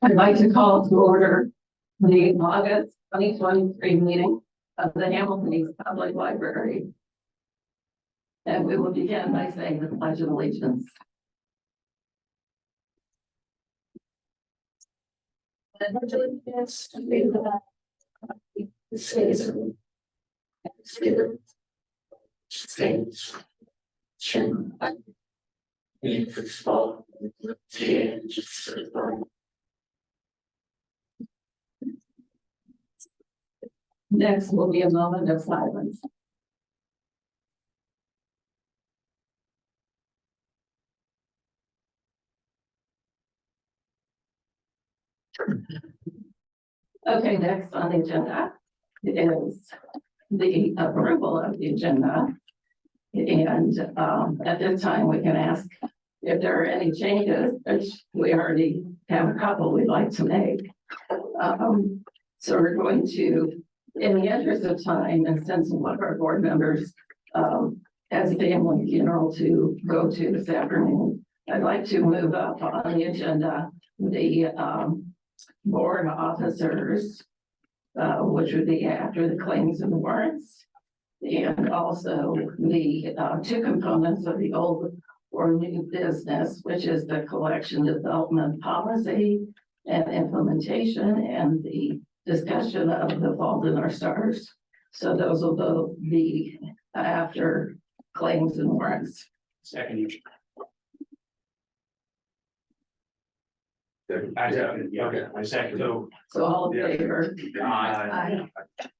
I'd like to call to order the August 2023 meeting of the Hamilton East Public Library. And we will begin by saying the Pledge of Allegiance. Next will be a moment of silence. Okay, next on the agenda is the approval of the agenda. And at this time, we can ask if there are any changes, which we already have a couple we'd like to make. So we're going to, in the interest of time, and since one of our board members has a family funeral to go to this afternoon, I'd like to move up on the agenda the board officers, which would be after the claims and warrants, and also the two components of the old or new business, which is the collection development policy and implementation, and the discussion of the Fault in Our Stars. So those will both be after claims and warrants. Second. Okay, I second. So all in favor? Aye.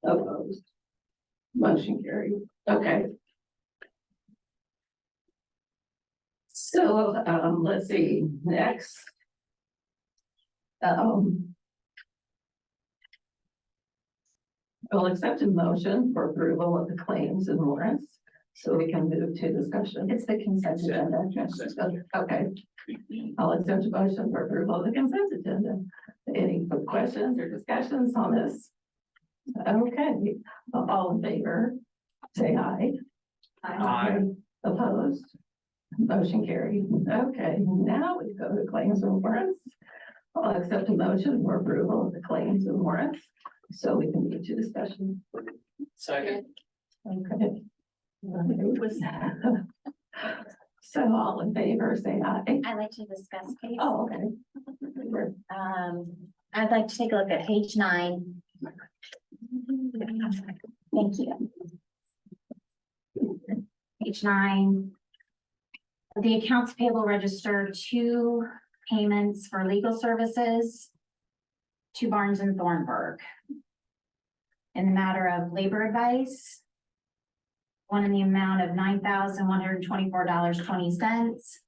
Opposed? Motion carried. Okay. So let's see, next. I'll accept a motion for approval of the claims and warrants, so we can move to discussion. It's the consent agenda. Okay. I'll accept a motion for approval of the consent agenda. Any questions or discussions on this? Okay, all in favor, say aye. Aye. Opposed? Motion carried. Okay, now we go to claims and warrants. I'll accept a motion for approval of the claims and warrants, so we can move to discussion. Second. Okay. So all in favor, say aye. I'd like to discuss, please. Oh, okay. I'd like to take a look at page 9. Thank you. Page 9. The accounts payable register 2 payments for legal services to Barnes and Thornburg in the matter of labor advice. One in the amount of $9,124.20.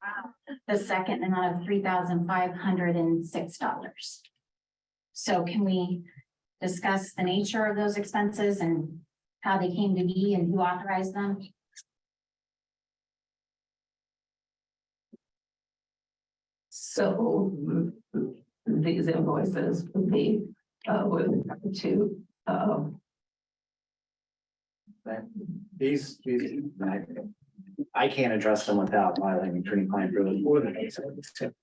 The second amount of $3,506. So can we discuss the nature of those expenses and how they came to be and who authorized them? So these invoices would be to These, I can't address them without violating attorney-client privilege or the.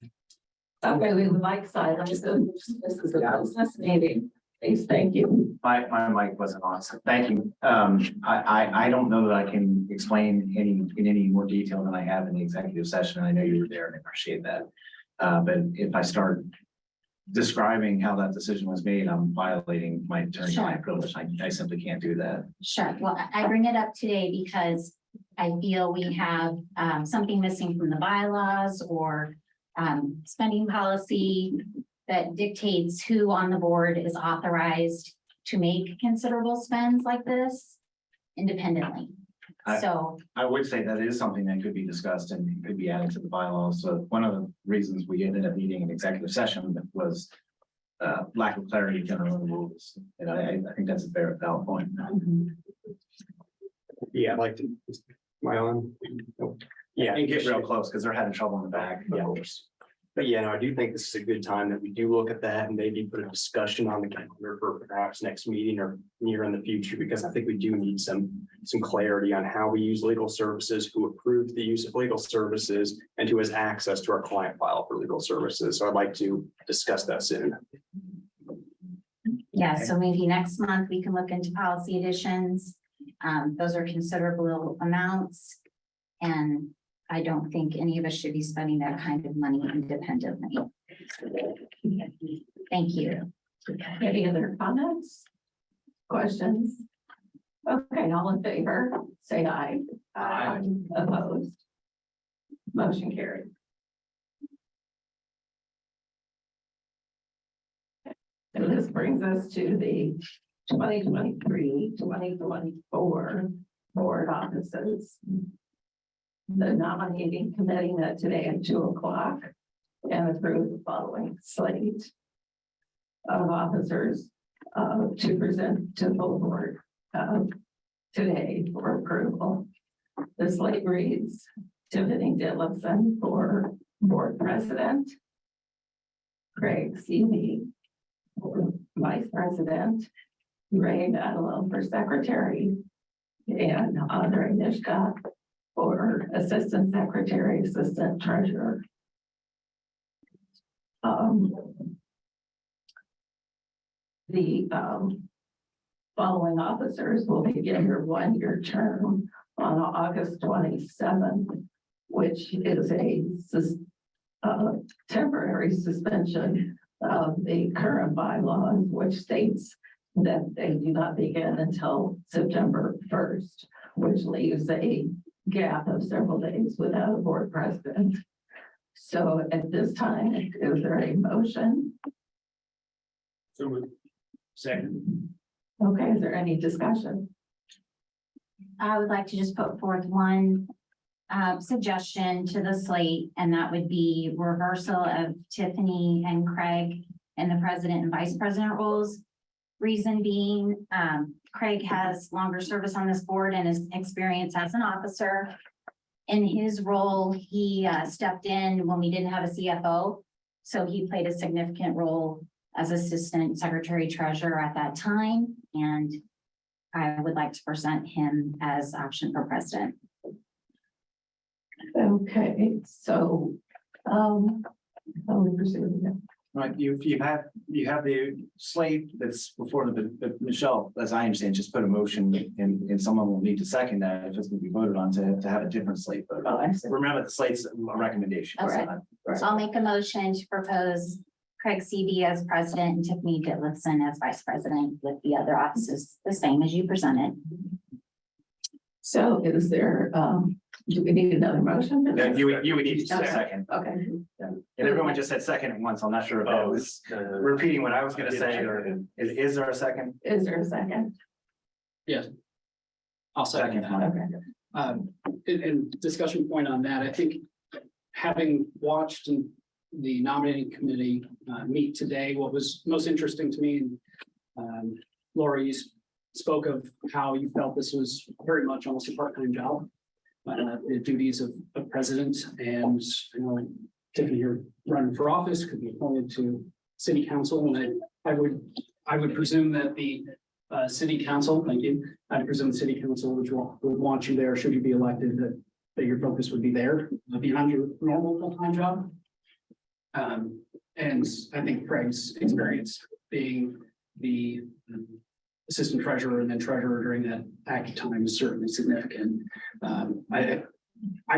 okay, we would like silence. This is a business meeting. Please, thank you. My mic wasn't on, so thank you. I don't know that I can explain in any more detail than I have in the executive session. I know you were there and I appreciate that. But if I start describing how that decision was made, I'm violating my attorney-client privilege. I simply can't do that. Sure. Well, I bring it up today because I feel we have something missing from the bylaws or spending policy that dictates who on the board is authorized to make considerable spends like this independently. So I would say that is something that could be discussed and could be added to the bylaws. So one of the reasons we ended up needing an executive session was lack of clarity in general rules. And I think that's a valid point. Yeah, I'd like to, my own. Yeah. And get real close because they're having trouble in the back. Yeah. Of course. But yeah, no, I do think this is a good time that we do look at that and maybe put a discussion on the calendar for perhaps next meeting or near in the future, because I think we do need some clarity on how we use legal services, who approves the use of legal services, and who has access to our client file for legal services. So I'd like to discuss that soon. Yeah, so maybe next month we can look into policy additions. Those are considerable amounts. And I don't think any of us should be spending that kind of money independently. Thank you. Any other comments? Questions? Okay, all in favor, say aye. Aye. Opposed? Motion carried. So this brings us to the 2023-2024 board offices. The nominating committee met today at 2:00 and approved the following slate of officers to present to the full board today for approval. The slate reads Tiffany Dillison for board president, Craig Seavey for vice president, Ray Madeline for secretary, and Andre Nishka for assistant secretary, assistant treasurer. The following officers will begin their one-year term on August 27th, which is a temporary suspension of the current bylaws, which states that they do not begin until September 1st, which leaves a gap of several days without a board president. So at this time, is there a motion? So second. Okay, is there any discussion? I would like to just put forth one suggestion to the slate, and that would be reversal of Tiffany and Craig in the president and vice president roles. Reason being, Craig has longer service on this board and his experience as an officer. In his role, he stepped in when we didn't have a CFO. So he played a significant role as assistant secretary treasurer at that time. And I would like to present him as option for president. Okay, so, how we proceed with that? Right, you have the slate that's before the Michelle, as I understand, just put a motion and someone will need to second that if it's going to be voted on to have a different slate. But Oh, I see. remember, the slate's a recommendation. Okay. Right. So I'll make a motion to propose Craig Seavey as president and Tiffany Dillison as vice president, with the other offices the same as you presented. So is there, do we need another motion? for Then this? you would need to say Okay. second. Okay, And everyone just said second at once. I'm not sure if that was repeating what I was going to say, or is there a second? is there a second? I'll second that. Okay. And discussion point on that, I think having watched the nominating committee meet today, what was most interesting to me, Laura, you spoke of how you felt this was very much almost a part-time job. The duties of president, and you know, Tiffany, you're running for office, could be appointed to city council, and I would presume that the city council, thank you, I presume the city council would want you there should you be elected, that your focus would be there beyond your normal full-time job. And I think Craig's experience being the assistant treasurer and then treasurer during that active time is certainly significant. I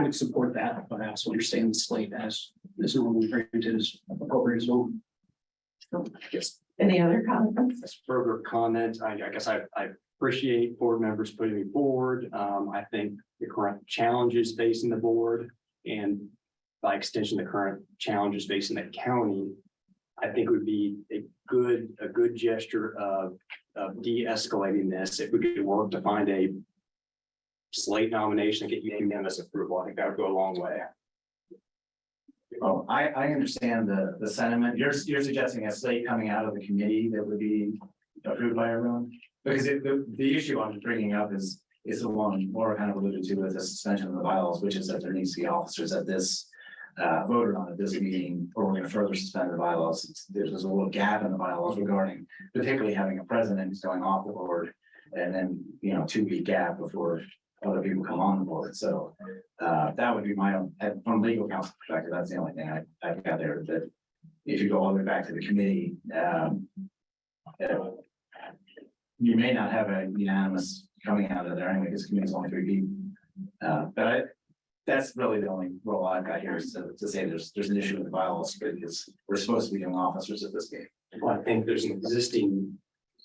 would support that, but I also understand the slate as normally granted is appropriate as well. Yes. Any other comments? As further comment, I guess I appreciate board members putting me forward. I think the current challenges facing the board, and by extension, the current challenges facing the county, I think would be a good gesture of de-escalating this. If we could work to find a slate nomination and get unanimous approval, I think that would go a long way. Oh, I understand the sentiment. You're suggesting a slate coming out of the committee that would be approved by everyone? Because the issue I'm bringing up is the one Laura kind of alluded to with the suspension of the bylaws, which is that there needs to be officers at this voted on at this meeting, or we're gonna further suspend the bylaws. There's a little gap in the bylaws regarding particularly having a president who's going off the board. And then, 2-week gap before other people come on the board. So that would be my own, from legal counsel perspective, that's the only thing I've got there, that if you go all the way back to the committee, you may not have a unanimous coming out of there anyway, because committee's only 3 people. That's really the only role I've got here, is to say there's an issue with the bylaws, because we're supposed to be doing officers at this game. Well, I think there's an existing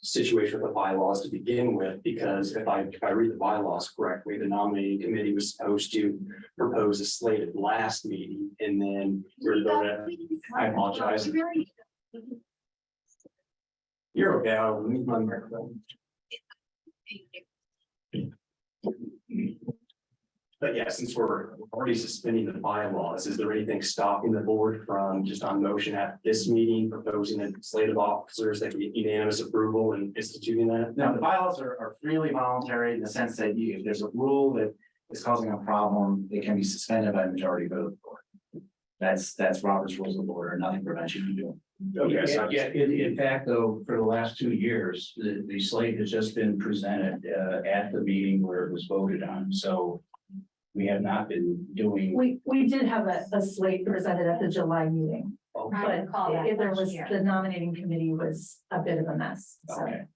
situation with the bylaws to begin with, because if I read the bylaws correctly, the nominating committee was supposed to propose a slate at the last meeting, and then I apologize. You're okay. I'll mute my microphone. But yeah, since we're already suspending the bylaws, is there anything stopping the board from just on motion at this meeting proposing a slate of officers that get unanimous approval and instituting that? Now, the bylaws are freely voluntary in the sense that if there's a rule that is causing a problem, it can be suspended by a majority vote of the board. That's Robert's Rules of Order, nothing prevents you from doing. Okay, so In fact, though, for the last 2 years, the slate has just been presented at the meeting where it was voted on, so we have not been doing. We did have a slate presented at the July meeting, I but recall that there last was, year. the nominating committee was a bit of a mess, so. Okay.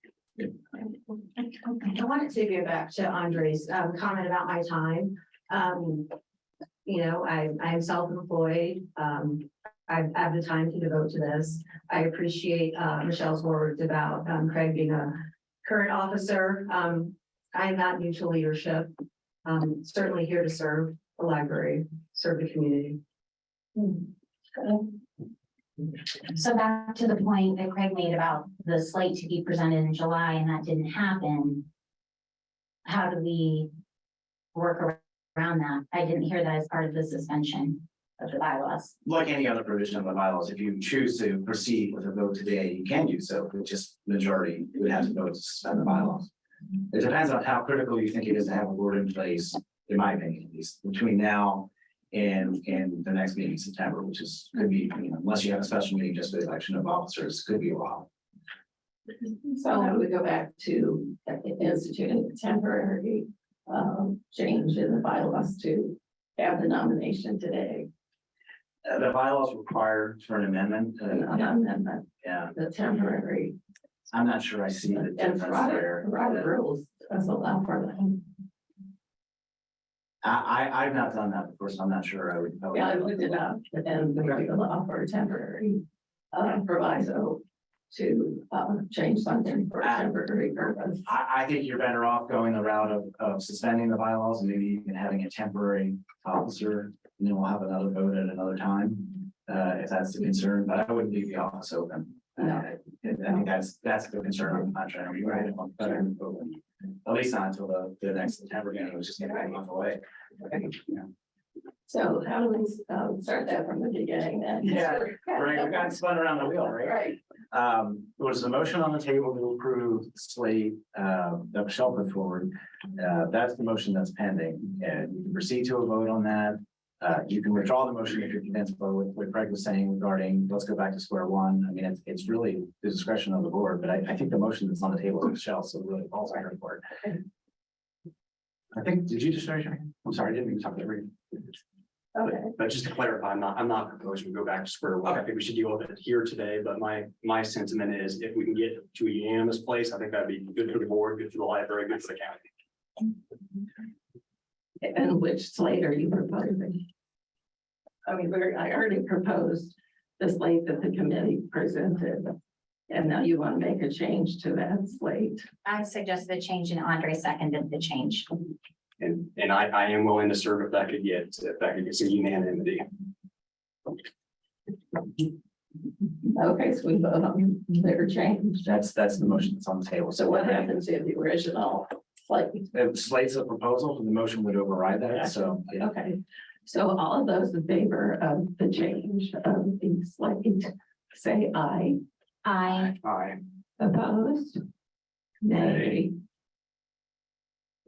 I wanted to go back to Andre's comment about my time. I'm self-employed. I have the time to devote to this. I appreciate Michelle's words about Craig being a current officer. I'm not new to leadership. Certainly here to serve the library, serve the community. So back to the point that Craig made about the slate to be presented in July and that didn't happen. How do we work around that? I didn't hear that as part of the suspension of the bylaws. Like any other provision of the bylaws, if you choose to proceed with a vote today, you can do so, but just majority would have to vote to suspend the bylaws. It depends on how critical you think it is to have a board in place, in my opinion, at least between now and the next meeting in September, which is, could be, unless you have a special meeting just for the election of officers, could be a while. So how do we go back to instituting a temporary change in the bylaws to have the nomination today? The bylaws require for an amendment. Amendment, Yeah, the temporary. I'm not sure I see the And difference there. Robert rules does allow for that. I've not done that before, so I'm not sure I would. Yeah, I looked it up, but then we write a law for a temporary proviso to change something for a temporary purpose. I think you're better off going the route of suspending the bylaws and maybe even having a temporary officer. And then we'll have another vote at another time, if that's the concern, but I wouldn't leave the office open. I think that's the concern. I'm not trying to rewrite it on better open. At least not until the next September meeting, which is getting a month away. Yeah. So how do we start that from the beginning then? Yeah, right, we got spun around the wheel, right? Right. There was a motion on the table to approve the slate that Michelle put forward. That's the motion that's pending, and you can proceed to a vote on that. You can withdraw the motion if you're convinced by what Craig was saying regarding, let's go back to square one. I mean, it's really the discretion of the board, but I think the motion that's on the table is Michelle, so it really falls on her court. I think, did you just raise your hand? I'm sorry, I didn't mean to talk to everyone. Okay. But just to clarify, I'm not proposing we go back to square one. I think we should deal with it here today, but my sentiment is if we can get to a unanimous place, I think that'd be good for the board, good for the library, good for the county. And which slate are you proposing? I mean, I already proposed the slate that the committee presented. And now you want to make a change to that slate. I suggested a change and Andre seconded the change. And I am willing to serve if that could get some unanimity. Okay, so we vote on their change. That's the motion that's on the table. So what happened to the original slate? It slates a proposal, the motion would override that, so. Yeah. Okay, so all of those in favor of the change of the slate, say aye. I Opposed? Nay.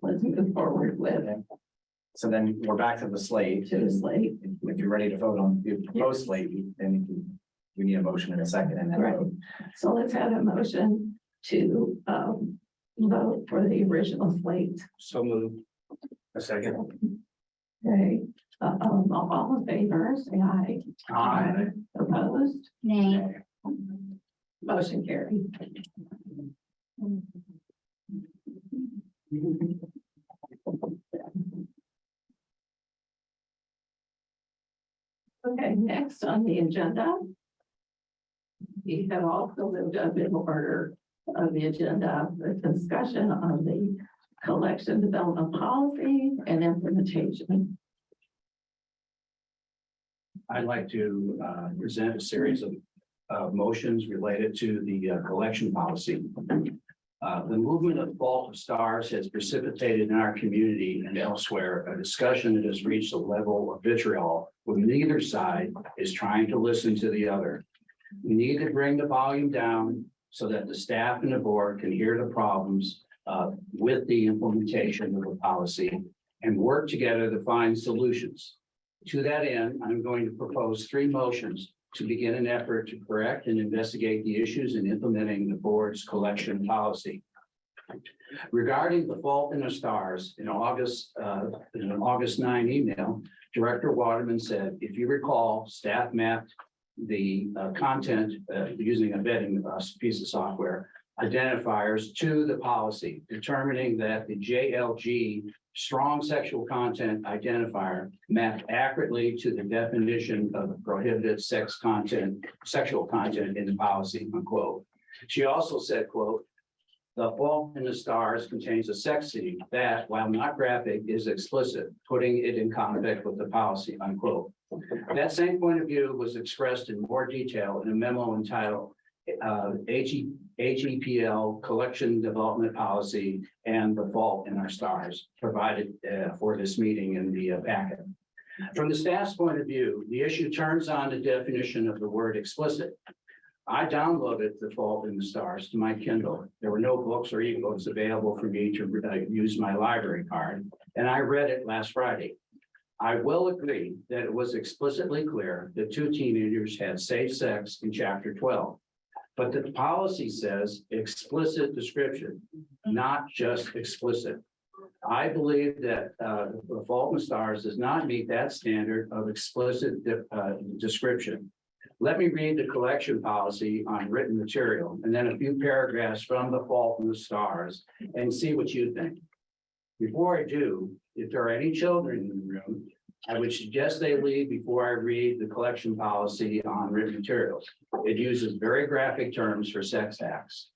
Let's move forward with So then we're back to the slate. to the slate. if you're ready to vote on the proposed slate, then we need a motion in a second and then Right. vote. So let's have a motion to vote for the original slate. So moved. A second. Okay, all in favor, say aye. Aye. Opposed? Nay. Motion carried. Okay, next on the agenda. We have also moved up in order of the agenda, the discussion on the collection development policy and implementation. I'd like to present a series of motions related to the collection policy. The movement of fault of stars has precipitated in our community and elsewhere a discussion that has reached a level of vitriol where neither side is trying to listen to the other. We need to bring the volume down so that the staff and the board can hear the problems with the implementation of the policy and work together to find solutions. To that end, I'm going to propose 3 motions to begin an effort to correct and investigate the issues in implementing the board's collection policy. Regarding the fault in the stars, in an August 9 email, Director Waterman said, if you recall, staff mapped the content using a vetting piece of software identifiers to the policy, determining that the JLG strong sexual content identifier mapped accurately to the definition of prohibited sexual content in the policy, unquote. She also said, quote, the fault in the stars contains a sex scene that, while not graphic, is explicit, putting it in conflict with the policy, unquote. That same point of view was expressed in more detail in a memo entitled HEPL Collection Development Policy and the Fault in Our Stars, provided for this meeting in the packet. From the staff's point of view, the issue turns on the definition of the word explicit. I downloaded The Fault in the Stars to my Kindle. There were no books or ebooks available for me to use my library card, and I read it last Friday. I will agree that it was explicitly clear that 2 teenagers had safe sex in chapter 12. But the policy says explicit description, not just explicit. I believe that The Fault in the Stars does not meet that standard of explicit description. Let me read the collection policy on written material and then a few paragraphs from The Fault in the Stars and see what you think. Before I do, if there are any children in the room, I would suggest they leave before I read the collection policy on written materials. It uses very graphic terms for sex acts.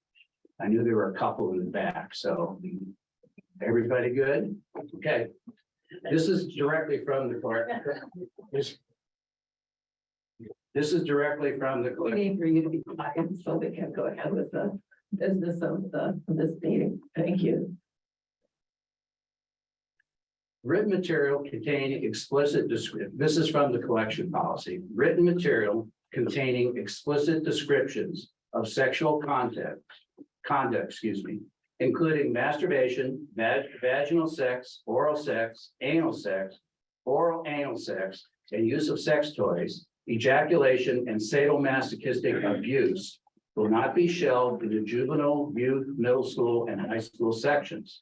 I knew there were a couple in the back, so everybody good? Okay. This is directly from the court. This is directly from the We collection. need for you to be quiet so we can go ahead with the business of this meeting. Thank you. Written material containing explicit description. This is from the collection policy. Written material containing explicit descriptions of sexual conduct, including masturbation, vaginal sex, oral anal sex, and use of sex toys, ejaculation, and sadomasochistic abuse will not be shelved in the juvenile, youth, middle school, and high school sections.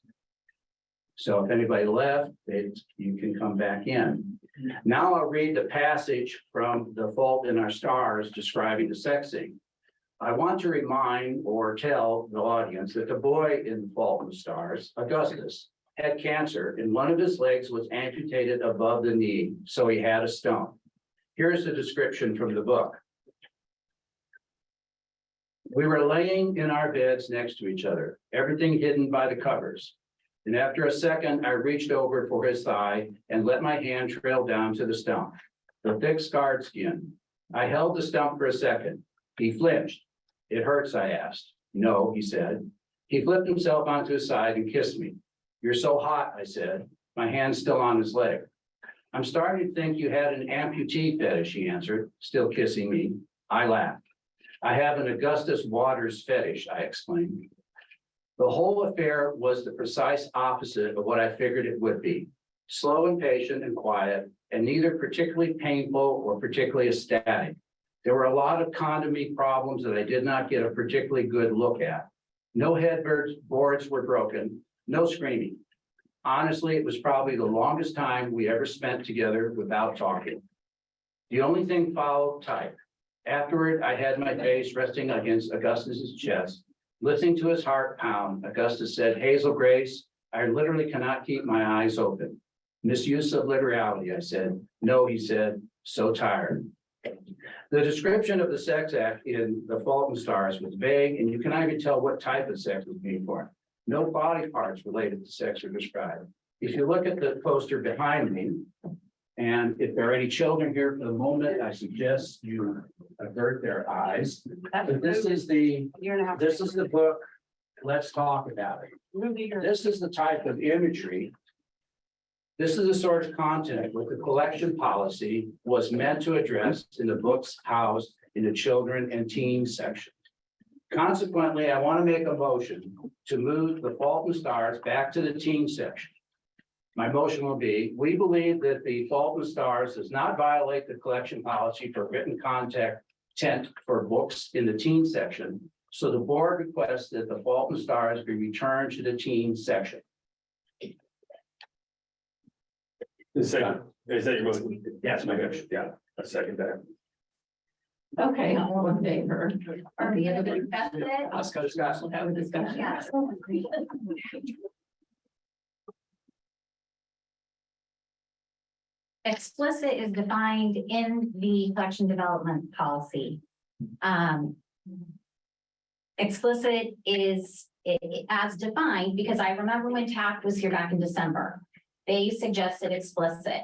So if anybody left, you can come back in. Now I'll read the passage from The Fault in Our Stars describing the sex scene. I want to remind or tell the audience that the boy in The Fault in the Stars, Augustus, had cancer and one of his legs was amputated above the knee, so he had a stump. Here's the description from the book. We were laying in our beds next to each other, everything hidden by the covers. And after a second, I reached over for his thigh and let my hand trail down to the stump, the thick scarred skin. I held the stump for a second. He flinched. It hurts, I asked. No, he said. He flipped himself onto his side and kissed me. You're so hot, I said, my hand still on his leg. I'm starting to think you had an amputee fetish, he answered, still kissing me. I laughed. I have an Augustus Waters fetish, I explained. The whole affair was the precise opposite of what I figured it would be. slow and patient and quiet, and neither particularly painful or particularly ecstatic. There were a lot of condomy problems that I did not get a particularly good look at. No headboards were broken, no screaming. Honestly, it was probably the longest time we ever spent together without talking. The only thing followed tight. Afterward, I had my face resting against Augustus's chest. Listening to his heart pound, Augustus said, "Hazel Grace, I literally cannot keep my eyes open." "Misuse of literality," I said. "No," he said, "so tired." The description of the sex act in the Fault in Stars was vague, and you cannot even tell what type of sex was being performed. No body parts related to sex are described. If you look at the poster behind me, and if there are any children here for the moment, I suggest you avert their eyes. But this is the book. Let's talk about it. This is the type of imagery. This is the sort of content what the collection policy was meant to address in the books housed in the children and teens section. Consequently, I want to make a motion to move the Fault in Stars back to the teen section. My motion will be, we believe that the Fault in Stars does not violate the collection policy for written content for books in the teen section. So the board requests that the Fault in Stars be returned to the teen section. Second, is that your motion? Yes, my motion. Yeah, a second that. Okay, all in favor? Are we gonna discuss it? Let's go discuss. We'll have a discussion. Yes. Explicit is defined in the collection development policy. Explicit is as defined, because I remember when TAC was here back in December, they suggested explicit.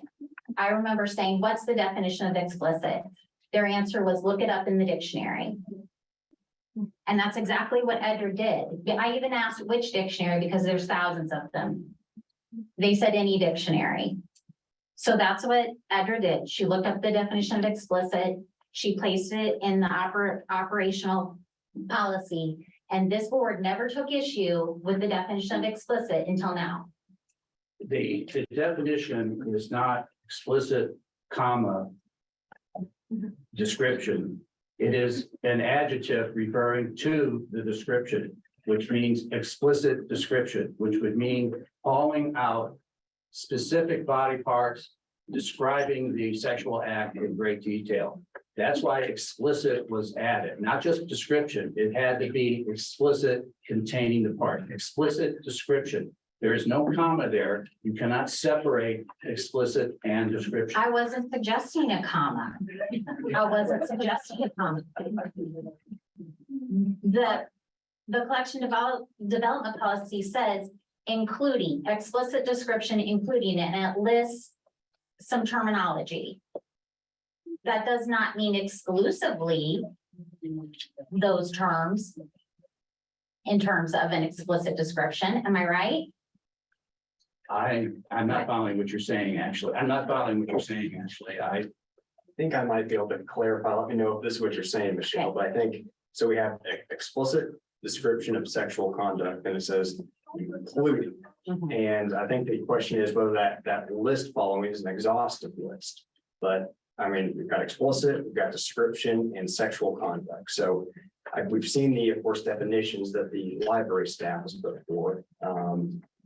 I remember saying, what's the definition of explicit? Their answer was, look it up in the dictionary. And that's exactly what Edgar did. I even asked which dictionary, because there's thousands of them. They said any dictionary. So that's what Edgar did. She looked up the definition of explicit. She placed it in the operational policy. And this board never took issue with the definition of explicit until now. The definition is not explicit, comma, description. It is an adjective referring to the description, which means explicit description, which would mean calling out specific body parts, describing the sexual act in great detail. That's why explicit was added, not just description. It had to be explicit, containing the part. Explicit description. There is no comma there. You cannot separate explicit and description. I wasn't suggesting a comma. I wasn't suggesting a comma. The collection development policy says including, explicit description including, and it lists some terminology. That does not mean exclusively those terms in terms of an explicit description. Am I right? I'm not following what you're saying, actually. I'm not following what you're saying, actually. I think I might be able to clarify. Let me know if this is what you're saying, Michelle, but I think, so we have explicit description of sexual conduct, and it says including. And I think the question is whether that list following is an exhaustive list. But I mean, we've got explicit, we've got description and sexual conduct. So we've seen the, of course, definitions that the library staff has put forward.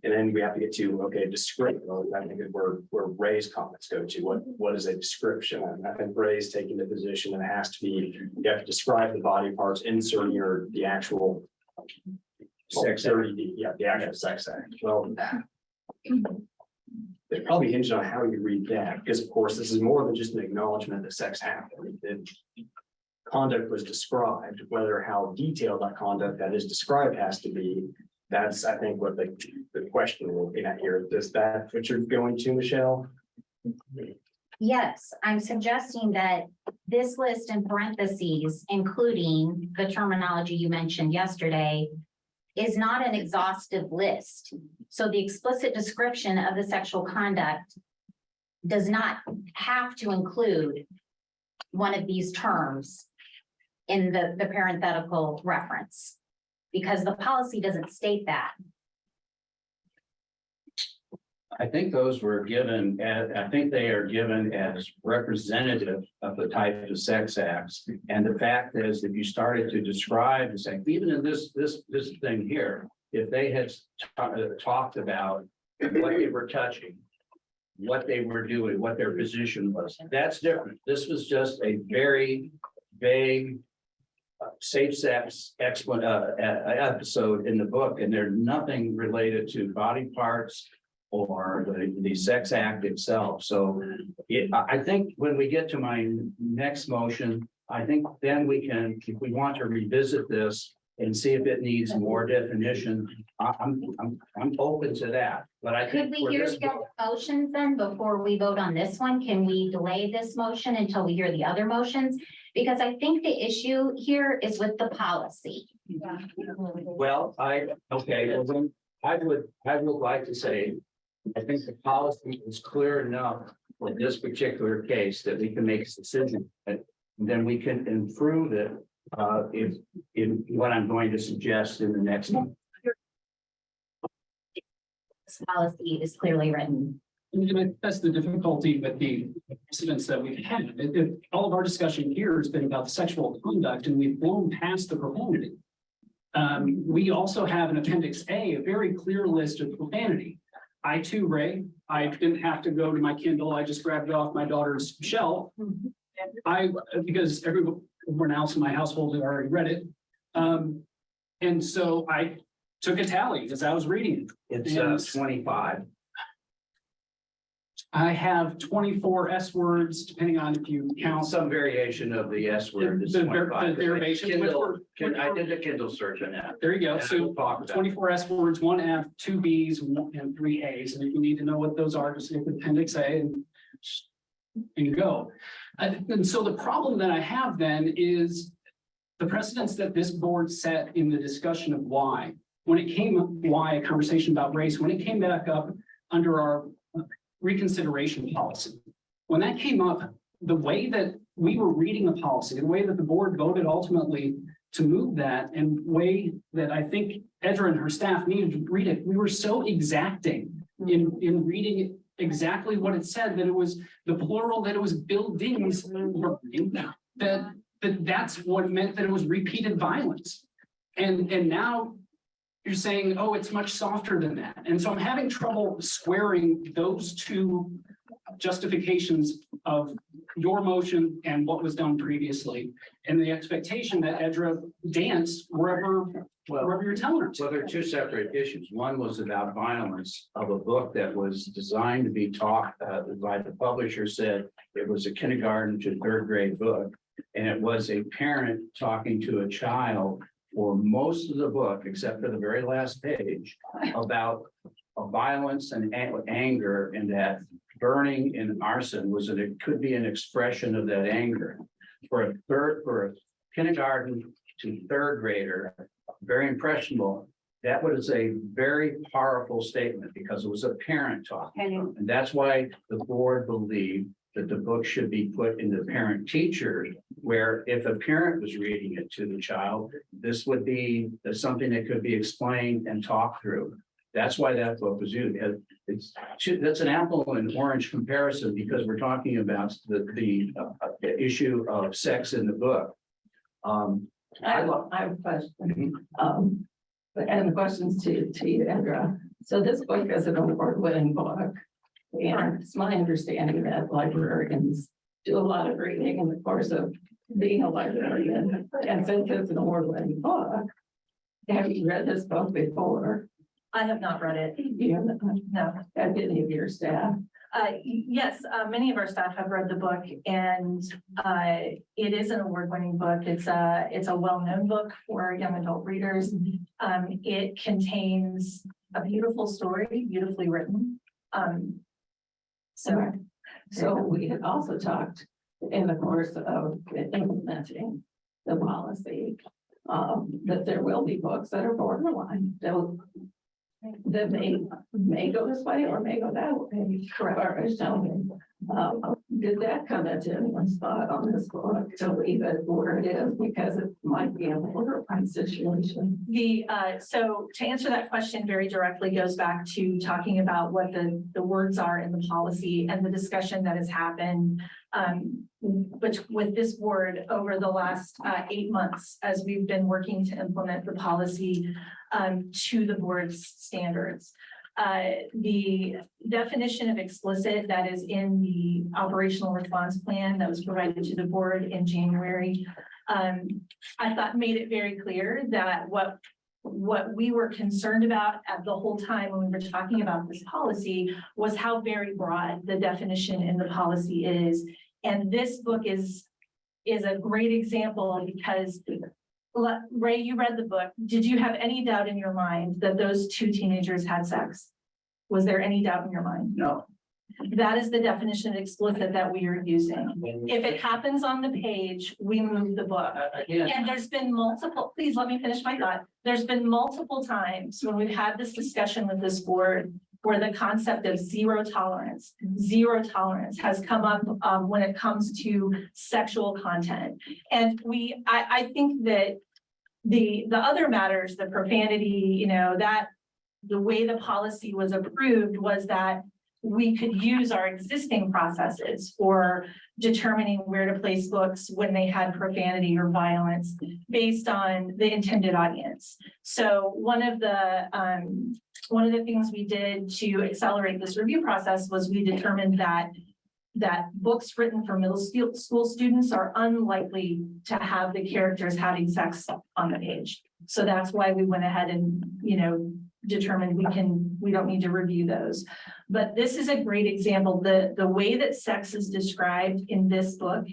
And then we have to get to, okay, description. I think where Ray's comments go to, what is a description? And I think Ray's taking the position that it has to be, you have to describe the body parts, insert the actual sex, the actual sex act. Well, it probably hinges on how you read that, because of course, this is more than just an acknowledgement that sex happened. Conduct was described, whether how detailed that conduct that is described has to be. That's, I think, what the question we're looking at here. Is that what you're going to, Michelle? Yes, I'm suggesting that this list in parentheses, including the terminology you mentioned yesterday, is not an exhaustive list. So the explicit description of the sexual conduct does not have to include one of these terms in the parenthetical reference, because the policy doesn't state that. I think those were given, I think they are given as representative of the type of sex acts. And the fact is, if you started to describe the sex, even in this thing here, if they had talked about what they were touching, what they were doing, what their position was, that's different. This was just a very vague safe sex episode in the book, and there's nothing related to body parts or the sex act itself. So I think when we get to my next motion, I think then we can, if we want to revisit this and see if it needs more definition, I'm open to that. But I Could think we for hear this the other motions then before we vote on this one? Can we delay this motion until we hear the other motions? Because I think the issue here is with the policy. well, okay, well then I would like to say, I think the policy is clear enough for this particular case that we can make a decision, and then we can improve it if in what I'm going to suggest in the next one. This policy is clearly written. And that's the difficulty with the incidents that we've had. All of our discussion here has been about the sexual conduct, and we've blown past the profanity. We also have an appendix A, a very clear list of profanity. I too, Ray, I didn't have to go to my Kindle. I just grabbed it off my daughter's shelf. Because everyone else in my household had already read it. And so I took a tally as I was reading it. It's 25. I have 24 S words, depending on if you count. Some variation of the S word is The 25. derivations, which were- I did a Kindle search on that. There you go. And So we'll talk about it. 24 S words, 1 F, 2 Bs, and 3 As. And if you need to know what those are, just look at appendix A and go. And so the problem that I have then is the precedents that this board set in the discussion of why, when it came up, why a conversation about race, when it came back up under our reconsideration policy, when that came up, the way that we were reading the policy, the way that the board voted ultimately to move that, and way that I think Edra and her staff needed to read it, we were so exacting in reading it exactly what it said, that it was the plural, that it was buildings, that's what meant that it was repeated violence. And now you're saying, oh, it's much softer than that. And so I'm having trouble squaring those two justifications of your motion and what was done previously, and the expectation that Edra dance wherever you're telling her to. Well, there are two separate issues. One was about violence of a book that was designed to be taught by the publisher, said it was a kindergarten to third grade book. And it was a parent talking to a child for most of the book, except for the very last page, about violence and anger, and that burning and arson it could be an expression of that anger. For a kindergarten to third grader, very impressionable. That was a very powerful statement because it was a parent talking. And that's why the board believed that the book should be put in the parent teacher, where if a parent was reading it to the child, this would be something that could be explained and talked through. That's why that book was used. That's an apple and orange comparison, because we're talking about the issue of sex in the book. I have a question. And the questions to you, Edra. So this book is an award-winning book. And it's my understanding that librarians do a lot of reading in the course of being a librarian. And since it's an award-winning book, have you read this book before? I have not read it. No. Have any of your staff? Yes, many of our staff have read the book, and it is an award-winning book. It's a well-known book for young adult readers. It contains a beautiful story, beautifully written. So we had also talked in the course of implementing the policy, that there will be books that are borderline. That may go this way or may go that way. Correct. did that come into anyone's thought on this book to leave it where it is because it might be a borderline situation? So to answer that question very directly goes back to talking about what the words are in the policy and the discussion that has happened with this board over the last 8 months as we've been working to implement the policy to the board's standards. The definition of explicit that is in the operational response plan that was provided to the board in January, I thought made it very clear that what we were concerned about at the whole time when we were talking about this policy was how very broad the definition in the policy is. And this book is a great example because Ray, you read the book. Did you have any doubt in your mind that those two teenagers had sex? Was there any doubt in your mind? No. That is the definition of explicit that we are using. If it happens on the page, we move the book. Again, And there's been multiple, please let me finish my thought. There's been multiple times when we've had this discussion with this board where the concept of zero tolerance has come up when it comes to sexual content. And I think that the other matters, the profanity, that the way the policy was approved was that we could use our existing processes for determining where to place books when they had profanity or violence based on the intended audience. So one of the things we did to accelerate this review process was we determined that books written for middle school students are unlikely to have the characters having sex on the page. So that's why we went ahead and, determined we don't need to review those. But this is a great example. The way that sex is described in this book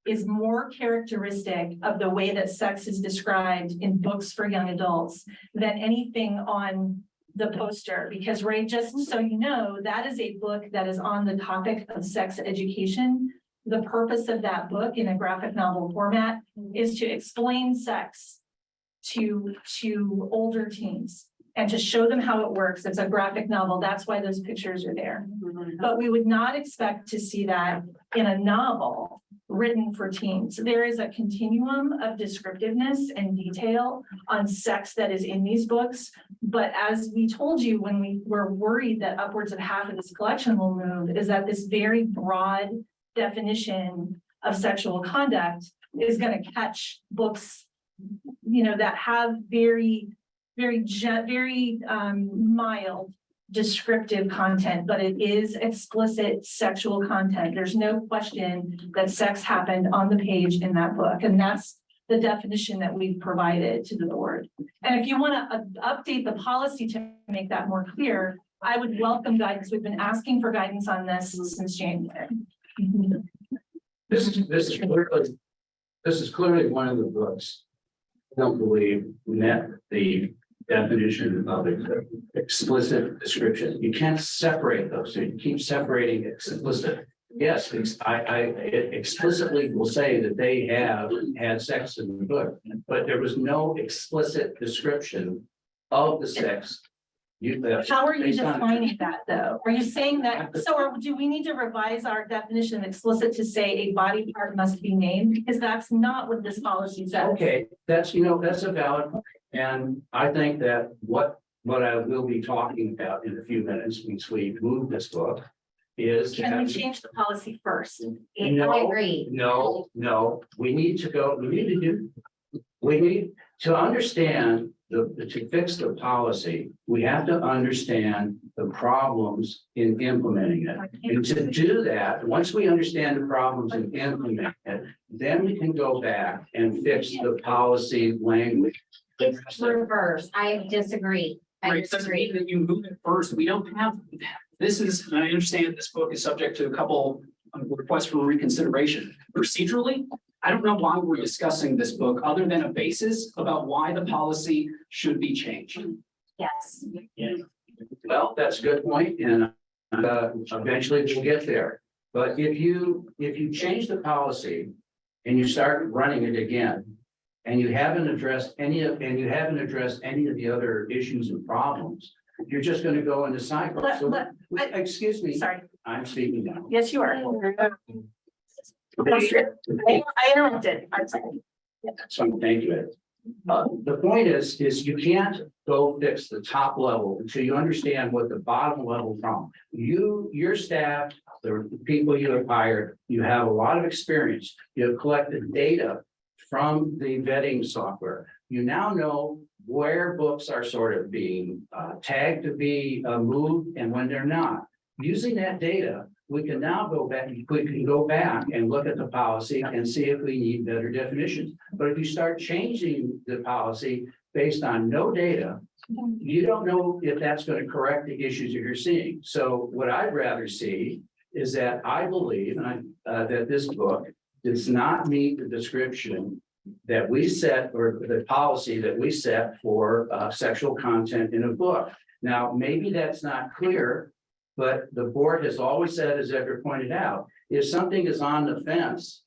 is more characteristic of the way that sex is described in books for young adults than anything on the poster. Because Ray, just so you know, that is a book that is on the topic of sex education. The purpose of that book in a graphic novel format is to explain sex to older teens and to show them how it works. It's a graphic novel. That's why those pictures are there. But we would not expect to see that in a novel written for teens. There is a continuum of descriptiveness and detail on sex that is in these books. But as we told you when we were worried that upwards of half of this collection will move, is that this very broad definition of sexual conduct is going to catch books, that have very mild descriptive content, but it is explicit sexual content. There's no question that sex happened on the page in that book. And that's the definition that we've provided to the board. And if you want to update the policy to make that more clear, I would welcome guidance. We've been asking for guidance on this since January. this is clearly one of the books I don't believe met the definition of explicit description. You can't separate those. So you keep separating explicit. Yes, it explicitly will say that they have had sex in the book, but there was no explicit description of the sex. How are you defining that though? Are you saying that, do we need to revise our definition of explicit to say a body part must be named? Because that's not what this policy says. Okay, that's a valid point. And I think that what I will be talking about in a few minutes once we move this book is. Can we change the policy first? No, I agree. No, we need to understand to fix the policy, we have to understand the problems in implementing it. And to do that, once we understand the problems in implementing it, then we can go back and fix the policy language. Reverse. I disagree. Right, it doesn't mean that you move it first. We don't have, this is, and I understand this book is subject to a couple requests for reconsideration. Procedurally, I don't know why we're discussing this book other than a basis about why the policy should be changed. Yes. Well, that's a good point, and eventually we'll get there. But if you change the policy and you start running it again, and you haven't addressed any of the other issues and problems, You're just gonna go in the cycle. But- So, but excuse me, Sorry, I'm speaking now. yes, you are. I interrupted, I'm sorry. So thank you. The point is you can't go fix the top level until you understand what the bottom level from. Your staff, the people you have hired, you have a lot of experience. You have collected data from the vetting software. You now know where books are sort of being tagged to be moved and when they're not. Using that data, we can now go back and look at the policy and see if we need better definitions. But if you start changing the policy based on no data, you don't know if that's going to correct the issues that you're seeing. So what I'd rather see is that I believe that this book does not meet the description that we set, or the policy that we set for sexual content in a book. Now, maybe that's not clear, but the board has always said, as Edgar pointed out, if something is on the fence,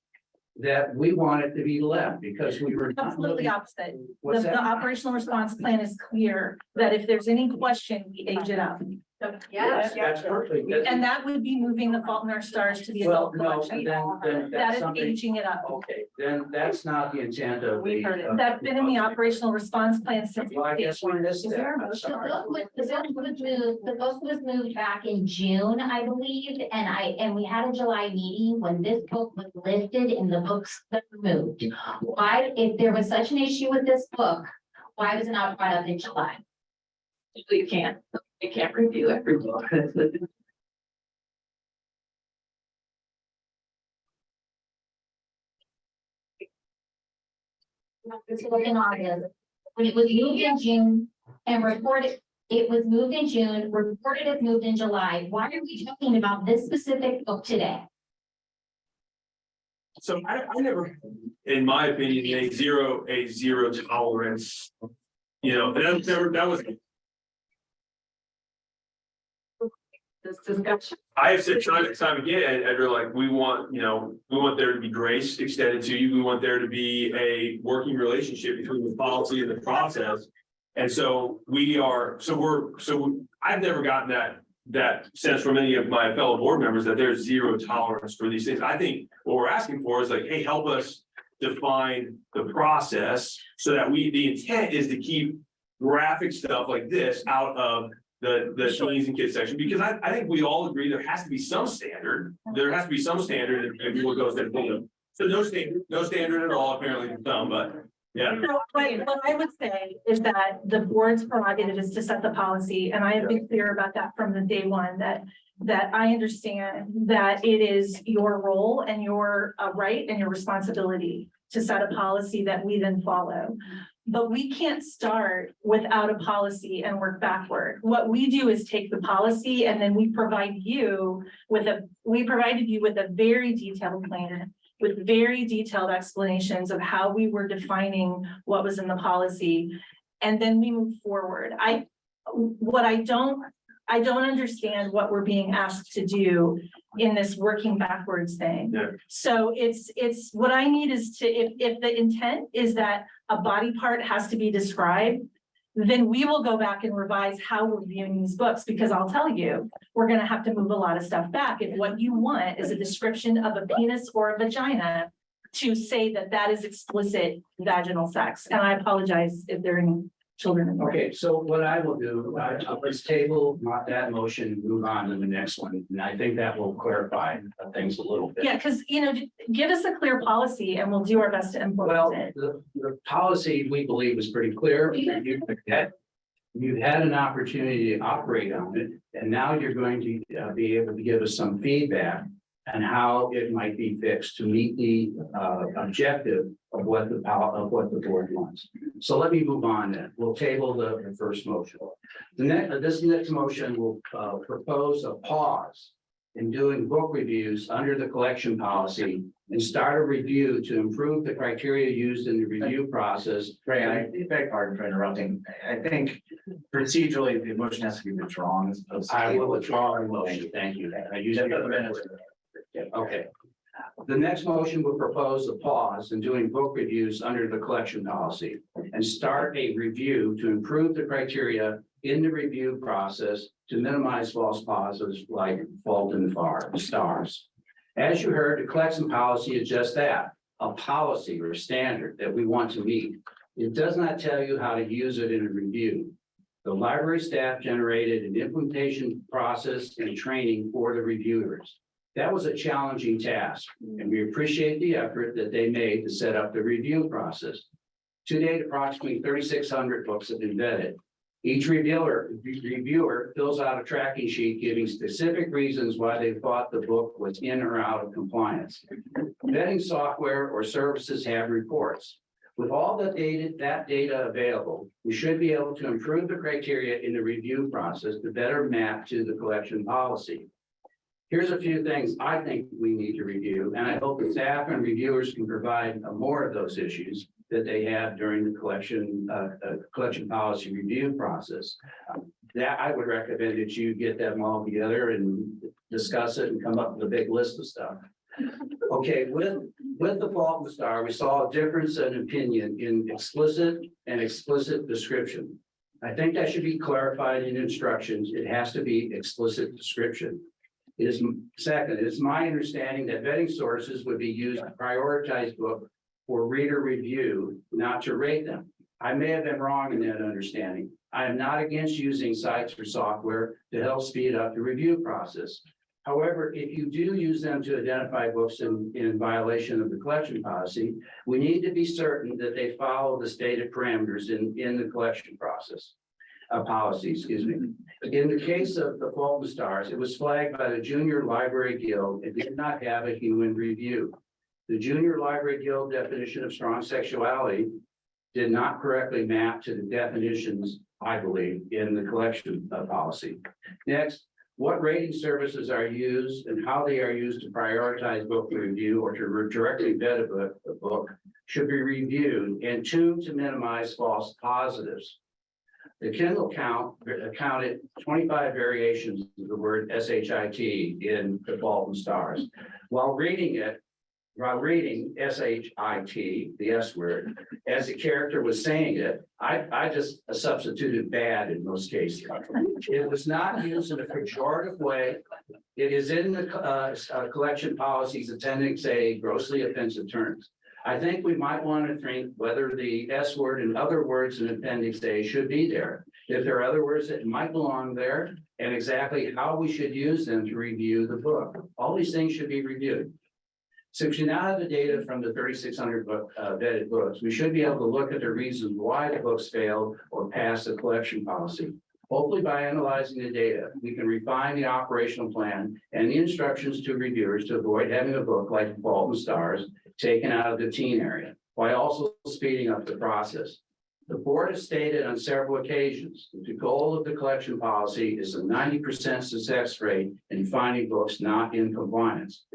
that we want it to be left because we were not Absolutely looking. opposite. What's The that? operational response plan is clear that if there's any question, we age it up. That's perfect. And that would be moving the Fault in Our Stars to the Well, adult no, collection. then That that's is something, aging it up. okay, then that's not the intent of We've the. heard it. That's been in the operational response plan since. Well, I guess we missed Is that. there a I'm motion? sorry. The book was moved back in June, I believe, and we had a July meeting when this book was listed in the books that were moved. Why, if there was such an issue with this book, why was it not brought up in July? You can't review every book. It's looking obvious. When it was moved in June and reported, it was moved in June, reported as moved in July. Why are we talking about this specific book today? So I never, in my opinion, a zero tolerance. You know, that was, This discussion. I have said time and time again, Edgar, like, we want there to be grace extended to you. We want there to be a working relationship between the policy and the process. And so I've never gotten that sense from any of my fellow board members that there's zero tolerance for these things. I think what we're asking for is like, hey, help us define the process so that the intent is to keep graphic stuff like this out of the teens and kids section, because I think we all agree there has to be some standard. There has to be some standard if what goes there. So no standard at all, apparently some, but yeah. So what I would say is that the board's prerogative is to set the policy, and I have been clear about that from the day one, that I understand that it is your role and your right and your responsibility to set a policy that we then follow. But we can't start without a policy and work backward. What we do is take the policy and then we provided you with a very detailed plan with very detailed explanations of how we were defining what was in the policy. And then we move forward. I don't understand what we're being asked to do in this working backwards thing. Yeah. So it's what I need is if the intent is that a body part has to be described, then we will go back and revise how we're viewing these books, because I'll tell you, we're gonna have to move a lot of stuff back. If what you want is a description of a penis or a vagina, to say that is explicit vaginal sex. And I apologize if there are any children in the room. Okay, so what I will do, let's table not that motion, and move on to the next one, and I think that will clarify things a little bit. Yeah, because, give us a clear policy and we'll do our best to Well, implement it. the policy, we believe, was pretty clear. You've had an opportunity to operate on it, and now you're going to be able to give us some feedback on how it might be fixed to meet the objective of what the board wants. So let me move on then. We'll table the first motion. This next motion will propose a pause in doing book reviews under the collection policy and start a review to improve the criteria used in the review process. Ray, I beg pardon for interrupting. I think procedurally, the motion has to be withdrawn as opposed to. I will withdraw our motion. Thank you. I used it for the minutes. Okay. The next motion will propose a pause in doing book reviews under the collection policy and start a review to improve the criteria in the review process to minimize false positives like fault and stars. As you heard, the collection policy is just that, a policy or a standard that we want to meet. It does not tell you how to use it in a review. The library staff generated an implementation process and training for the reviewers. That was a challenging task, and we appreciate the effort that they made to set up the review process. To date, approximately 3,600 books have been vetted. Each reviewer fills out a tracking sheet giving specific reasons why they thought the book was in or out of compliance. Vetting software or services have reports. With all the data available, we should be able to improve the criteria in the review process to better map to the collection policy. Here's a few things I think we need to review, and I hope the staff and reviewers can provide more of those issues that they have during the collection policy review process. That I would recommend that you get them all together and discuss it and come up with a big list of stuff. Okay, with the fault and star, we saw a difference in opinion in explicit and explicit description. I think that should be clarified in instructions. It has to be explicit description. It is my understanding that vetting sources would be used to prioritize book for reader review, not to rate them. I may have been wrong in that understanding. I am not against using sites or software to help speed up the review process. However, if you do use them to identify books in violation of the collection policy, we need to be certain that they follow the stated parameters in the collection process. Policy, excuse me. In the case of the Fault and Stars, it was flagged by the Junior Library Guild and did not have a human review. The Junior Library Guild definition of strong sexuality did not correctly map to the definitions, I believe, in the collection policy. Next, what rating services are used and how they are used to prioritize book review or to directly vet a book should be reviewed and tuned to minimize false positives. The Kindle counted 25 variations of the word SHIT in The Fault and Stars. While reading SHIT, the S word, as the character was saying it, I just substituted bad in most cases. It was not used in a pejorative way. It is in the collection policies Appendix A, grossly offensive terms. I think we might want to think whether the S word and other words in Appendix A should be there. If there are other words that might belong there, and exactly how we should use them to review the book. All these things should be reviewed. Since you now have the data from the 3,600 vetted books, we should be able to look at the reasons why the books failed or passed the collection policy. Hopefully, by analyzing the data, we can refine the operational plan and the instructions to reviewers to avoid having a book like Fault and Stars taken out of the teen area, while also speeding up the process. The board has stated on several occasions that the goal of the collection policy is a 90% success rate in finding books not in compliance.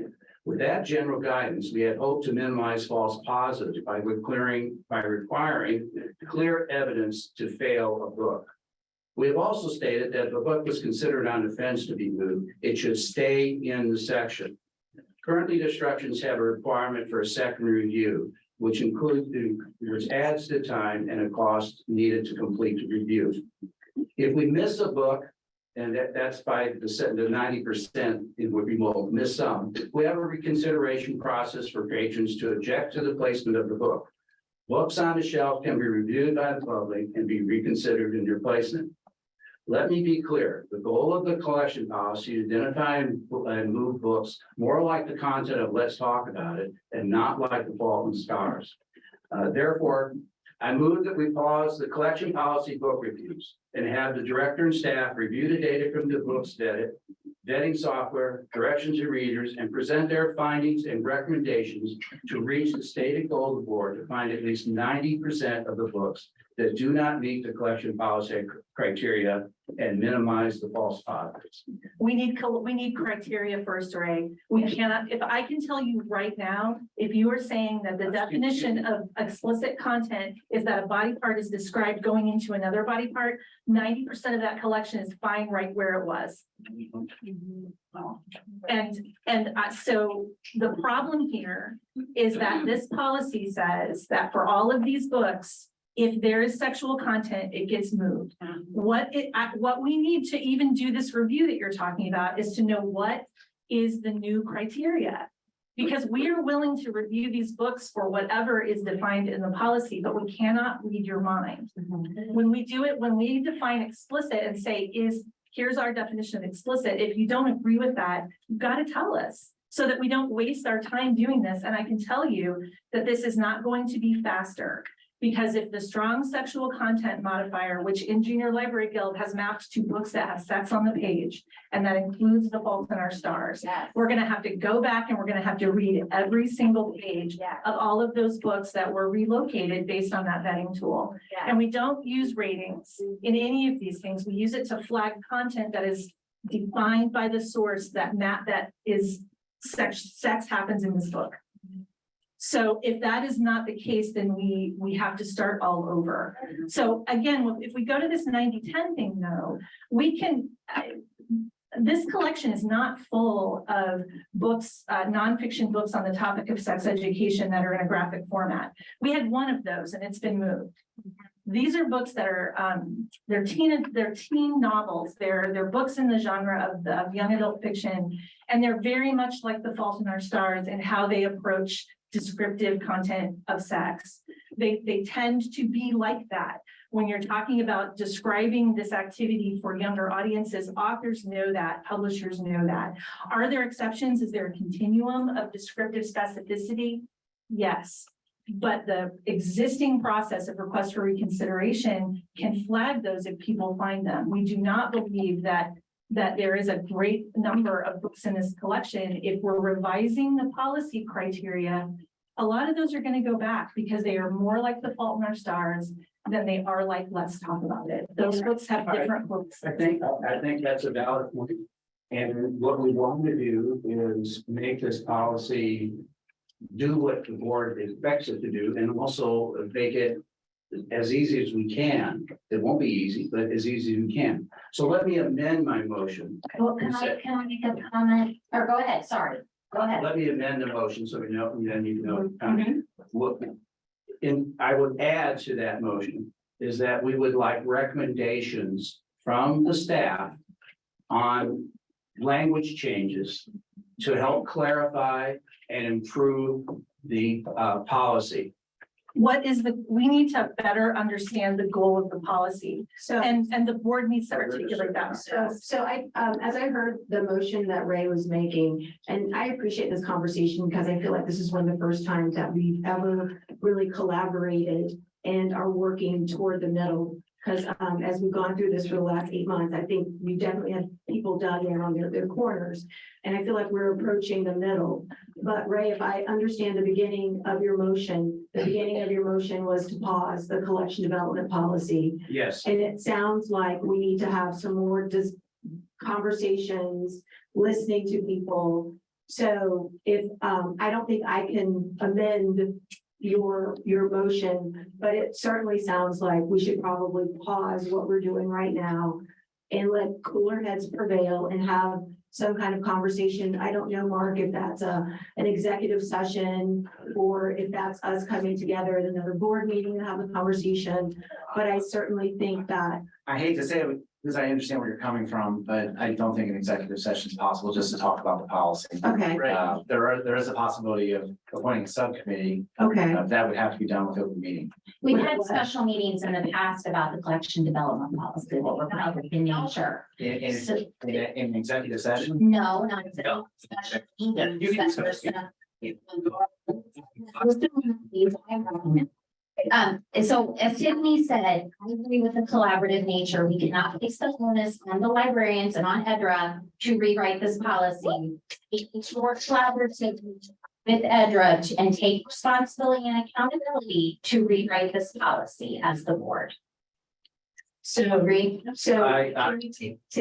With that general guidance, we had hoped to minimize false positives by requiring clear evidence to fail a book. We have also stated that if a book was considered on offense to be moved, it should stay in the section. Currently, the instructions have a requirement for a second review, which adds the time and a cost needed to complete the review. If we miss a book, and that's by the 90%, it would be we'll miss some. We have a reconsideration process for patrons to object to the placement of the book. Books on the shelf can be reviewed by the public and be reconsidered in their placement. Let me be clear, the goal of the collection policy is to identify and move books more like the content of Let's Talk About It and not like The Fault and Stars. Therefore, I move that we pause the collection policy book reviews and have the director and staff review the data from the books vetting software, directions to readers, and present their findings and recommendations to reach the stated goal of the board to find at least 90% of the books that do not meet the collection policy criteria and minimize the false positives. We need criteria first, Ray. We cannot, if I can tell you right now, if you are saying that the definition of explicit content is that a body part is described going into another body part, 90% of that collection is fine right where it was. So the problem here is that this policy says that for all of these books, if there is sexual content, it gets moved. What we need to even do this review that you're talking about is to know what is the new criteria. Because we are willing to review these books for whatever is defined in the policy, but we cannot read your mind. When we do it, when we define explicit and say here's our definition of explicit, if you don't agree with that, you've got to tell us so that we don't waste our time doing this. And I can tell you that this is not going to be faster. Because if the strong sexual content modifier, which in Junior Library Guild has mapped to books that have sex on the page, and that includes The Fault in Our Stars, we're going to have to go back and we're going to have to read every single page of all of those books that were relocated based on that vetting tool. And we don't use ratings in any of these things. We use it to flag content that is defined by the source that is sex happens in this book. So if that is not the case, then we have to start all over. So again, if we go to this 90-10 thing, though, we can, this collection is not full of books, nonfiction books on the topic of sex education that are in a graphic format. We had one of those and it's been moved. These are books that are, they're teen novels. They're books in the genre of young adult fiction. And they're very much like The Fault in Our Stars in how they approach descriptive content of sex. They tend to be like that. When you're talking about describing this activity for younger audiences, authors know that, publishers know that. Are there exceptions? Is there a continuum of descriptive specificity? Yes. But the existing process of request for reconsideration can flag those if people find them. We do not believe that there is a great number of books in this collection. If we're revising the policy criteria, a lot of those are going to go back because they are more like The Fault in Our Stars than they are like Let's Talk About It. Those books have different books. I think that's a valid point. And what we want to do is make this policy do what the board expects it to do and also make it as easy as we can. It won't be easy, but as easy as we can. So let me amend my motion. Well, can I make a comment? Or go ahead, sorry. Go ahead. Let me amend the motion so we know, then you know. And I would add to that motion is that we would like recommendations from the staff on language changes to help clarify and improve the policy. We need to better understand the goal of the policy. So, And the board needs to articulate that. so I, as I heard the motion that Ray was making, and I appreciate this conversation because I feel like this is one of the first times that we've ever really collaborated and are working toward the middle. Because as we've gone through this for the last 8 months, I think we definitely had people dug in on their corners. And I feel like we're approaching the middle. But Ray, if I understand the beginning of your motion, was to pause the collection development policy. Yes. And it sounds like we need to have some more conversations, listening to people. So if, I don't think I can amend your motion, but it certainly sounds like we should probably pause what we're doing right now and let cooler heads prevail and have some kind of conversation. I don't know, Mark, if that's an executive session or if that's us coming together at another board meeting to have a conversation. But I certainly think that. I hate to say it because I understand where you're coming from, but I don't think an executive session is possible just to talk about the policy. Okay. There is a possibility of appointing a subcommittee. Okay. That would have to be done with open meeting. We've had special meetings in the past about the collection development policy that were public in nature. In executive session? No, not exactly. Special meetings you can that were discuss it. So as Tiffany said, I agree with the collaborative nature. We cannot place the onus on the librarians and on EDRA to rewrite this policy. It's more collaborative with Edra and take responsibility and accountability to rewrite this policy as the board. So agree? So, I-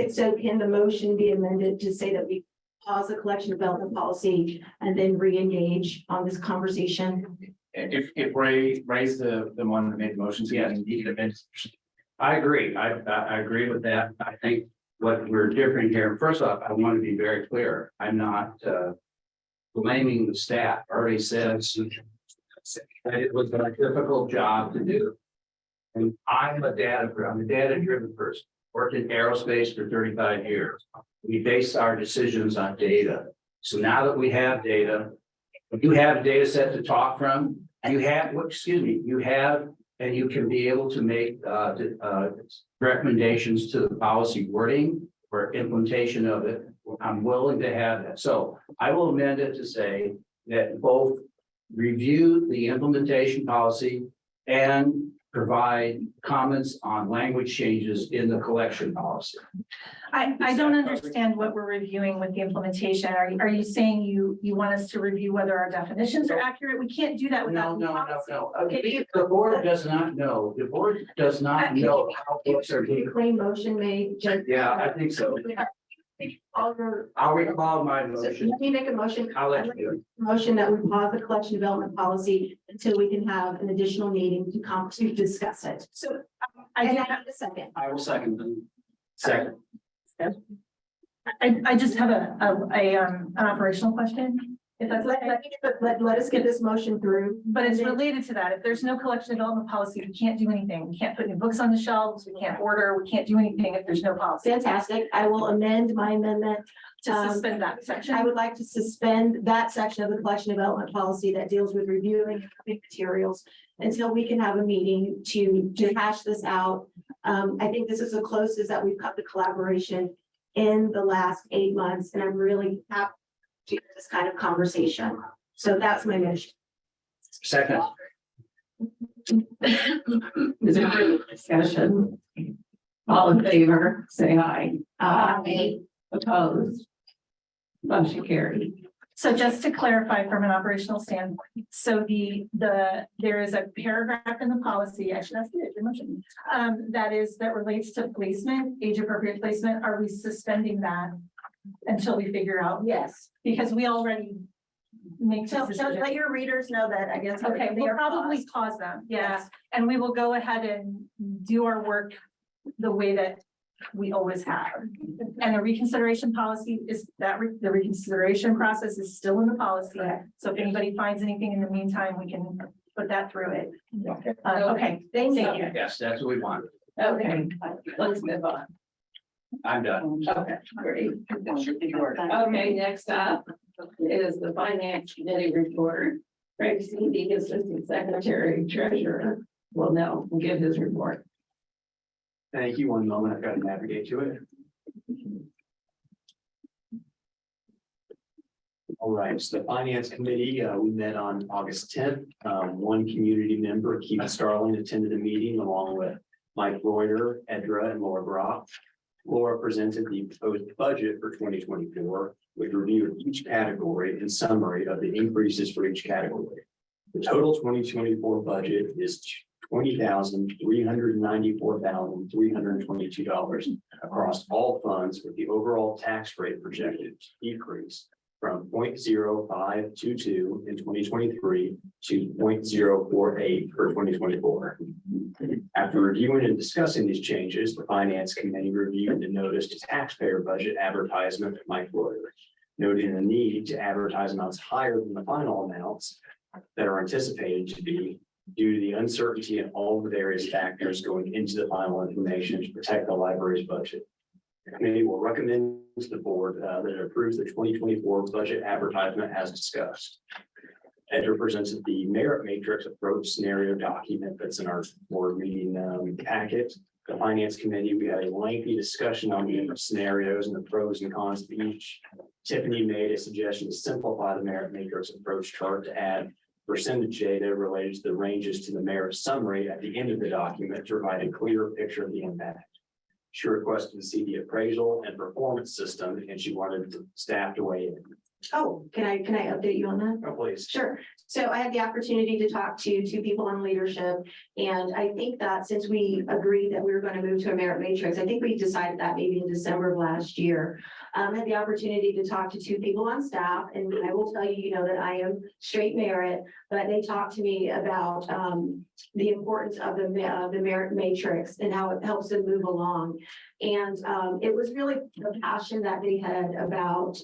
so can the motion be amended to say that we pause the collection development policy and then re-engage on this conversation? If Ray's the one that made the motions, yeah, he can amend. I agree. I agree with that. I think what we're different here, first off, I want to be very clear. I'm not blaming the staff. Already says that it was a difficult job to do. And I'm a data-driven person, worked in aerospace for 35 years. We base our decisions on data. So now that we have data, you have a data set to talk from, you have, you have, and you can be able to make recommendations to the policy wording or implementation of it. I'm willing to have that. So I will amend it to say that both review the implementation policy and provide comments on language changes in the collection policy. I don't understand what we're reviewing with the implementation. Are you saying you want us to review whether our definitions are accurate? We can't do that without. No. Okay, the board does not know. The board does not know how books are being. Claim motion made. Yeah, I think so. Alder, I'll recall my so motion. let me make a motion. I'll let you do it. Motion that we pause the collection development policy until we can have an additional meeting to discuss it. So And I do I have, need a second. I will second them. Second. I just have an operational question. If that's okay. Let us get this motion through. But it's related to that. If there's no collection development policy, we can't do anything. We can't put new books on the shelves. We can't order. We can't do anything if there's no policy. Fantastic. I will amend my amendment. To suspend that I section. would like to suspend that section of the collection development policy that deals with reviewing materials until we can have a meeting to hash this out. I think this is the closest that we've cut the collaboration in the last 8 months, and I'm really happy to have this kind of conversation. So that's my motion. Second. Is there further discussion? All in favor, say aye. Aye. Opposed? Motion carried. So just to clarify from an operational standpoint, so there is a paragraph in the policy, I should ask you your motion, that relates to placement, age appropriate placement. Are we suspending that until we figure out? Yes. Because we already make. So this let decision. your readers know that, I guess. Okay, they we'll are probably paused. pause them, yeah, Yes. and we will go ahead and do our work the way that we always have. And the reconsideration policy is that the reconsideration process is still in the policy. So if anybody finds anything in the meantime, we can put that through it. Okay, Thank you. thank you. Yes, that's what we want. Okay, let's move on. I'm done. Okay, great. Okay, next up is the finance committee report. Craig Seavey, assistant secretary treasurer, will now give his report. Thank you. One moment. I've got to navigate to it. All right, so the finance committee, we met on August 10th. One community member, Keith Starling, attended the meeting along with Mike Reuter, Edra, and Laura Brock. Laura presented the proposed budget for 2024, with review of each category and summary of the increases for each category. The total 2024 budget is $20,394,322 across all funds, with the overall tax rate projected to decrease from 0.0522 in 2023 to 0.048 for 2024. After reviewing and discussing these changes, the finance committee reviewed the notice to taxpayer budget advertisement of Mike Reuter, noting the need to advertise amounts higher than the final amounts that are anticipated to be due to the uncertainty in all the various factors going into the final information to protect the library's budget. The committee will recommend to the board that it approves the 2024 budget advertisement as discussed. Edra presented the merit matrix approach scenario document that's in our board meeting packet. The finance committee, we had a lengthy discussion on the scenarios and the pros and cons of each. Tiffany made a suggestion to simplify the merit matrix approach chart to add percentage data related to the ranges to the merit summary at the end of the document to provide a clearer picture of the impact. She requested to see the appraisal and performance system, and she wanted the staff to weigh in. Oh, can I update you on that? Oh, please. Sure. So I had the opportunity to talk to two people on leadership. And I think that since we agreed that we were going to move to a merit matrix, I think we decided that maybe in December of last year. I had the opportunity to talk to two people on staff, and I will tell you, you know, that I am straight merit, but they talked to me about the importance of the merit matrix and how it helps them move along. And it was really the passion that they had about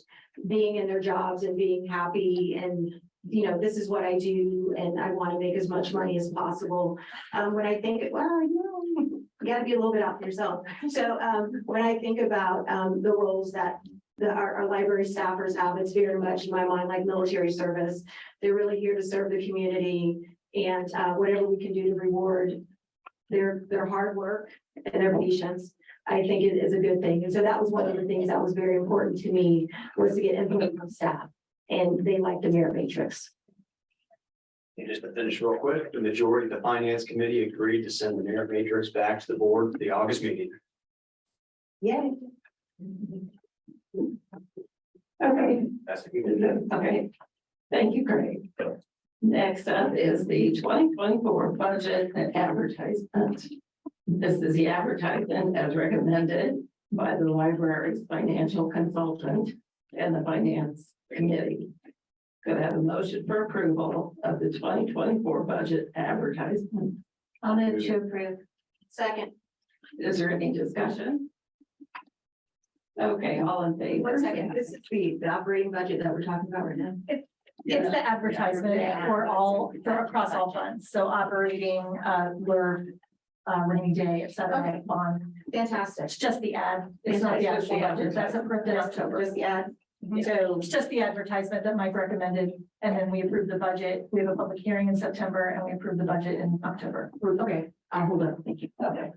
being in their jobs and being happy and, you know, this is what I do and I want to make as much money as possible. When I think, well, you know, you got to be a little bit out for yourself. So when I think about the roles that our library staffers have, it's very much in my mind like military service. They're really here to serve the community, and whatever we can do to reward their hard work and their patience, I think it is a good thing. And so that was one of the things that was very important to me, was to get input from staff, and they like the merit matrix. And just to finish real quick, the majority of the finance committee agreed to send the merit matrix back to the board for the August meeting. Yeah. Okay, That's the okay. Thank you, Craig. Next up is the 2024 budget and advertisement. This is the advertisement as recommended by the library's financial consultant and the finance committee. Could I have a motion for approval of the 2024 budget advertisement? I'll move to approve. Second. Is there any discussion? Okay, all in favor? 1 second. This is the operating budget that we're talking about right now. It's the advertisement for across all funds, so operating, rainy day, et cetera, on, Fantastic. it's just the ad, it's not the actual budget, that's approved in October. Just the ad. So it's just the advertisement that Mike recommended, and then we approve the budget, we have a public hearing in September, and we approve the budget in October. Okay, I'll hold up. Thank you. Okay.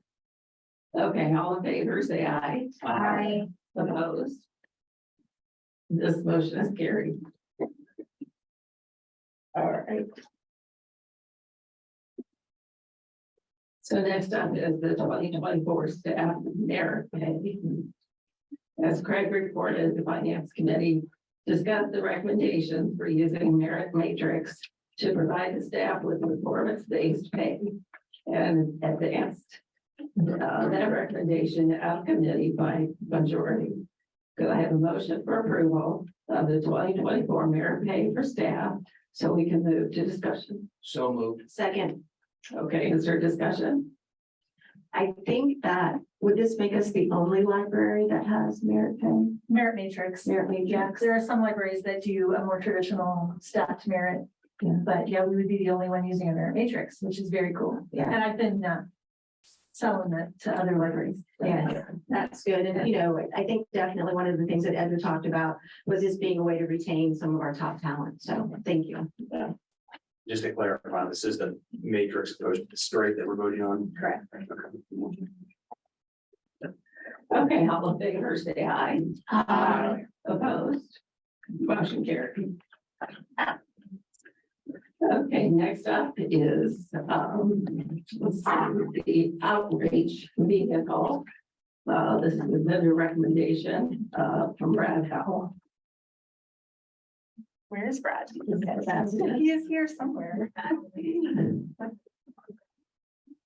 Okay, all in favor, say aye. Aye. Opposed? This motion is carried. All right. So next up is the 2024 staff merit pay. As Craig reported, the finance committee discussed the recommendations for using merit matrix to provide the staff with performance-based pay and advanced that recommendation of committee by majority. Could I have a motion for approval of the 2024 merit pay for staff so we can move to discussion? So moved. Second. Okay, is there discussion? I think that, would this make us the only library that has merit pay? Merit matrix. Merit Yeah, matrix? there are some libraries that do a more traditional staffed merit. Yeah. But yeah, we would be the only one using a merit matrix, which is very cool. Yeah. And I've been selling that to other libraries. Yeah, that's good. And, you know, I think definitely one of the things that Edna talked about was this being a way to retain some of our top talent. So thank you. Just to clarify, this is the matrix opposed to the straight that we're voting on. Correct. Okay, all in favor, say aye. Aye. Opposed? Motion carried. Okay, next up is, let's see, the outreach vehicle. This is the vendor recommendation, from Brad Howell. Where is Brad? He is here somewhere.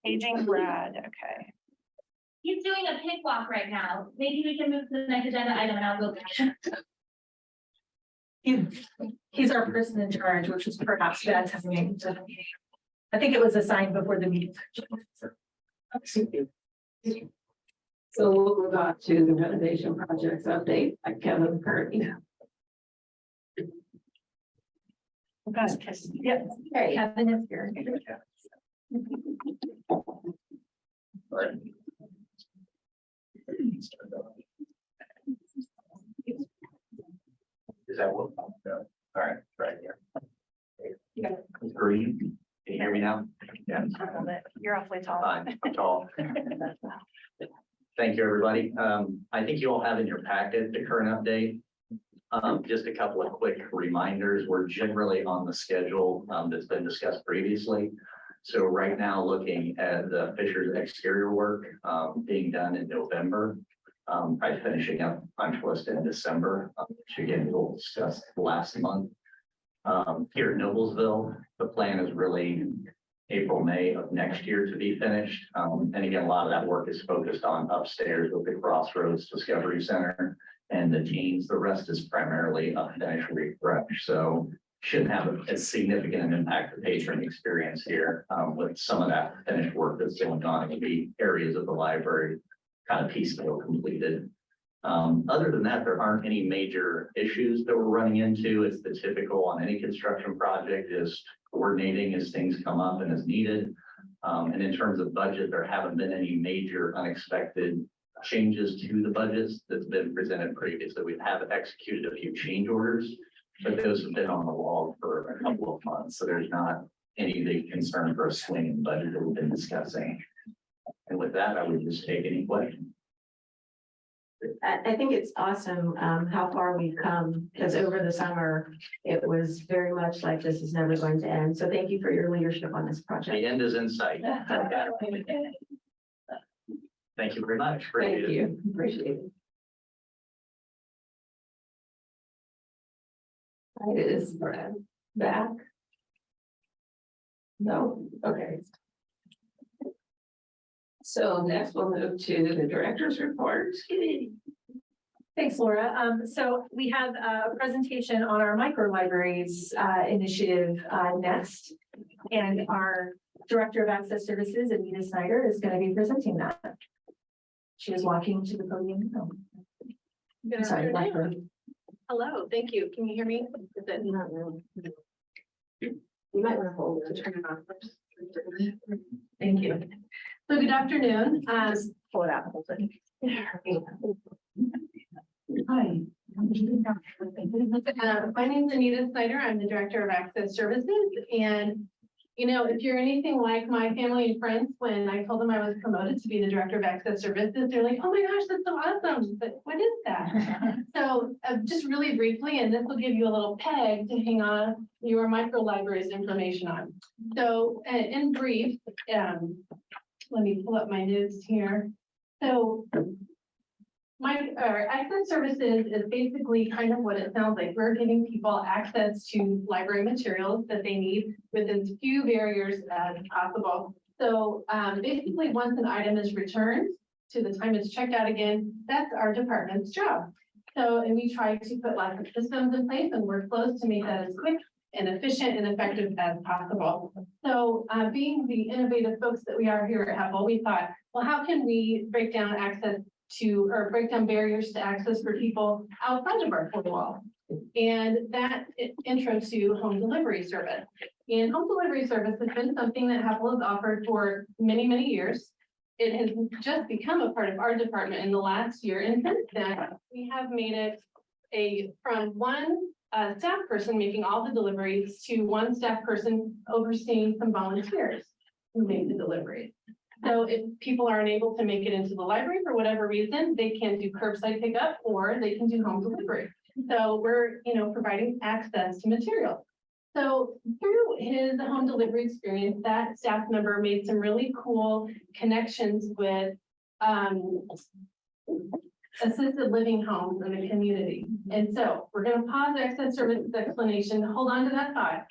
Paging Brad, okay. He's doing a pig walk right now. Maybe we can move to the next agenda item and I'll go get him. He's our person in charge, which is perhaps bad timing. I think it was assigned before the meeting. So we'll move on to the renovation projects update by Kevin Curry. Yes, Kevin is here. Is that what? No. All right, right here. Green, can you hear me now? Yeah. You're awfully tall. Fine, I'm tall. Thank you, everybody. I think you all have in your packet the current update. Just a couple of quick reminders. We're generally on the schedule that's been discussed previously. So right now, looking at the Fisher's exterior work being done in November. Probably finishing up punch list in December, which again, we'll discuss last month. Here at Noblesville, the plan is really April, May of next year to be finished. And again, a lot of that work is focused on upstairs with the Crossroads Discovery Center and the teams. The rest is primarily a finish refresh. So shouldn't have a significant an impact to patron experience here. With some of that finished work that's going on, it would be areas of the library kind of piecemeal completed. Other than that, there aren't any major issues that we're running into. It's the typical on any construction project, is coordinating as things come up and as needed. And in terms of budget, there haven't been any major unexpected changes to the budgets that's been presented previously. We have executed a few change orders, but those have been on the wall for a couple of months. So there's not any big concern for a swing in budget that we've been discussing. And with that, I would just take any questions. I think it's awesome how far we've come, because over the summer, it was very much like this is never going to end. So thank you for your leadership on this project. The end is in sight. Thank you very much. Appreciate Thank it. you, appreciate it. All right, is Brad back? No, okay. So next we'll move to the director's report. Thanks, Laura. So we have a presentation on our micro libraries initiative next. And our Director of Access Services, Anita Snyder, is going to be presenting that. She is walking to the podium now. Good Sorry, afternoon. Hello, thank you. Can you hear me? Is it Not really. You might want to hold it. turn it on first? Thank you. So good afternoon. Pull it out. Hold it. Hi. My name is Anita Snyder. I'm the Director of Access Services. And, you know, if you're anything like my family and friends, when I told them I was promoted to be the Director of Access Services, they're like, oh my gosh, that's so awesome. But what is that? So just really briefly, and this will give you a little peg to hang on your micro libraries information on. So in brief, let me pull up my notes here. So access services is basically kind of what it sounds like. We're giving people access to library materials that they need with as few barriers as possible. So basically, once an item is returned to the time it's checked out again, that's our department's job. So, and we try to put lots of systems in place and workflows to make that as quick and efficient and effective as possible. So being the innovative folks that we are here at HEPL, we thought, well, how can we break down access to, or break down barriers to access for people outside of our four wall? And that intro to home delivery service. And home delivery service has been something that HEPL has offered for many, many years. It has just become a part of our department in the last year. And since then, we have made it from one staff person making all the deliveries to one staff person overseeing some volunteers who make the deliveries. So if people are unable to make it into the library for whatever reason, they can do curbside pickup or they can do home delivery. So we're, providing access to materials. So through his home delivery experience, that staff member made some really cool connections with assisted living homes in the community. And so we're going to pause the access services explanation, hold on to that thought.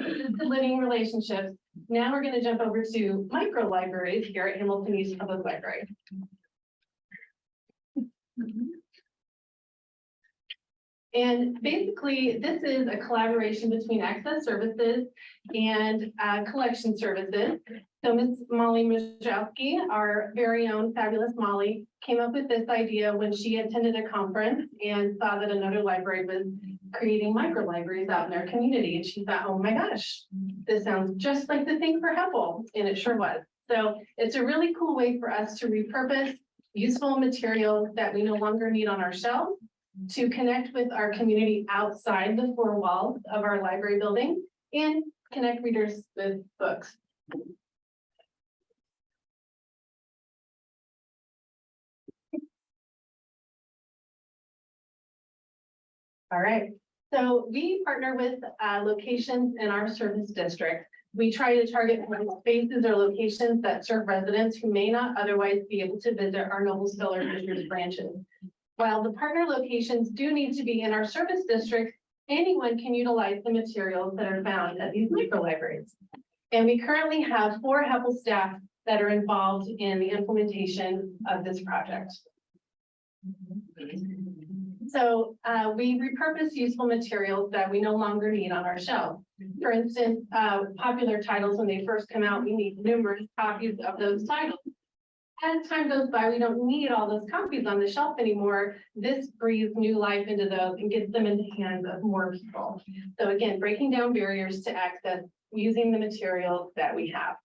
Assisted living relationships. Now we're going to jump over to micro libraries here at Hamilton East Public Library. And basically, this is a collaboration between access services and collection services. So Ms. Molly Mizowski, our very own fabulous Molly, came up with this idea when she attended a conference and saw that another library was creating micro libraries out in their community. And she thought, oh my gosh, this sounds just like the thing for HEPL. And it sure was. So it's a really cool way for us to repurpose useful materials that we no longer need on our shelves to connect with our community outside the four walls of our library building and connect readers with books. All right, so we partner with locations in our service district. We try to target spaces or locations that serve residents who may not otherwise be able to visit our Noblesville or Fishers branches. While the partner locations do need to be in our service district, anyone can utilize the materials that are found at these microlibraries. And we currently have 4 HEPL staff that are involved in the implementation of this project. So we repurpose useful materials that we no longer need on our shelf. For instance, popular titles, when they first come out, we need numerous copies of those titles. As time goes by, we don't need all those copies on the shelf anymore. This breathes new life into those and gets them in the hands of more people. So again, breaking down barriers to access using the materials that we have.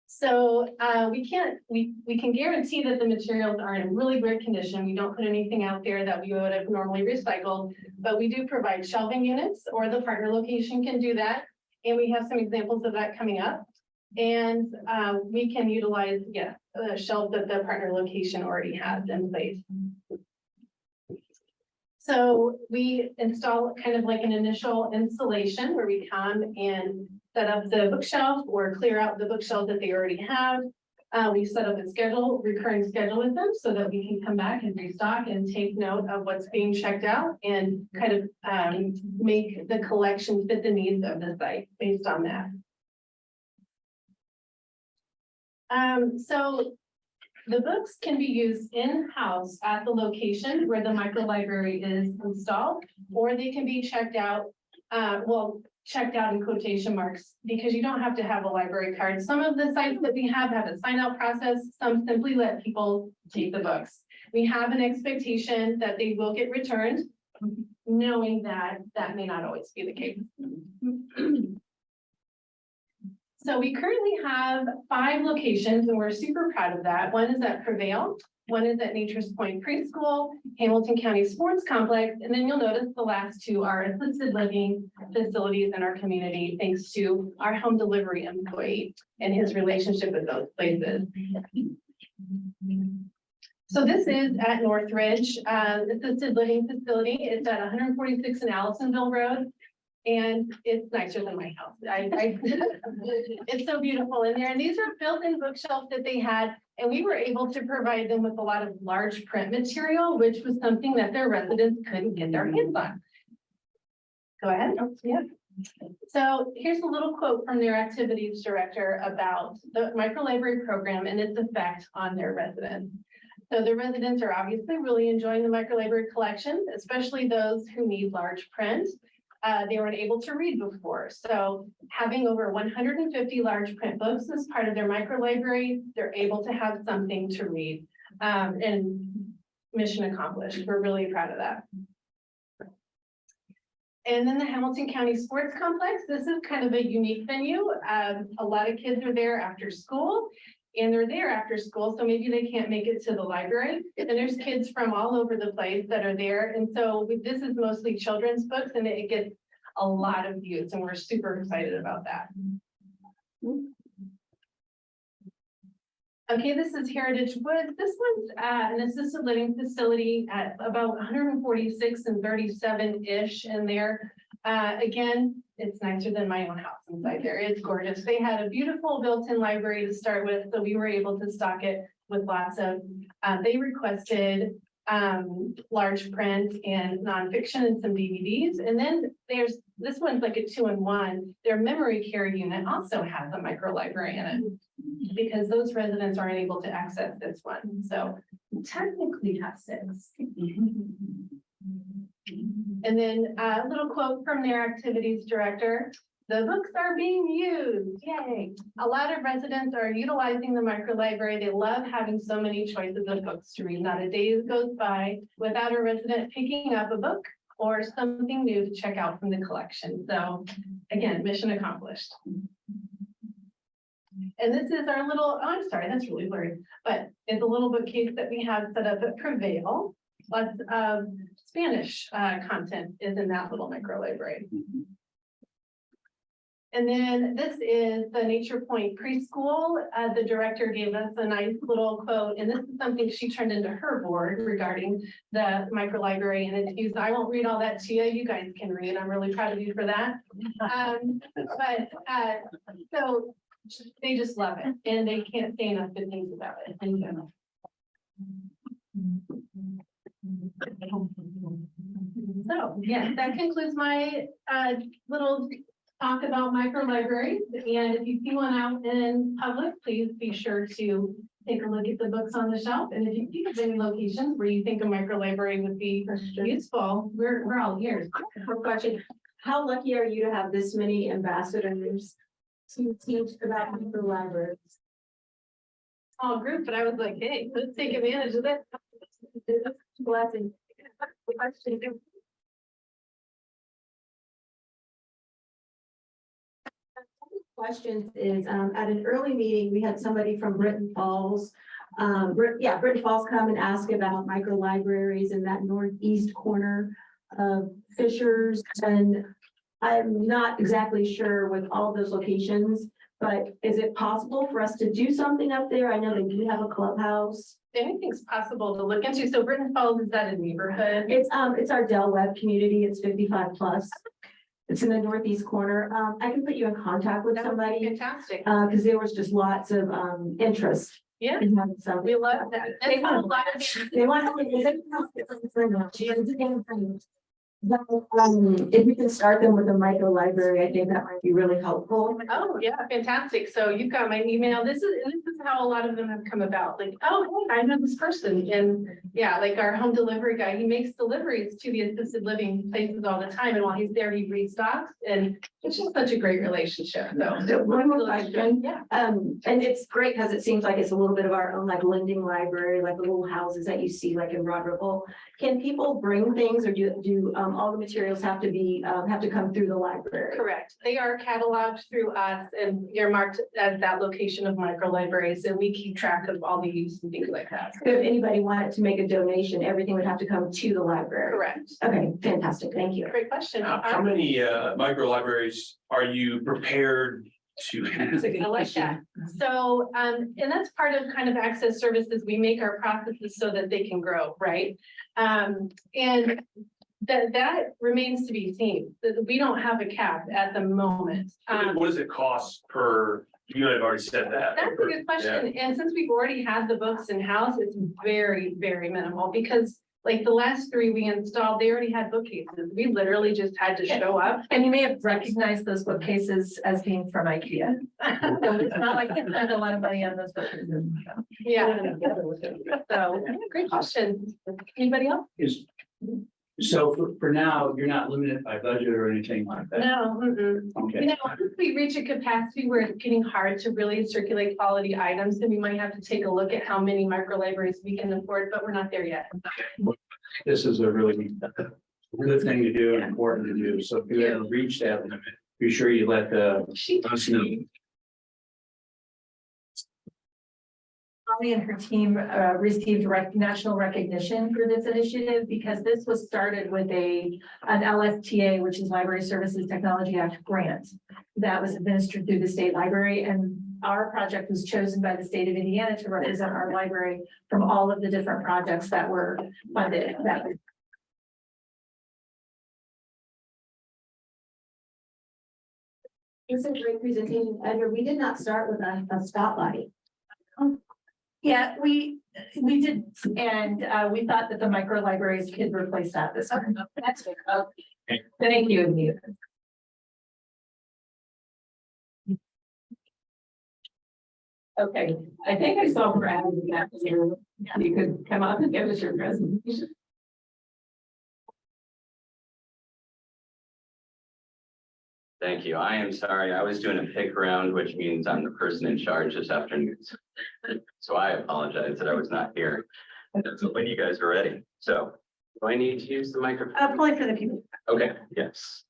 So we can guarantee that the materials are in really great condition. We don't put anything out there that we would have normally recycled, but we do provide shelving units, or the partner location can do that. And we have some examples of that coming up. And we can utilize, the shelf that the partner location already has in place. So we install kind of like an initial installation where we come and set up the bookshelf or clear out the bookshelf that they already have. We set up a recurring schedule with them so that we can come back and restock and take note of what's being checked out and kind of make the collection fit the needs of the site based on that. So the books can be used in-house at the location where the microlibrary is installed, or they can be checked out, checked out in quotation marks, because you don't have to have a library card. Some of the sites that we have a sign out process. Some simply let people take the books. We have an expectation that they will get returned, knowing that that may not always be the case. So we currently have 5 locations and we're super proud of that. One is at Prevail, one is at Nature's Point Preschool, Hamilton County Sports Complex, and then you'll notice the last 2 are assisted living facilities in our community, thanks to our home delivery employee and his relationship with those places. So this is at Northridge, assisted living facility. It's at 146 in Allisonville Road. And it's nicer than my house. It's so beautiful in there. And these are built-in bookshelves that they had. And we were able to provide them with a lot of large print material, which was something that their residents couldn't get their hands on. Go ahead. Yeah. So here's a little quote from their activities director about the microlibrary program and its effect on their residents. So the residents are obviously really enjoying the microlibrary collection, especially those who need large print. They weren't able to read before. So having over 150 large print books as part of their microlibrary, they're able to have something to read. And mission accomplished. We're really proud of that. And then the Hamilton County Sports Complex. This is kind of a unique venue. A lot of kids are there after school. And they're there after school, so maybe they can't make it to the library. And there's kids from all over the place that are there. And so this is mostly children's books and it gets a lot of views and we're super excited about that. Okay, this is Heritage Woods. This one's an assisted living facility at about 146 and 37-ish in there. Again, it's nicer than my own house inside there. It's gorgeous. They had a beautiful built-in library to start with, so we were able to stock it with lots of, they requested large print and nonfiction and some DVDs. And then there's, this one's like a 2-in-1. Their memory care unit also has a microlibrary in it because those residents aren't able to access this one. So technically have 6. And then a little quote from their activities director. The books are being used. Yay. A lot of residents are utilizing the microlibrary. They love having so many choices of books to read. Not a day goes by without a resident picking up a book or something new to check out from the collection. So again, mission accomplished. And this is our little, oh, I'm sorry, that's really blurry, but it's a little bookcase that we have set up at Prevail. Lots of Spanish content is in that little microlibrary. And then this is the Nature Point Preschool. The director gave us a nice little quote, and this is something she turned into her board regarding the microlibrary and its use. I won't read all that to you. You guys can read. I'm really proud of you for that. So they just love it, and they can't say enough good things about it. So, yes, that concludes my little talk about microlibraries. And if you see one out in public, please be sure to take a look at the books on the shelf. And if you think of any locations where you think a microlibrary would be useful, we're all ears. Quick question. How lucky are you to have this many ambassadors to teach about microlibraries? Small group, but I was like, hey, let's take advantage of it. Blessing. Questions is, at an early meeting, we had somebody from Britton Falls. Britton Falls come and ask about microlibraries in that northeast corner of Fishers. And I'm not exactly sure with all those locations, but is it possible for us to do something up there? I know they do have a clubhouse. Anything's possible to look into. So Britton Falls, is that a neighborhood? It's our Del Webb community. It's 55 plus. It's in the northeast corner. I can put you in contact with That would be somebody, fantastic. because there was just lots of interest. Yeah, in having something. we love that. They And a want- lot of They want if we can start them with a micro library, I think that might be really helpful. Oh, yeah, fantastic. So you've got my email. This is how a lot of them have come about. Like, oh, hey, I know this person. And yeah, like our home delivery guy, he makes deliveries to the assisted living places all the time. And while he's there, he restocks, and it's just such a great relationship. So One more question. yeah. And it's great because it seems like it's a little bit of our own like lending library, like the little houses that you see like in Rod Ripple. Can people bring things, or do all the materials have to come through the library? Correct. They are cataloged through us and earmarked as that location of micro libraries, and we keep track of all the use and things like that. So if anybody wanted to make a donation, everything would have to come to the library. Correct. Okay, fantastic. Thank you. Great question. How many micro libraries are you prepared to have? I like that. So, and that's part of kind of access services. We make our processes so that they can grow, right? And that remains to be seen. That we don't have a cap at the moment. What does it cost per, you have already said that. That's a good question. And since we've already had the books in-house, it's very, very minimal, because like the last 3 we installed, they already had bookcases. We literally just had to show up. And you may have recognized those bookcases as being from IKEA. So it's not like you spend a lot of money on those bookcases. Yeah. So, great question. Anybody else? So for now, you're not limited by budget or anything like that? No. You Okay. know, once we reach a capacity where it's getting hard to really circulate quality items, then we might have to take a look at how many micro libraries we can afford, but we're not there yet. This is a really good thing to do and important to do. So if you ever reach that limit, be sure you let us know. Molly and her team received national recognition for this initiative because this was started with an LSTA, which is Library Services Technology Act grant that was administered through the state library. And our project was chosen by the state of Indiana to represent our library from all of the different projects that were funded. It's a great presentation, Edgar. We did not start with a spotlight. Yeah, we did, and we thought that the micro libraries could replace that this time. That's good. Thank you, Anita. Okay, I think I saw Brad in that here. You could come up and give us your presentation. Thank you. I am sorry. I was doing a pick round, which means I'm the person in charge this afternoon. So I apologize that I was not here. So when you guys are ready. So do I need to use the microphone? Probably for the people. Okay, yes.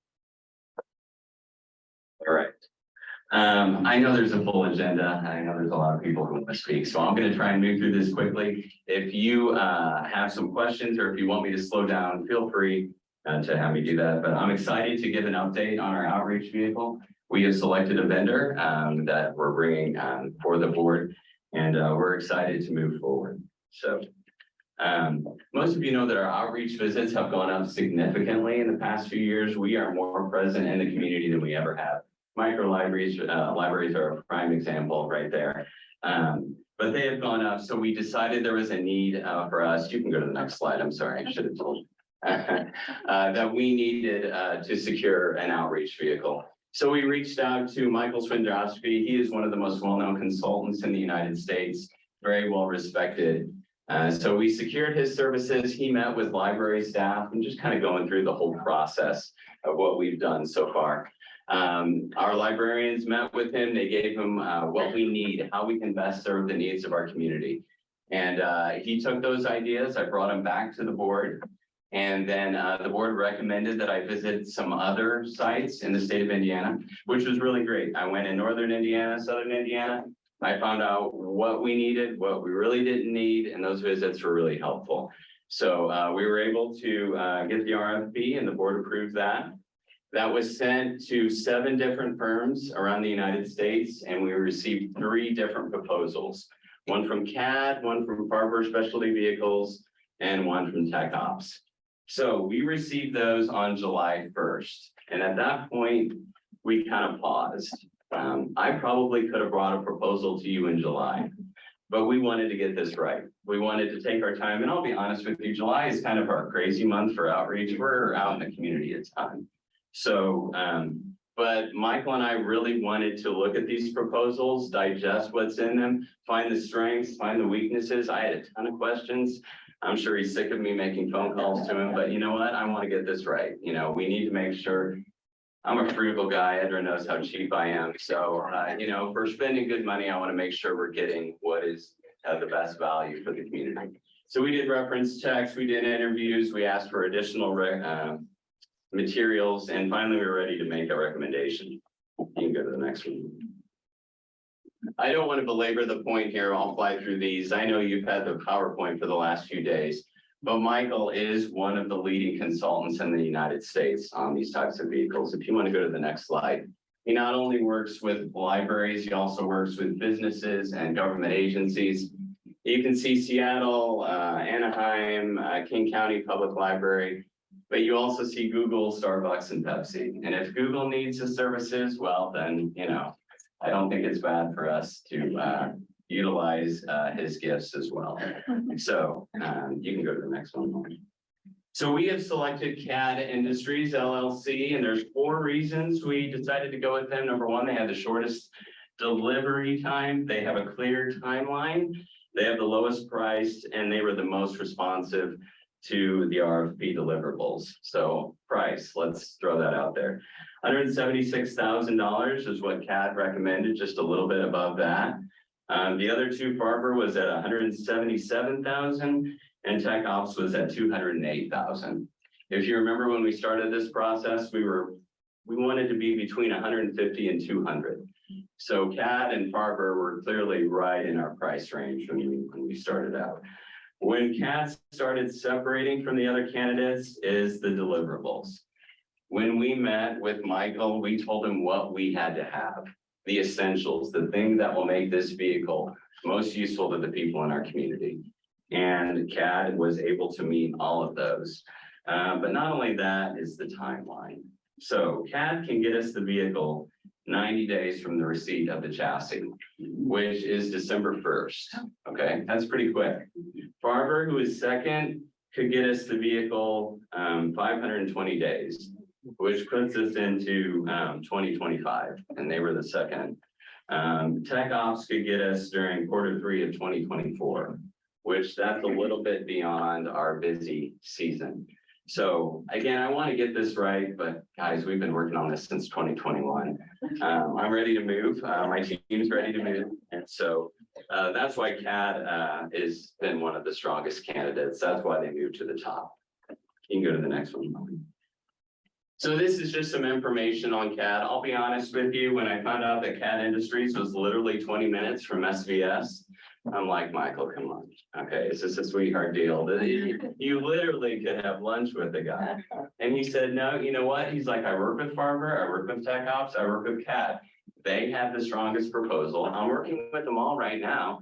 All right. I know there's a full agenda. I know there's a lot of people who want to speak, so I'm going to try and move through this quickly. If you have some questions or if you want me to slow down, feel free. to have me do that, but I'm excited to give an update on our outreach vehicle. We have selected a vendor that we're bringing for the board, and we're excited to move forward. So most of you know that our outreach visits have gone up significantly in the past few years. We are more present in the community than we ever have. Micro libraries are a prime example right there. But they have gone up, so we decided there was a need for us. You can go to the next slide. I'm sorry, I should have told you. That we needed to secure an outreach vehicle. So we reached out to Michael Swindrowski. He is one of the most well-known consultants in the United States, very well respected. So we secured his services. He met with library staff and just kind of going through the whole process of what we've done so far. Our librarians met with him. They gave him what we need, how we can best serve the needs of our community. And he took those ideas. I brought them back to the board. And then the board recommended that I visit some other sites in the state of Indiana, which was really great. I went in northern Indiana, southern Indiana. I found out what we needed, what we really didn't need, and those visits were really helpful. So we were able to get the RFP, and the board approved that. That was sent to 7 different firms around the United States, and we received 3 different proposals. One from CAD, one from Farber Specialty Vehicles, and one from Tech Ops. So we received those on July 1st. And at that point, we kind of paused. I probably could have brought a proposal to you in July, but we wanted to get this right. We wanted to take our time, and I'll be honest with you, July is kind of our crazy month for outreach. We're out in the community a ton. So, but Michael and I really wanted to look at these proposals, digest what's in them, find the strengths, find the weaknesses. I had a ton of questions. I'm sure he's sick of me making phone calls to him, but you know what? I want to get this right. You know, we need to make sure. I'm a frugal guy. Everyone knows how cheap I am. So, you know, if we're spending good money, I want to make sure we're getting what is the best value for the community. So we did reference checks, we did interviews, we asked for additional materials, and finally we were ready to make a recommendation. You can go to the next one. I don't want to belabor the point here. I'll fly through these. I know you've had the PowerPoint for the last few days, but Michael is one of the leading consultants in the United States on these types of vehicles. If you want to go to the next slide. He not only works with libraries, he also works with businesses and government agencies. You can see Seattle, Anaheim, King County Public Library, but you also see Google, Starbucks, and Pepsi. And if Google needs his services, well, then, you know, I don't think it's bad for us to utilize his gifts as well. So you can go to the next one. So we have selected CAD Industries LLC, and there's 4 reasons we decided to go with them. Number 1, they have the shortest delivery time. They have a clear timeline. They have the lowest price, and they were the most responsive to the RFP deliverables. So price, let's throw that out there. $176,000 is what CAD recommended, just a little bit above that. The other 2, Farber was at $177,000 and Tech Ops was at $208,000. If you remember when we started this process, we wanted to be between 150 and 200. So CAD and Farber were clearly right in our price range when we started out. When CAD started separating from the other candidates is the deliverables. When we met with Michael, we told him what we had to have, the essentials, the thing that will make this vehicle most useful to the people in our community. And CAD was able to meet all of those. But not only that is the timeline. So CAD can get us the vehicle 90 days from the receipt of the chassis, which is December 1st. Okay, that's pretty quick. Farber, who is second, could get us the vehicle 520 days, which puts us into 2025, and they were the second. Tech Ops could get us during Q3 of 2024, which that's a little bit beyond our busy season. So again, I want to get this right, but guys, we've been working on this since 2021. I'm ready to move. My team's ready to move. And so that's why CAD has been one of the strongest candidates. That's why they moved to the top. You can go to the next one. So this is just some information on CAD. I'll be honest with you, when I found out that CAD Industries was literally 20 minutes from SVS, I'm like, Michael, come on. Okay, it's just a sweetheart deal. You literally could have lunch with the guy. And he said, no, you know what? He's like, I work with Farber, I work with Tech Ops, I work with CAD. They have the strongest proposal. I'm working with them all right now.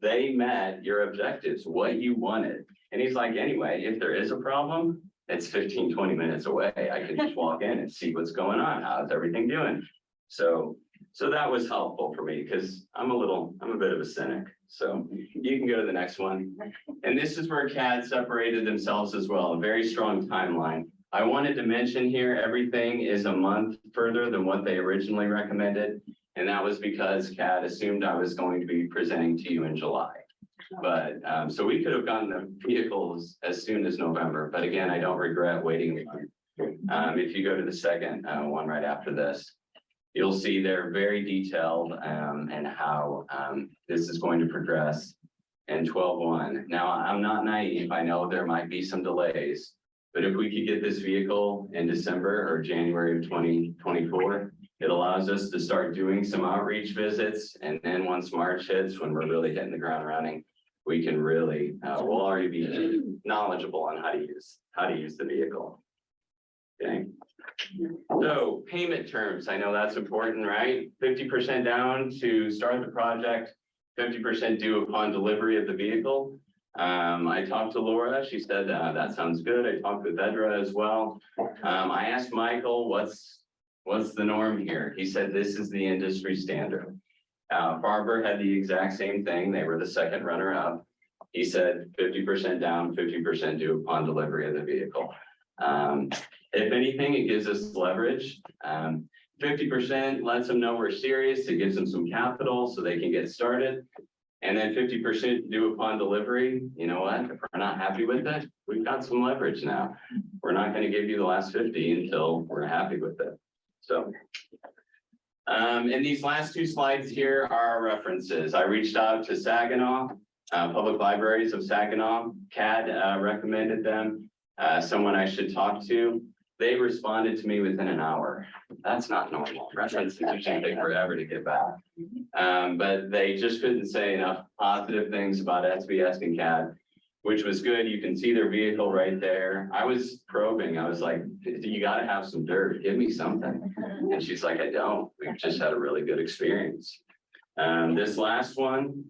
They met your objectives, what you wanted. And he's like, anyway, if there is a problem, it's 15, 20 minutes away. I can just walk in and see what's going on. How's everything doing? So that was helpful for me because I'm a bit of a cynic. So you can go to the next one. And this is where CAD separated themselves as well, a very strong timeline. I wanted to mention here, everything is a month further than what they originally recommended. And that was because CAD assumed I was going to be presenting to you in July. But so we could have gotten the vehicles as soon as November, but again, I don't regret waiting. If you go to the second one right after this, you'll see they're very detailed and how this is going to progress in 12-1. Now, I'm not naive. I know there might be some delays, but if we could get this vehicle in December or January of 2024, it allows us to start doing some outreach visits. And then once March hits, when we're really hitting the ground running, we can really, we'll already be knowledgeable on how to use the vehicle. Okay. So payment terms, I know that's important, right? 50% down to start the project, 50% due upon delivery of the vehicle. I talked to Laura, she said, that sounds good. I talked with Vedra as well. I asked Michael, what's the norm here? He said, this is the industry standard. Farber had the exact same thing. They were the second runner up. He said 50% down, 50% due upon delivery of the vehicle. If anything, it gives us leverage. 50% lets them know we're serious. It gives them some capital so they can get started. And then 50% due upon delivery. You know what? If we're not happy with it, we've got some leverage now. We're not going to give you the last 50 until we're happy with it. So, and these last two slides here are references. I reached out to Saginaw, Public Libraries of Saginaw. CAD recommended them. Someone I should talk to. They responded to me within an hour. That's not normal. References usually take forever to get back. But they just couldn't say enough positive things about SBS and CAD, which was good. You can see their vehicle right there. I was probing. I was like, you got to have some dirt. Give me something. And she's like, I don't. We've just had a really good experience. This last one,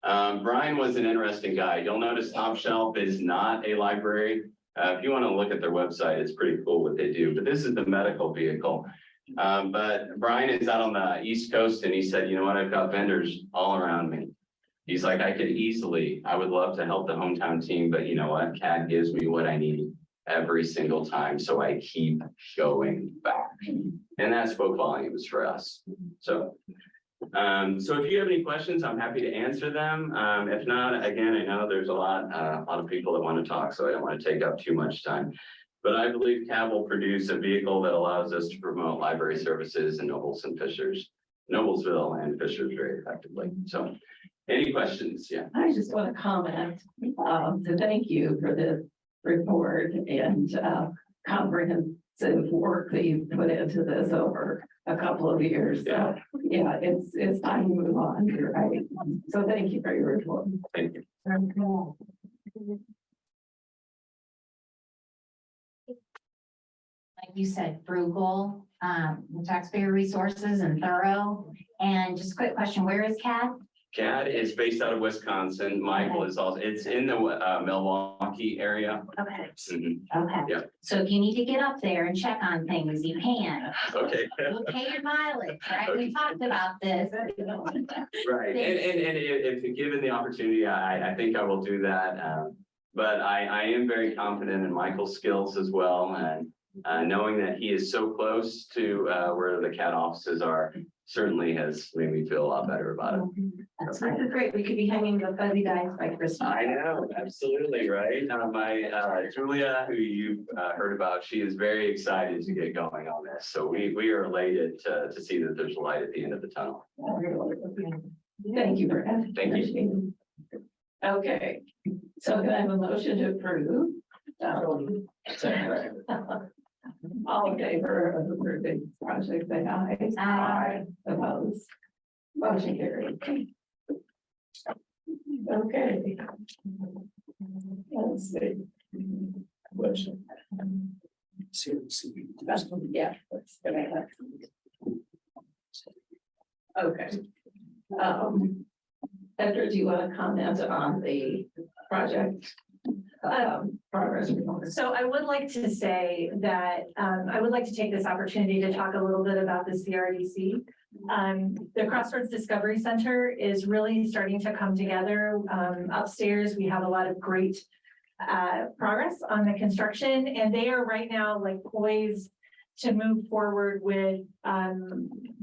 Brian was an interesting guy. You'll notice Top Shelf is not a library. If you want to look at their website, it's pretty cool what they do, but this is the medical vehicle. But Brian is out on the East Coast and he said, you know what, I've got vendors all around me. He's like, I would love to help the hometown team, but you know what, CAD gives me what I need every single time. So I keep going back. And that spoke volumes for us. So if you have any questions, I'm happy to answer them. If not, again, I know there's a lot of people that want to talk, so I don't want to take up too much time. But I believe CAB will produce a vehicle that allows us to promote library services in Noblesville and Fishers very effectively. So any questions? Yeah. I just want to comment to thank you for the report and comprehensive work that you've put into this over a couple of years. So yeah, it's time to move on. You're right. So thank you for your report. Thank you. Like you said, frugal, taxpayer resources and thorough. And just a quick question, where is CAD? CAD is based out of Wisconsin. Michael is also, it's in the Milwaukee area. Okay. Mhm. Okay. Yeah. So if you need to get up there and check on things, you can. Okay. You pay your mileage, right? We talked about this. Right, and if given the opportunity, I think I will do that. But I am very confident in Michael's skills as well, and knowing that he is so close to where the CAD offices are certainly has made me feel a lot better about it. That's This is great. We could be hanging the fuzzy dice by Christmas. I know, absolutely, right? My Julia, who you've heard about, she is very excited to get going on this. So we are elated to see that there's a light at the end of the tunnel. Thank you, Brad. Thank you. Okay, so can I have a motion to approve? All in favor of approving project, say aye. Aye. Opposed? Motion carried. Okay. Let's see. Question. Yeah. that's gonna happen. Okay. Edgar, do you want to comment on the project? Progress report? So I would like to say that, I would like to take this opportunity to talk a little bit about the CRDC. The Crossroads Discovery Center is really starting to come together. Upstairs, we have a lot of great progress on the construction, and they are right now like poised to move forward with,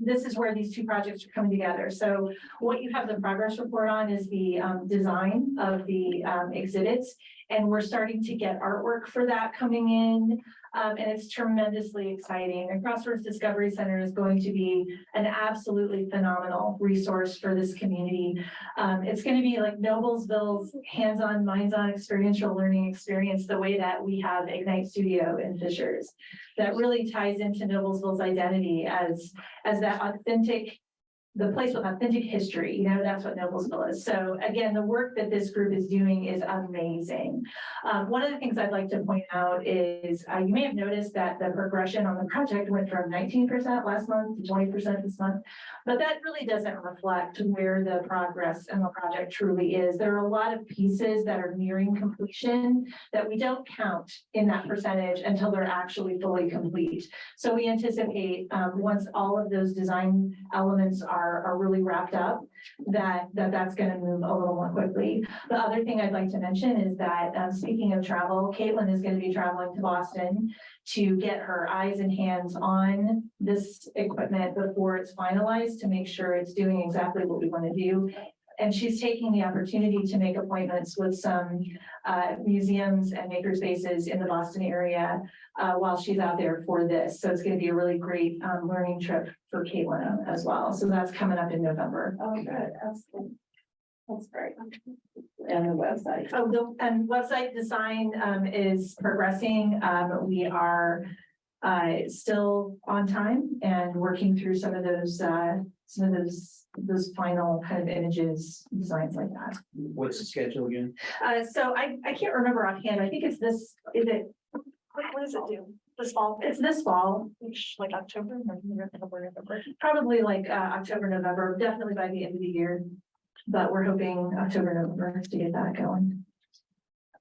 this is where these two projects are coming together. So what you have the progress report on is the design of the exhibits, and we're starting to get artwork for that coming in. And it's tremendously exciting. The Crossroads Discovery Center is going to be an absolutely phenomenal resource for this community. It's going to be like Noblesville's hands-on, minds-on experiential learning experience, the way that we have Ignite Studio in Fishers. That really ties into Noblesville's identity as that authentic, the place with authentic history, you know, that's what Noblesville is. So again, the work that this group is doing is amazing. One of the things I'd like to point out is you may have noticed that the progression on the project went from 19% last month to 20% this month, but that really doesn't reflect where the progress in the project truly is. There are a lot of pieces that are nearing completion that we don't count in that percentage until they're actually fully complete. So we anticipate once all of those design elements are really wrapped up, that's going to move a little more quickly. The other thing I'd like to mention is that speaking of travel, Caitlin is going to be traveling to Boston to get her eyes and hands on this equipment before it's finalized to make sure it's doing exactly what we want to do. And she's taking the opportunity to make appointments with some museums and makerspaces in the Boston area while she's out there for this. So it's going to be a really great learning trip for Caitlin as well. So that's coming up in November. Oh, good. That's great. And the website. Oh, and website design is progressing. We are still on time and working through some of those final kind of images, designs like that. What's the schedule again? So I can't remember offhand. I think it's this, is it, What does it do? This fall? it's this fall, Like October, November? probably like October, November, definitely by the end of the year. But we're hoping October, November to get that going.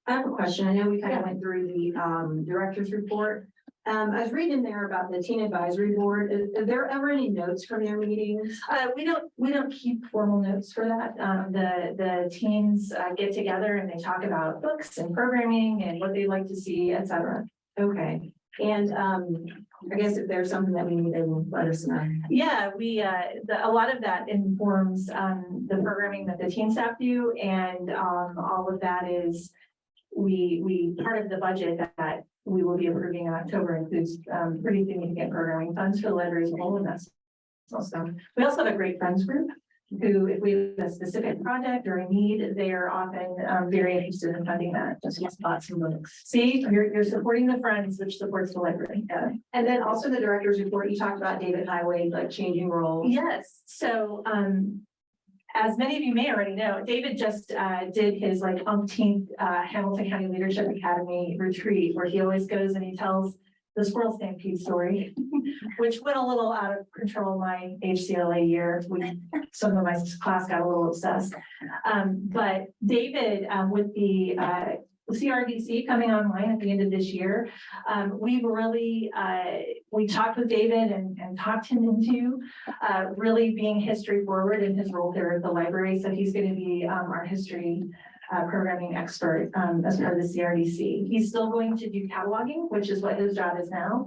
I have a question. I know we kind of went through the director's report. I was reading there about the teen advisory board. Is there ever any notes from their meetings? We don't keep formal notes for that. The teams get together and they talk about books and programming and what they'd like to see, et cetera. Okay. And I guess if there's something that we need, they will let us know. Yeah, a lot of that informs the programming that the teen staff do, and all of that is we part of the budget that we will be approving in October includes pretty significant programming funds for the library as a whole, and that's awesome. We also have a great friends group who, if we have a specific project or a need, they are often very interested in funding that. Just lots of books. See, you're supporting the friends, which supports the library. Yeah. And then also the director's report, you talked about David Highway, like changing roles. Yes, so as many of you may already know, David just did his like umpteenth Hamilton County Leadership Academy retreat, where he always goes and he tells the squirrel stampede story, which went a little out of control my HCLA year. Some of my class got a little obsessed. But David, with the CRDC coming online at the end of this year, we've really, we talked with David and talked him into really being history forward in his role there at the library. So he's going to be our history programming expert as part of the CRDC. He's still going to do cataloging, which is what his job is now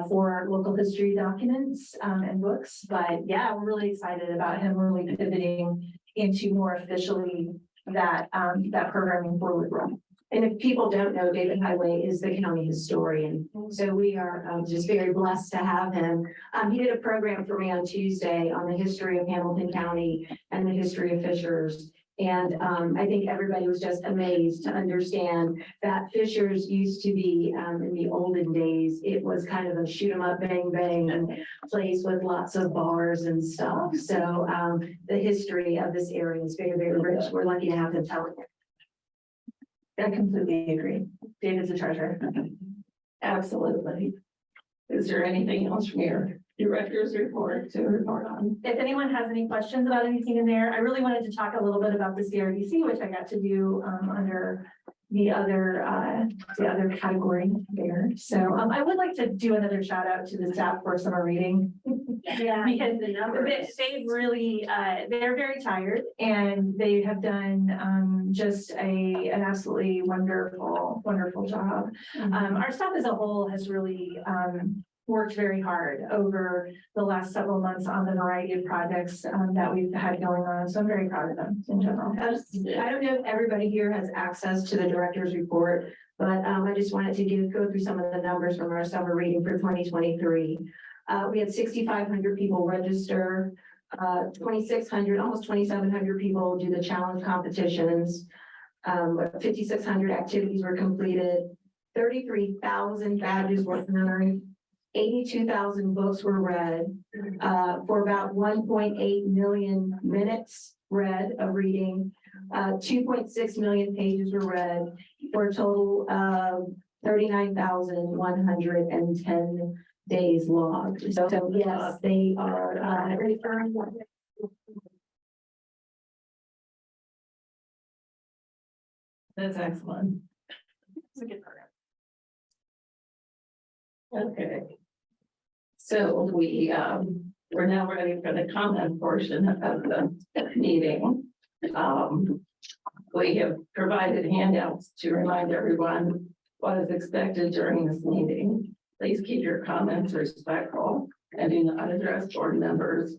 for local history documents and books. But yeah, we're really excited about him really pivoting into more officially that programming forward role. And if people don't know, David Highway is the county historian. So we are just very blessed to have him. He did a program for me on Tuesday on the history of Hamilton County and the history of Fishers. And I think everybody was just amazed to understand that Fishers used to be, in the olden days, it was kind of a shoot 'em up, bang, bang place with lots of bars and stuff. So the history of this area is very, very rich. We're lucky to have them telling it. I completely agree. David's a treasure. Absolutely. Is there anything else from your director's report to report on? If anyone has any questions about anything in there, I really wanted to talk a little bit about the CRDC, which I got to do under the other category there. So I would like to do another shout out to the staff for summer reading. Yeah. Because they really, they're very tired and they have done just an absolutely wonderful job. Our staff as a whole has really worked very hard over the last several months on the variety of projects that we've had going on. So I'm very proud of them in general. I don't know if everybody here has access to the director's report, but I just wanted to go through some of the numbers from our summer reading for 2023. We had 6,500 people register, 2,600, almost 2,700 people do the challenge competitions. 5,600 activities were completed, 33,000 badges were earned, 82,000 books were read, for about 1.8 million minutes read of reading, 2.6 million pages were read, for a total of 39,110 days logged. So yes, they are referring. That's excellent. It's a good program. Okay. So we're now ready for the comment portion of the meeting. We have provided handouts to remind everyone what is expected during this meeting. Please keep your comments respectful and do not address board members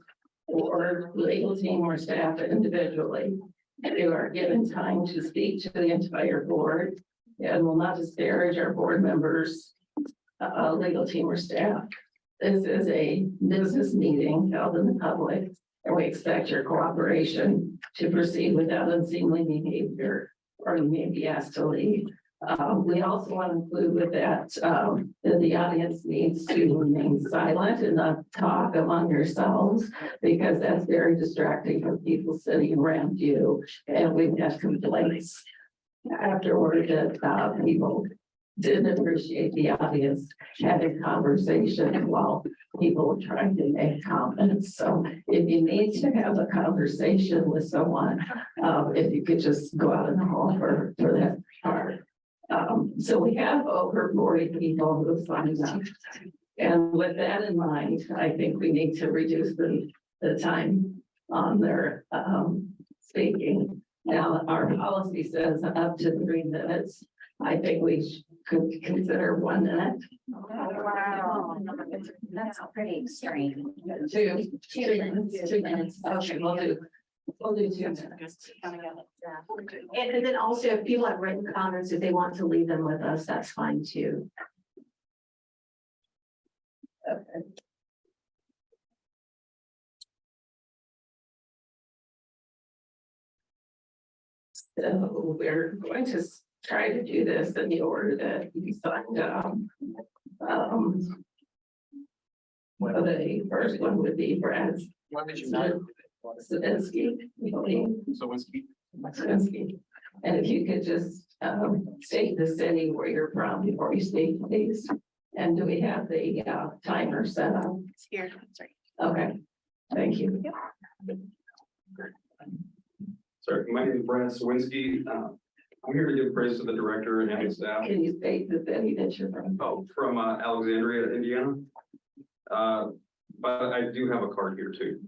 or legal team or staff individually. You are given time to speak to the entire board and will not disparage our board members, legal team or staff. This is a business meeting held in the public, and we expect your cooperation to proceed without unseemly behavior, or you may be asked to leave. We also want to include with that the audience needs to remain silent and not talk among yourselves, because that's very distracting for people sitting around you. And we've had complaints afterward that people didn't appreciate the audience having conversation while people were trying to make comments. So if you need to have a conversation with someone, if you could just go out in the hall for that part. So we have over 40 people who signed up. And with that in mind, I think we need to reduce the time on their speaking. Now, our policy says up to 3 minutes. I think we could consider 1 minute. Wow. That's pretty extreme. 2 minutes. 2 minutes. Okay, we'll do 2 minutes. And then also, if people have written comments, if they want to leave them with us, that's fine too. Okay. So we're going to try to do this in the order that you signed up. Well, the first one would be Brad Savinsky. Savinsky. And if you could just state the city where you're from before you speak, please. And do we have the timer set up? It's here, sorry. Okay, thank you. Sorry, my name is Brad Sawinski. I'm here to give praise to the director and his staff. Can you state the city that you're from? Oh, from Alexandria, Indiana. But I do have a card here too.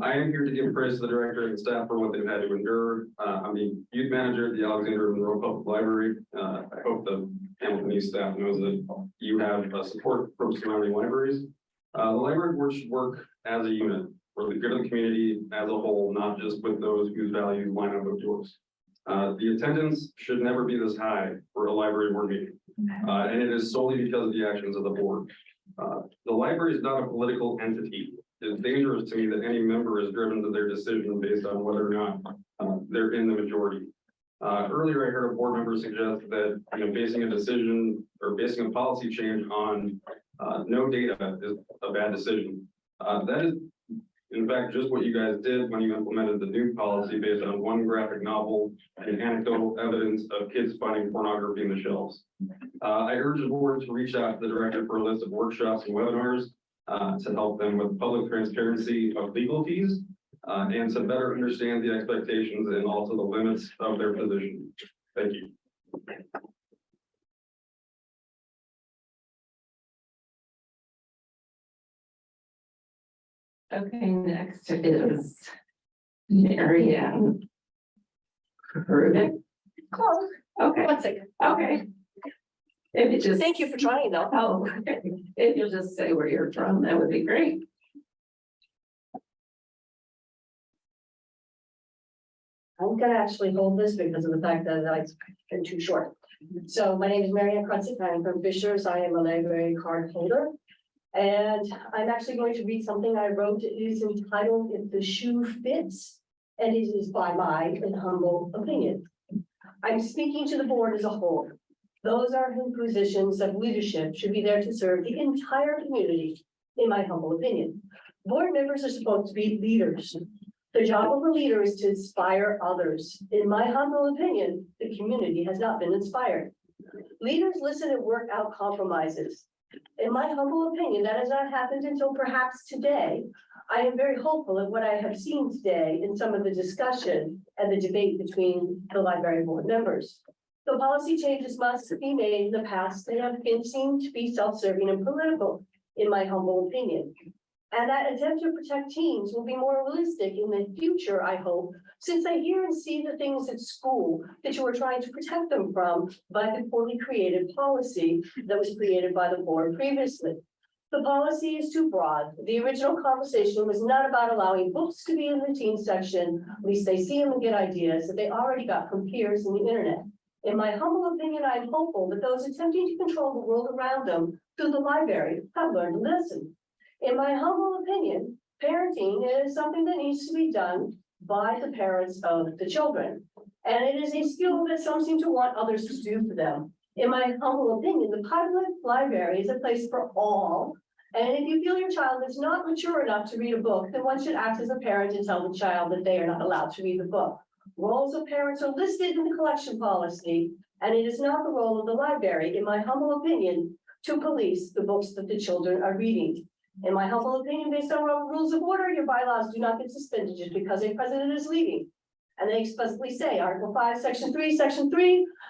I am here to give praise to the director and the staff for what they've had to endure. I'm the youth manager at the Alexandria Monroe Public Library. I hope the Hamilton East staff knows that you have support from surrounding libraries. The library board should work as a unit for the good of the community as a whole, not just with those whose values line up with yours. The attendance should never be this high for a library board meeting, and it is solely because of the actions of the board. The library is not a political entity. is dangerous to me that any member is driven to their decision based on whether or not they're in the majority. Earlier, I heard a board member suggest that, basing a decision or basing a policy change on no data is a bad decision. That is, in fact, just what you guys did when you implemented the new policy based on one graphic novel and anecdotal evidence of kids finding pornography in the shelves. I urge the board to reach out to the director for a list of workshops and webinars to help them with public transparency of legal fees and to better understand the expectations and also the limits of their position. Thank you. Okay, next is Mary Ann Rubin. Close. Okay, 1 second. okay. If you just. Thank you for trying though. Oh, okay. If you'll just say where you're from, that would be great. I'm gonna actually hold this because of the fact that I've been too short. So my name is Mary Ann Krutzik. I'm from Fishers. I am a library card holder. And I'm actually going to read something I wrote. It is entitled If the Shoe Fits, and it is by my humble opinion. I'm speaking to the board as a whole. Those are who positions of leadership should be there to serve the entire community, in my humble opinion. Board members are supposed to be leaders. The job of a leader is to inspire others. In my humble opinion, the community has not been inspired. Leaders listen and work out compromises. In my humble opinion, that has not happened until perhaps today. I am very hopeful of what I have seen today in some of the discussion and the debate between the library board members. The policy changes must be made in the past. They have been seen to be self-serving and political, in my humble opinion. And that attempt to protect teens will be more realistic in the future, I hope, since I hear and see the things at school that you are trying to protect them from by the poorly created policy that was created by the board previously. The policy is too broad. The original conversation was not about allowing books to be in the teen section. At least they see them and get ideas that they already got from peers in the internet. In my humble opinion, I'm hopeful that those attempting to control the world around them through the library have learned to listen. In my humble opinion, parenting is something that needs to be done by the parents of the children. And it is a skill that some seem to want others to do for them. In my humble opinion, the public library is a place for all. And if you feel your child is not mature enough to read a book, then one should act as a parent and tell the child that they are not allowed to read the book. Roles of parents are listed in the collection policy, and it is not the role of the library, in my humble opinion, to police the books that the children are reading. In my humble opinion, based on rules of order, your bylaws do not get suspended just because a president is leaving. And they explicitly say, Article 5, Section 3,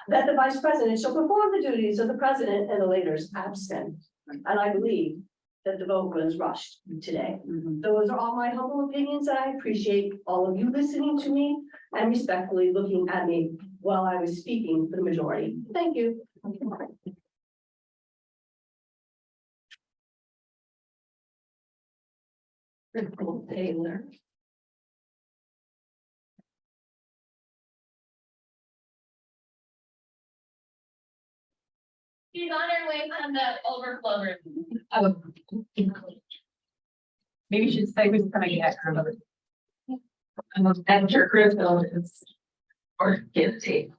that the vice president shall perform the duties of the president and the later's absent. And I believe that the vote was rushed today. Those are all my humble opinions, and I appreciate all of you listening to me and respectfully looking at me while I was speaking for the majority. Thank you. Crystal Taylor. She's on her way from the overflow room. Oh. Maybe you should say who's coming next. Enter Crystal is or guilty.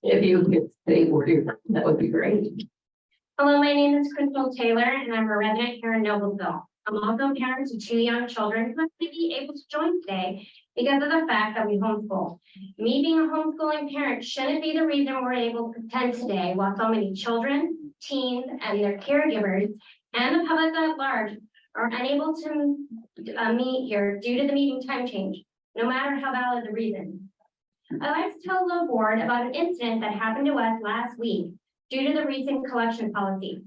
If you could say where that would be great. Hello, my name is Crystal Taylor, and I'm a resident here in Noblesville. I'm also a parent to 2 young children who might be able to join today because of the fact that we homeschool. Me being a homeschooling parent shouldn't be the reason we're able to attend today while so many children, teens, and their caregivers, and the public at large are unable to meet here due to the meeting time change, no matter how valid the reason. I'd like to tell the board about an incident that happened to us last week due to the recent collection policy.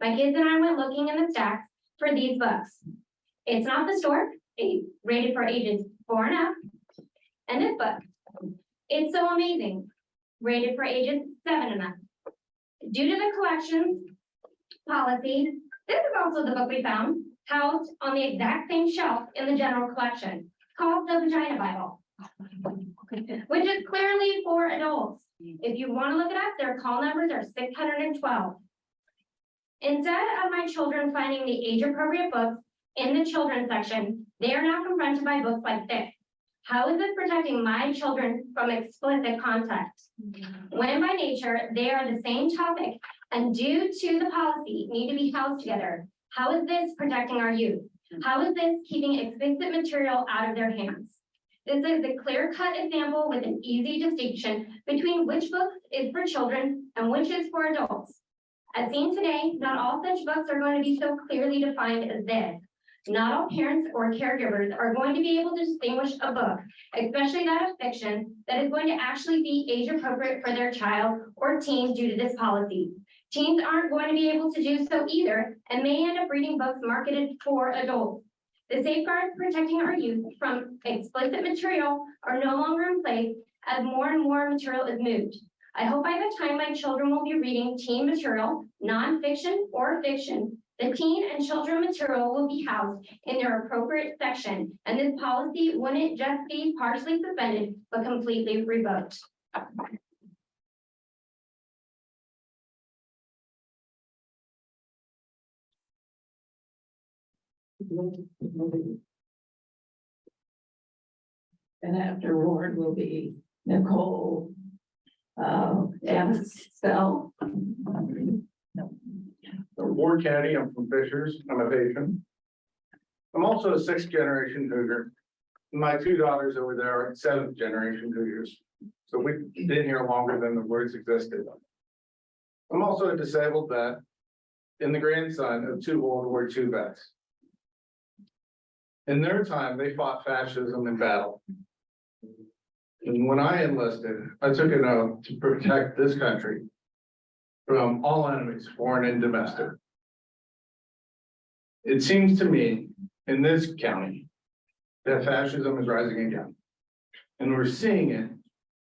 My kids and I went looking in the stacks for these books. It's not the store, rated for ages 4 and up. And this book, it's so amazing, rated for ages 7 and up. Due to the collections policy, this is also the book we found housed on the exact same shelf in the general collection called the Vagina Bible, which is clearly for adults. If you want to look it up, their call numbers are 612. Instead of my children finding the age-appropriate books in the children's section, they are now confronted by books like this. How is this protecting my children from explicit content? When by nature, they are the same topic and due to the policy need to be housed together. How is this protecting our youth? How is this keeping explicit material out of their hands? This is a clear-cut example with an easy distinction between which book is for children and which is for adults. As seen today, not all such books are going to be so clearly defined as this. Not all parents or caregivers are going to be able to distinguish a book, especially that of fiction, that is going to actually be age appropriate for their child or teen due to this policy. Teens aren't going to be able to do so either and may end up reading books marketed for adults. The safeguards protecting our youth from explicit material are no longer in place as more and more material is moved. I hope by the time my children will be reading teen material, nonfiction or fiction, the teen and children material will be housed in their appropriate section, and this policy wouldn't just be partially suspended, but completely revoked. And afterward will be Nicole Amstel. I'm Ward County, I'm from Fishers, I'm a patient. I'm also a sixth generation Cougar. My two daughters over there are seventh generation Cougars. So we've been here longer than the words existed. I'm also a disabled vet and the grandson of two World War II vets. In their time, they fought fascism in battle. And when I enlisted, I took an oath to protect this country from all enemies, foreign and domestic. It seems to me in this county that fascism is rising again. And we're seeing it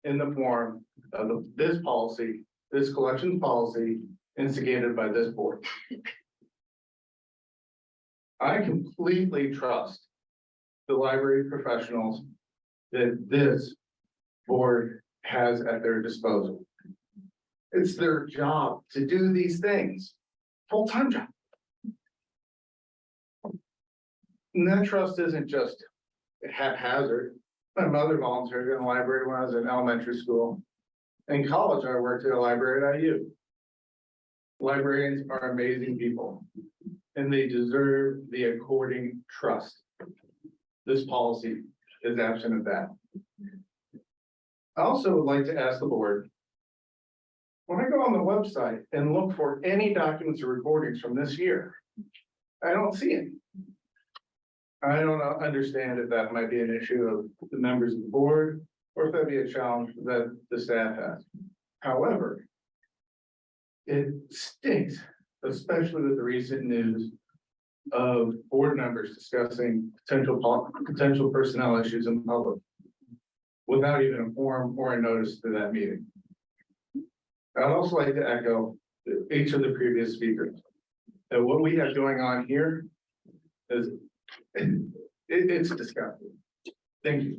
in the form of this policy, this collections policy instigated by this board. I completely trust the library professionals that this board has at their disposal. It's their job to do these things, full-time job. And that trust isn't just haphazard. My mother volunteered in the library when I was in elementary school. In college, I worked at a library at IU. Librarians are amazing people, and they deserve the according trust. This policy is absent of that. I also would like to ask the board, when I go on the website and look for any documents or recordings from this year, I don't see it. I don't understand if that might be an issue of the members of the board or if that'd be a challenge that the staff has. However, it stinks, especially with the recent news of board members discussing potential personnel issues in public without even a form or a notice to that meeting. I'd also like to echo each of the previous speakers that what we have going on here is it's disgusting. Thank you.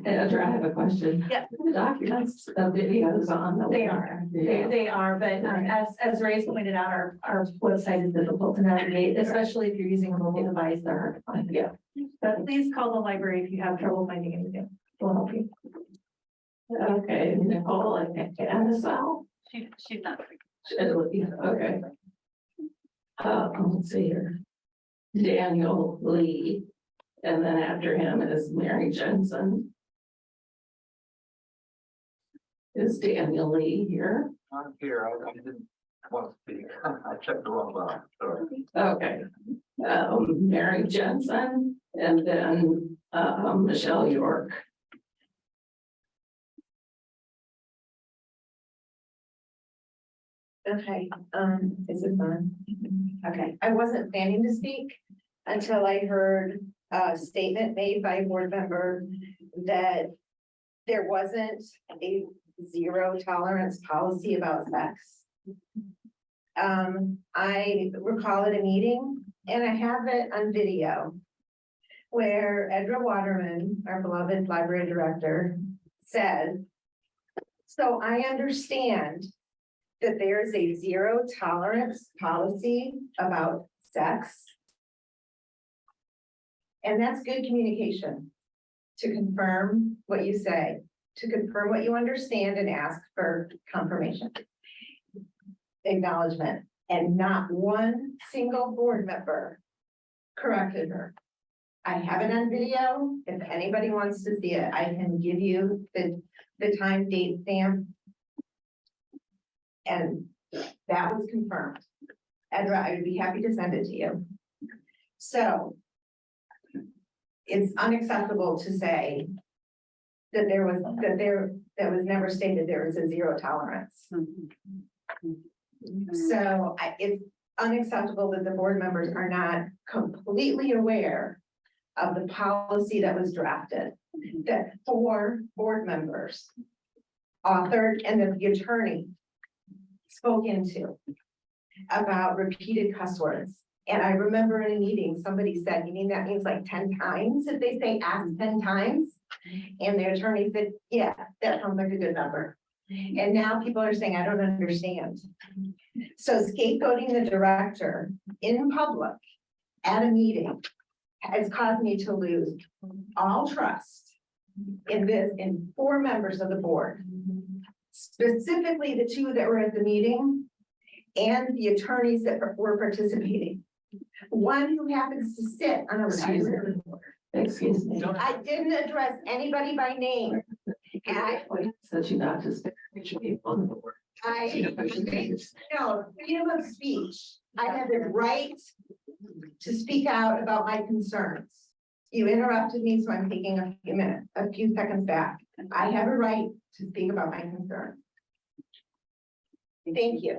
Andrew, I have a question. Yeah. The documents, the videos on the. They are, they are, but as Ray's pointed out, our website is difficult to navigate, especially if you're using a mobile device, they're hard to find. Yeah. But please call the library if you have trouble finding anything. We'll help you. Okay, Nicole and Sal. She's not. Okay. Let's see here. Daniel Lee, and then after him is Mary Jensen. Is Daniel Lee here? I'm here. I didn't want to speak. I checked the wrong box. Sorry. Okay. Mary Jensen, and then Michelle York. Okay, is it on? Okay, I wasn't planning to speak until I heard a statement made by a board member that there wasn't a zero tolerance policy about sex. I recall at a meeting, and I have it on video, where Edra Waterman, our beloved library director, said, so I understand that there is a zero tolerance policy about sex. And that's good communication, to confirm what you say, to confirm what you understand and ask for confirmation. Acknowledgement, and not one single board member corrected her. I have it on video. If anybody wants to see it, I can give you the time, date, stamp. And that was confirmed. Edra, I would be happy to send it to you. So it's unacceptable to say that that was never stated there was a zero tolerance. So it's unacceptable that the board members are not completely aware of the policy that was drafted, that 4 board members authored and that the attorney spoke into about repeated cuss words. And I remember in a meeting, somebody said, you mean that means like 10 times if they say ask 10 times? And the attorney said, yeah, that sounds like a good number. And now people are saying, I don't understand. So scapegoating the director in public at a meeting has caused me to lose all trust in 4 members of the board, specifically the 2 that were at the meeting and the attorneys that were participating. One who happens to sit on a retirement board. Excuse me. I didn't address anybody by name. And I, Said you not to speak to people on the board. no, freedom of speech. I have the right to speak out about my concerns. You interrupted me, so I'm taking a few seconds back. I have a right to speak about my concerns. Thank you.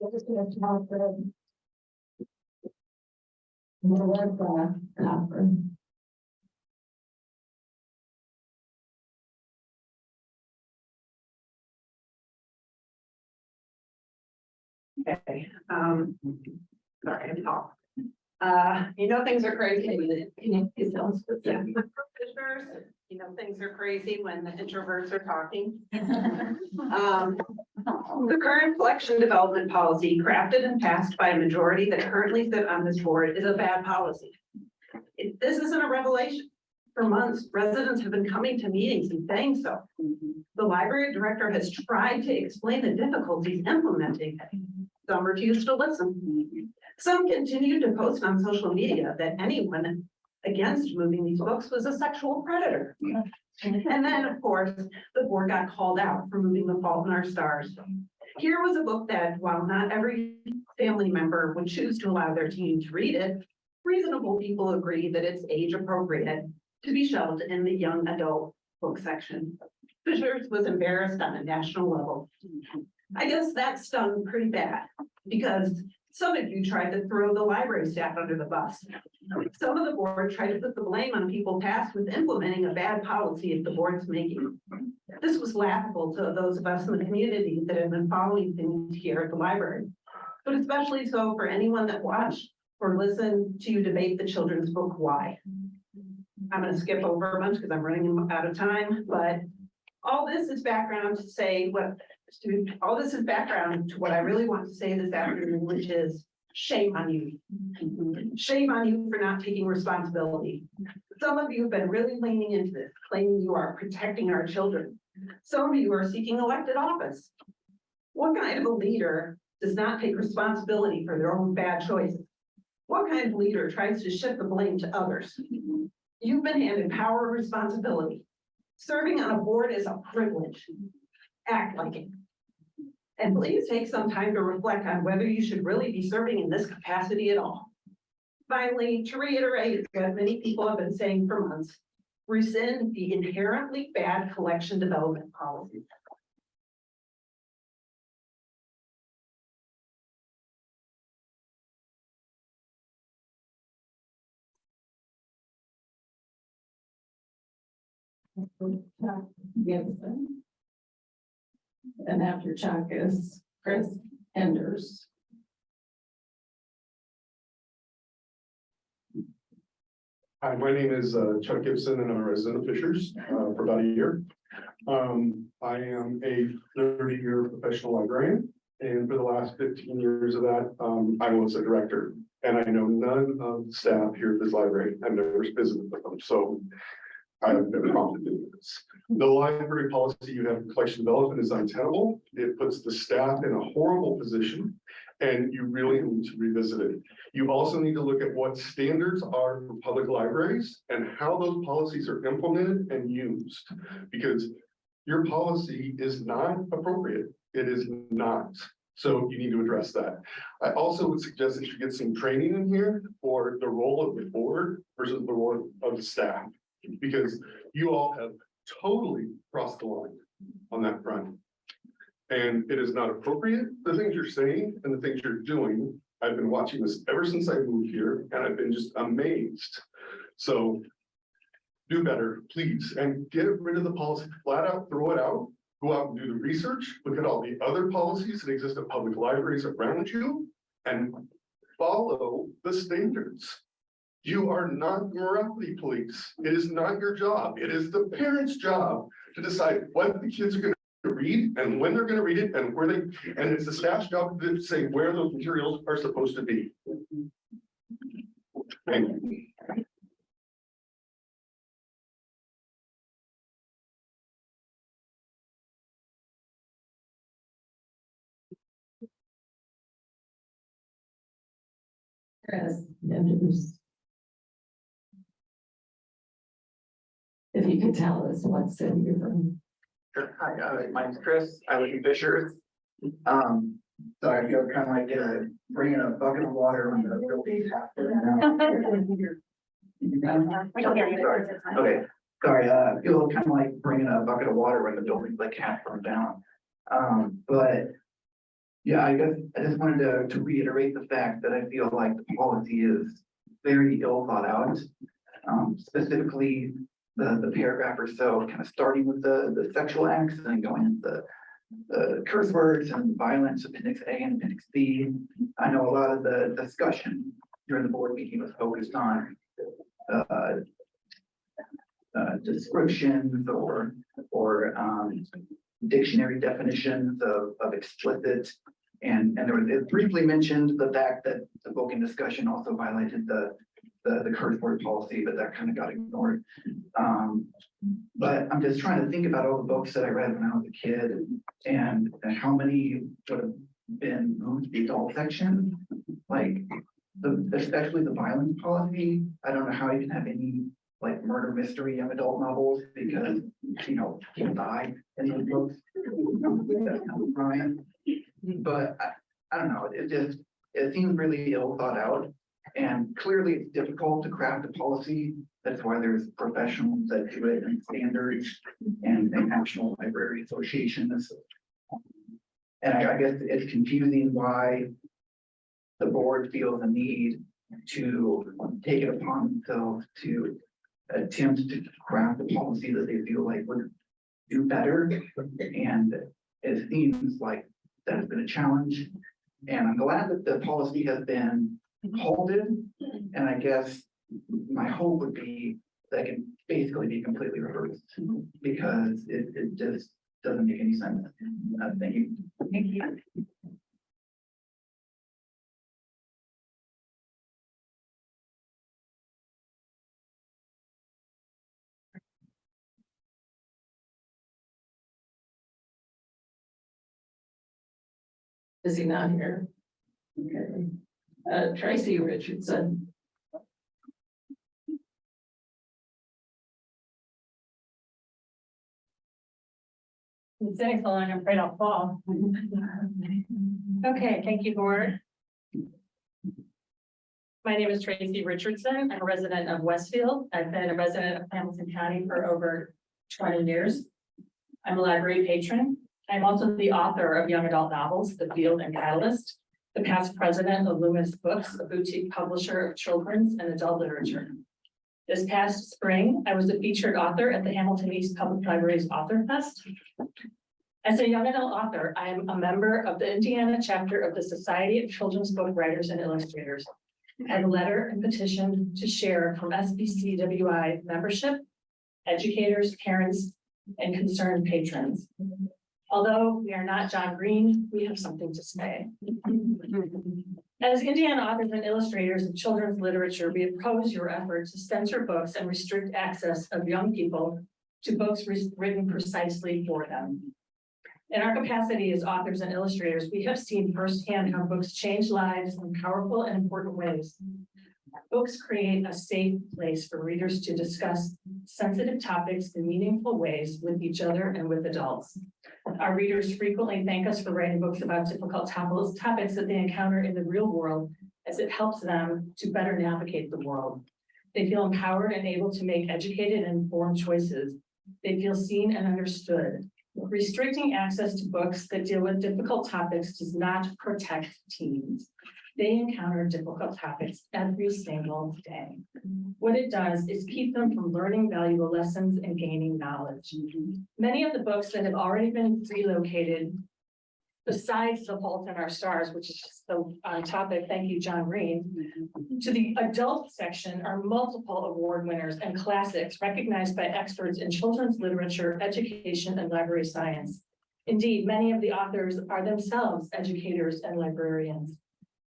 Okay, sorry, I'm talking. You know, things are crazy. Yeah. Commissioners, you know, things are crazy when the introverts are talking. The current collection development policy crafted and passed by a majority that currently sit on this board is a bad policy. This isn't a revelation. For months, residents have been coming to meetings and saying so. The library director has tried to explain the difficulties implementing it. Some refuse to listen. Some continue to post on social media that anyone against moving these books was a sexual predator. And then, of course, the board got called out for moving The Fault in Our Stars. Here was a book that, while not every family member would choose to allow their teen to read it, reasonable people agree that it's age appropriate to be shelved in the young adult book section. Fishers was embarrassed on a national level. I guess that stung pretty bad because some of you tried to throw the library staff under the bus. Some of the board tried to put the blame on people tasked with implementing a bad policy at the board's making. This was laughable to those of us in the community that have been following things here at the library, but especially so for anyone that watched or listened to you debate the children's book, Why. I'm going to skip over a bunch because I'm running out of time, but all this is background to say all this is background to what I really want to say this afternoon, which is shame on you. Shame on you for not taking responsibility. Some of you have been really leaning into this, claiming you are protecting our children. Some of you are seeking elected office. What kind of a leader does not take responsibility for their own bad choices? What kind of leader tries to shift the blame to others? You've been handed power and responsibility. Serving on a board is a privilege. Act like it. And please take some time to reflect on whether you should really be serving in this capacity at all. Finally, to reiterate what many people have been saying for months, rescind the inherently bad collection development policy. Gibson. And after Chuck is Chris. Enders. Hi, my name is Chuck Gibson and I'm a resident of Fishers for about a year. I am a 30-year professional librarian, and for the last 15 years of that, I was a director. And I know none of the staff here at this library. I've never visited with them, so I've been prompted to do this. The library policy you have in collection development is untenable. It puts the staff in a horrible position, and you really need to revisit it. You also need to look at what standards are for public libraries and how those policies are implemented and used, because your policy is not appropriate. It is not. So you need to address that. I also would suggest that you get some training in here for the role of the board versus the role of the staff, because you all have totally crossed the line on that front. And it is not appropriate, the things you're saying and the things you're doing. I've been watching this ever since I moved here, and I've been just amazed. So do better, please, and get rid of the policy, flat out, throw it out, go out and do the research, look at all the other policies that exist at public libraries around you, and follow the standards. You are not morality police. It is not your job. It is the parents' job to decide what the kids are going to read and when they're going to read it and where they, and it's the staff's job to say where those materials are supposed to be. Thank you. Chris, Enders. If you could tell us what city you're from. Sure. Hi, my name's Chris. I live in Fishers. So I feel kind of like bringing a bucket of water when the building's half burnt down. Okay, sorry. I feel kind of like bringing a bucket of water when the building's like half burned down. But yeah, I guess I just wanted to reiterate the fact that I feel like the policy is very ill thought out. Specifically, the paragraph or so, kind of starting with the sexual acts and then going into the curse words and violence, appendix A and appendix B. I know a lot of the discussion during the board meeting was focused on descriptions or dictionary definitions of explicit. And there was, it briefly mentioned the fact that the book in discussion also violated the curse word policy, but that kind of got ignored. But I'm just trying to think about all the books that I read when I was a kid and how many would have been moved to the adult section, like especially the violence policy. I don't know how you can have any like murder mystery young adult novels because, you know, people die in those books. That's kind of crying. But I don't know, it seems really ill thought out. And clearly it's difficult to craft a policy. That's why there's professionals that do it and standards and national library associations. And I guess it's confusing why the board feels the need to take it upon themselves to attempt to craft a policy that they feel like would do better. And it seems like that has been a challenge. And I'm glad that the policy has been halted. And I guess my hope would be that can basically be completely reversed because it just doesn't make any sense. Thank you. Thank you. Is he not here? Okay. Tracy Richardson. Been sitting so long, I'm afraid I'll fall. Okay, thank you, board. My name is Tracy Richardson. I'm a resident of Westfield. I've been a resident of Hamilton County for over 20 years. I'm a library patron. I'm also the author of young adult novels, The Field and Catalyst, the past president of Loomis Books, a boutique publisher of children's and adult literature. This past spring, I was a featured author at the Hamilton East Public Library's Author Fest. As a young adult author, I am a member of the Indiana chapter of the Society of Children's Book Writers and Illustrators. I have a letter and petition to share from SBCWI membership, educators, parents, and concerned patrons. Although we are not John Green, we have something to say. As Indiana authors and illustrators of children's literature, we oppose your efforts to censor books and restrict access of young people to books written precisely for them. In our capacity as authors and illustrators, we have seen firsthand how books change lives in powerful and important ways. Books create a safe place for readers to discuss sensitive topics in meaningful ways with each other and with adults. Our readers frequently thank us for writing books about difficult topics that they encounter in the real world, as it helps them to better navigate the world. They feel empowered and able to make educated and informed choices. They feel seen and understood. Restricting access to books that deal with difficult topics does not protect teens. They encounter difficult topics every single day. What it does is keep them from learning valuable lessons and gaining knowledge. Many of the books that have already been relocated, besides The Fault in Our Stars, which is just so on topic, thank you, John Green, to the adult section are multiple award winners and classics recognized by experts in children's literature, education, and library science. Indeed, many of the authors are themselves educators and librarians.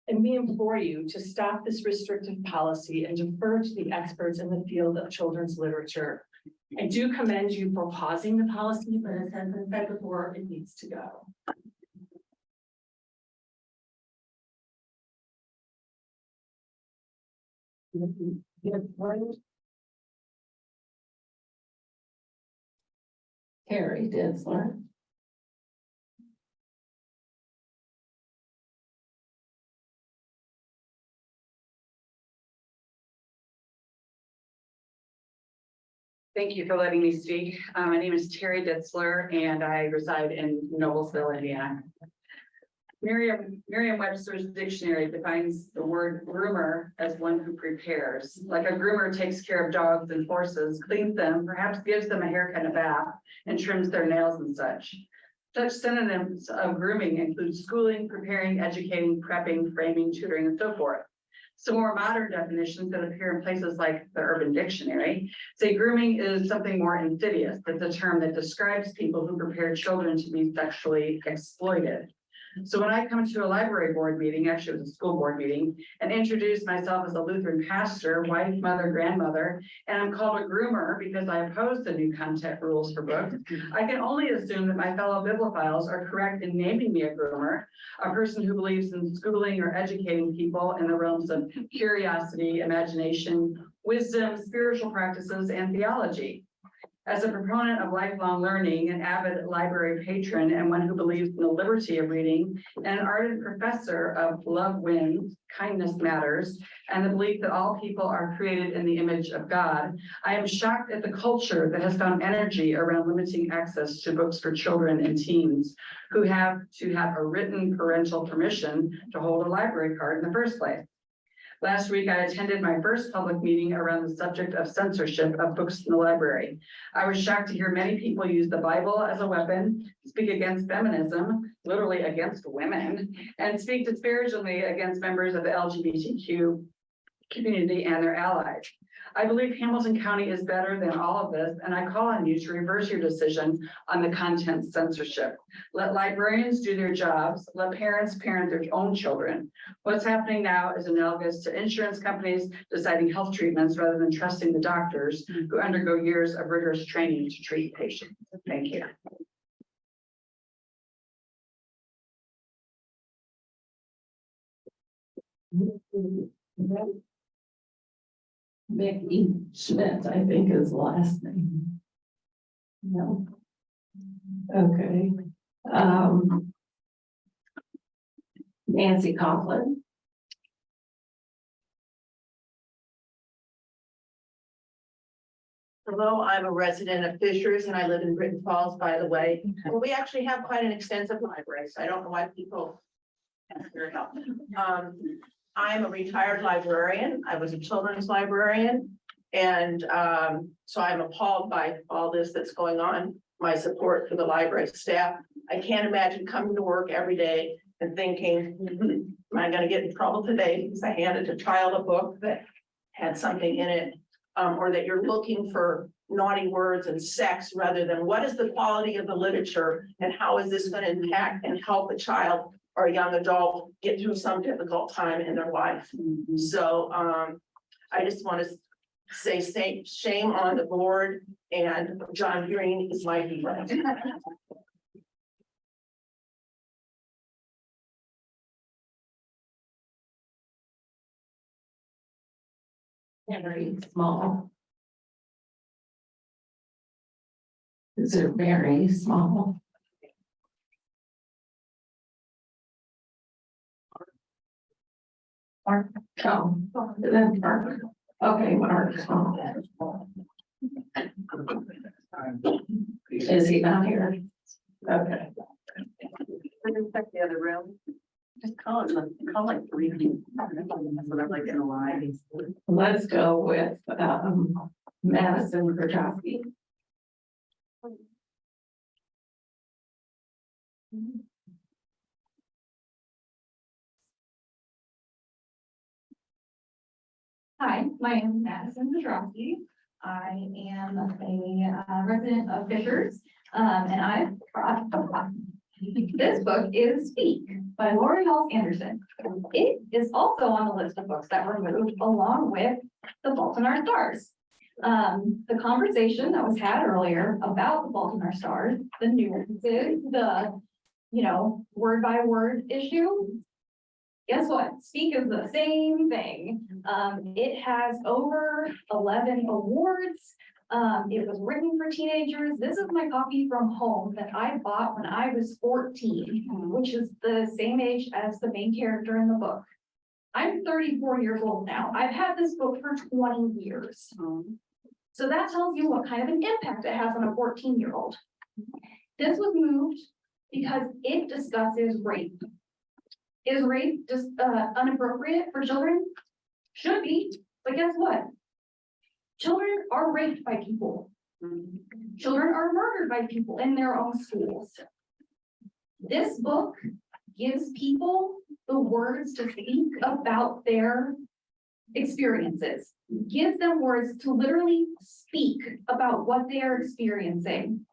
And we implore you to stop this restrictive policy and defer to the experts in the field of children's literature. I do commend you for pausing the policy, but as has been said before, it needs to go. Carrie Ditzler. Thank you for letting me speak. My name is Terry Ditzler and I reside in Noblesville, Indiana. Merriam-Webster's dictionary defines the word groomer as one who prepares. Like a groomer takes care of dogs and horses, cleans them, perhaps gives them a haircut and a bath, and trims their nails and such. Such synonyms of grooming include schooling, preparing, educating, prepping, framing, tutoring, and so forth. Some more modern definitions that appear in places like the Urban Dictionary say grooming is something more insidious. It's a term that describes people who prepare children to be sexually exploited. So when I come to a library board meeting, actually it was a school board meeting, and introduce myself as a Lutheran pastor, wife, mother, grandmother, and I'm called a groomer because I oppose the new content rules for books, I can only assume that my fellow bibliophiles are correct in naming me a groomer, a person who believes in schooling or educating people in the realms of curiosity, imagination, wisdom, spiritual practices, and theology. As a proponent of lifelong learning, an avid library patron, and one who believes in the liberty of reading, and an ardent professor of love wins, kindness matters, and the belief that all people are created in the image of God, I am shocked at the culture that has found energy around limiting access to books for children and teens who have to have a written parental permission to hold a library card in the first place. Last week, I attended my first public meeting around the subject of censorship of books in the library. I was shocked to hear many people use the Bible as a weapon, speak against feminism, literally against women, and speak disparagingly against members of the LGBTQ community and their allies. I believe Hamilton County is better than all of this, and I call on you to reverse your decision on the content censorship. Let librarians do their jobs. Let parents parent their own children. What's happening now is analogous to insurance companies deciding health treatments rather than trusting the doctors who undergo years of rigorous training to treat patients. Thank you. Mickey Schmidt, I think is the last name. No. Okay. Nancy Coughlin. Hello, I'm a resident of Fishers and I live in Britton Falls, by the way. Well, we actually have quite an extensive library, so I don't know why people ask for help. I'm a retired librarian. I was a children's librarian. And so I'm appalled by all this that's going on. My support for the library staff. I can't imagine coming to work every day and thinking, am I gonna get in trouble today because I handed a child a book that had something in it? Or that you're looking for naughty words and sex rather than what is the quality of the literature and how is this gonna impact and help a child or a young adult get through some difficult time in their life. So I just want to say shame on the board, and John Green is my hero. Very small. These are very small. Mark, oh, then Mark. Okay, Mark. Is he not here? Okay. Check the other room. Just call it 3 people. That's what I'm like in a line. Let's go with Madison Krajewski. Hi, my name is Madison Petrowski. I am a resident of Fishers, and I brought a book. This book is Speak by Lori Halls Anderson. It is also on the list of books that were moved along with The Fault in Our Stars. The conversation that was had earlier about The Fault in Our Stars, the nuances, the, word by word issue. Guess what? Speak is the same thing. It has over 11 awards. It was written for teenagers. This is my copy from home that I bought when I was 14, which is the same age as the main character in the book. I'm 34 years old now. I've had this book for 20 years. So that tells you what kind of an impact it has on a 14-year-old. This was moved because it discusses rape. Is rape just inappropriate for children? Should be, but guess what? Children are raped by people. Children are murdered by people in their own schools. This book gives people the words to speak about their experiences. Gives them words to literally speak about what they are experiencing.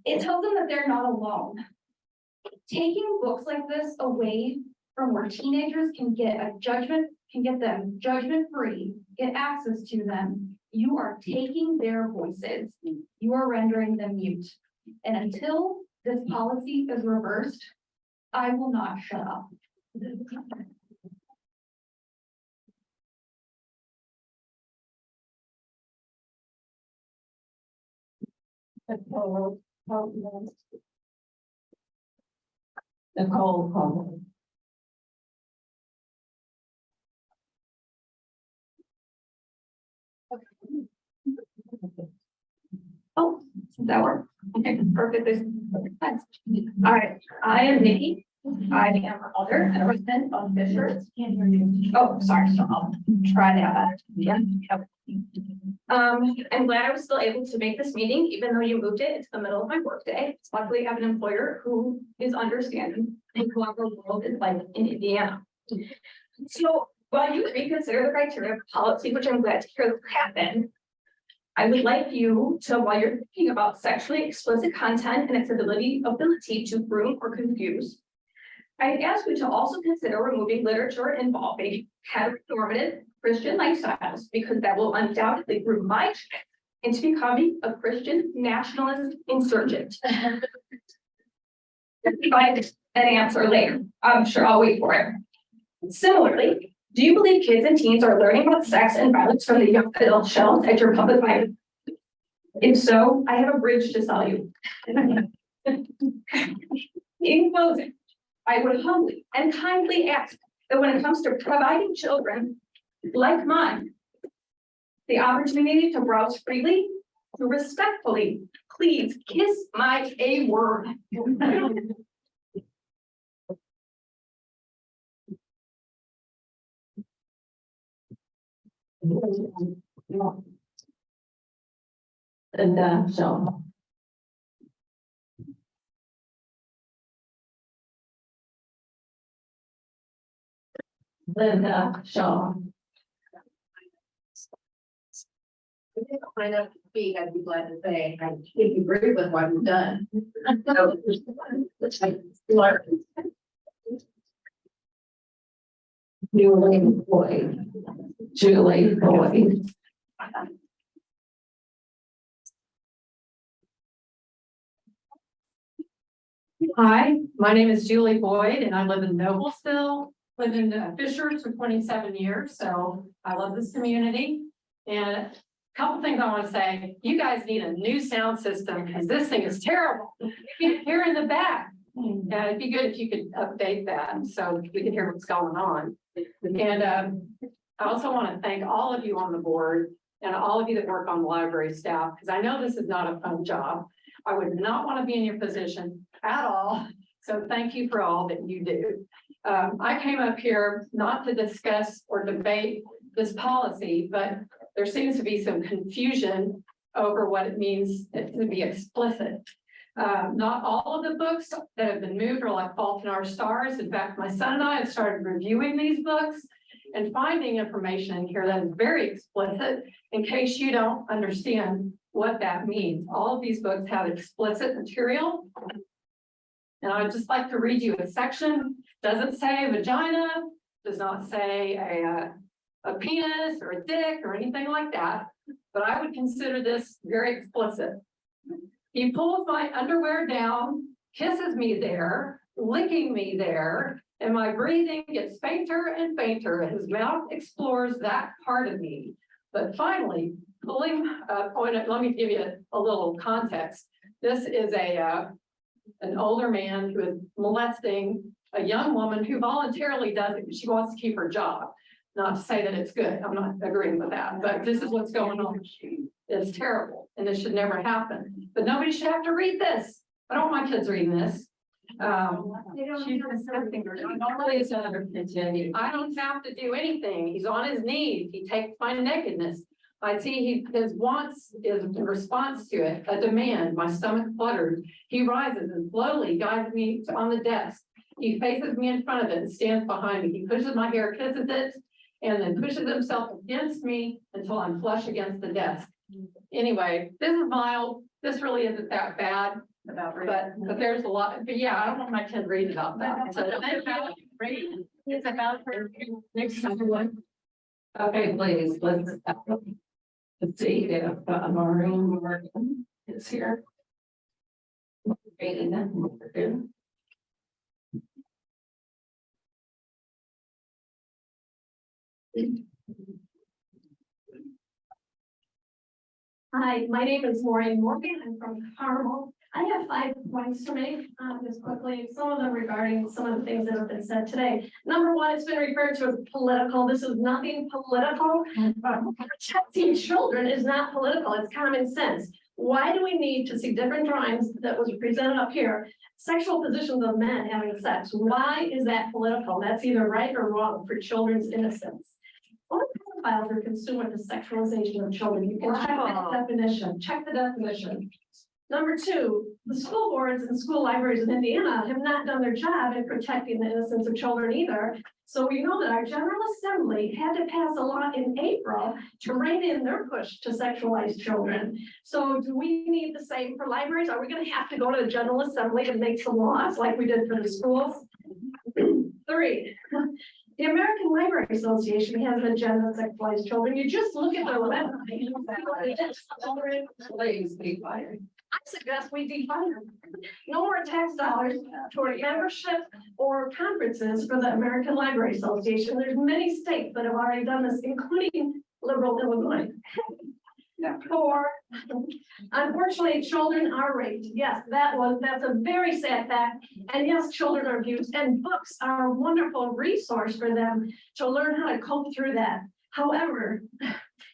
It tells them that they're not alone. Taking books like this away from where teenagers can get a judgment, can get them judgment-free, get access to them, you are taking their voices. You are rendering them mute. And until this policy is reversed, I will not shut up. Nicole. Oh, that worked. Okay, perfect. All right, I am Nikki. I am a mother and a resident of Fishers. Oh, sorry, so I'll try that. Yeah. I'm glad I was still able to make this meeting, even though you moved it into the middle of my workday. Luckily, I have an employer who is understanding and who our world is like in Indiana. So while you reconsider the criteria of policy, which I'm glad to hear will happen, I would like you to, while you're thinking about sexually explicit content and its ability to groom or confuse, I'd ask you to also consider removing literature involving heteronormative Christian lifestyles, because that will undoubtedly groom my child into becoming a Christian nationalist insurgent. Find an answer later. I'm sure I'll wait for it. Similarly, do you believe kids and teens are learning about sex and violence from the young adult shelves at your public library? If so, I have a bridge to sell you. In closing, I would humbly and kindly ask that when it comes to providing children like mine the opportunity to browse freely, to respectfully, please kiss my A word. And so Linda Shaw. If you find out to speak, I'd be glad to say, I think you agree with what you've done. Julie Boyd. Hi, my name is Julie Boyd and I live in Noblesville, lived in Fishers for 27 years, so I love this community. And a couple things I want to say, you guys need a new sound system because this thing is terrible. You can hear in the back. It'd be good if you could update that so we can hear what's going on. And I also want to thank all of you on the board and all of you that work on the library staff, because I know this is not a fun job. I would not want to be in your position at all. So thank you for all that you do. I came up here not to discuss or debate this policy, but there seems to be some confusion over what it means to be explicit. Not all of the books that have been moved are like Fault in Our Stars. In fact, my son and I have started reviewing these books and finding information here that is very explicit in case you don't understand what that means. All of these books have explicit material. And I'd just like to read you a section. Doesn't say vagina, does not say a penis or a dick or anything like that, but I would consider this very explicit. He pulls my underwear down, kisses me there, licking me there, and my breathing gets fainter and fainter. His mouth explores that part of me. But finally, pulling, let me give you a little context. This is an older man who is molesting a young woman who voluntarily does it because she wants to keep her job. Not to say that it's good, I'm not agreeing with that, but this is what's going on. It's terrible and this should never happen, but nobody should have to read this. I don't want my kids reading this. She's disgusting. I don't have to do anything. He's on his knees. He takes my nakedness. I see his wants is in response to it, a demand. My stomach flutters. He rises and slowly guides me on the desk. He faces me in front of it and stands behind me. He pushes my hair, kisses it, and then pushes himself against me until I'm flush against the desk. Anyway, this is mild. This really isn't that bad. But there's a lot, but yeah, I don't want my kid reading about that. So it's about for next one. Okay, please, let's see if Maureen Morgan is here. Hi, my name is Maureen Morgan. I'm from Carmel. I have 5 points to make just quickly, some of them regarding some of the things that have been said today. Number one, it's been referred to as political. This is nothing political. Protecting children is not political. It's common sense. Why do we need to see different drawings that was presented up here? Sexual positions of men having sex. Why is that political? That's either right or wrong for children's innocence. All pedophiles are concerned with the sexualization of children. You can check that definition. Check the definition. Number two, the school boards and school libraries in Indiana have not done their job in protecting the innocence of children either. So we know that our General Assembly had to pass a law in April to rein in their push to sexualize children. So do we need the same for libraries? Are we going to have to go to the General Assembly to make some laws like we did for the schools? 3, the American Library Association has an agenda to sexualize children. You just look at their website. Please be quiet. I suggest we defund them. No more tax dollars toward membership or conferences for the American Library Association. There's many states that have already done this, including liberal Illinois. 4, unfortunately, children are raped. Yes, that's a very sad fact. And yes, children are abused, and books are a wonderful resource for them to learn how to cope through that. However,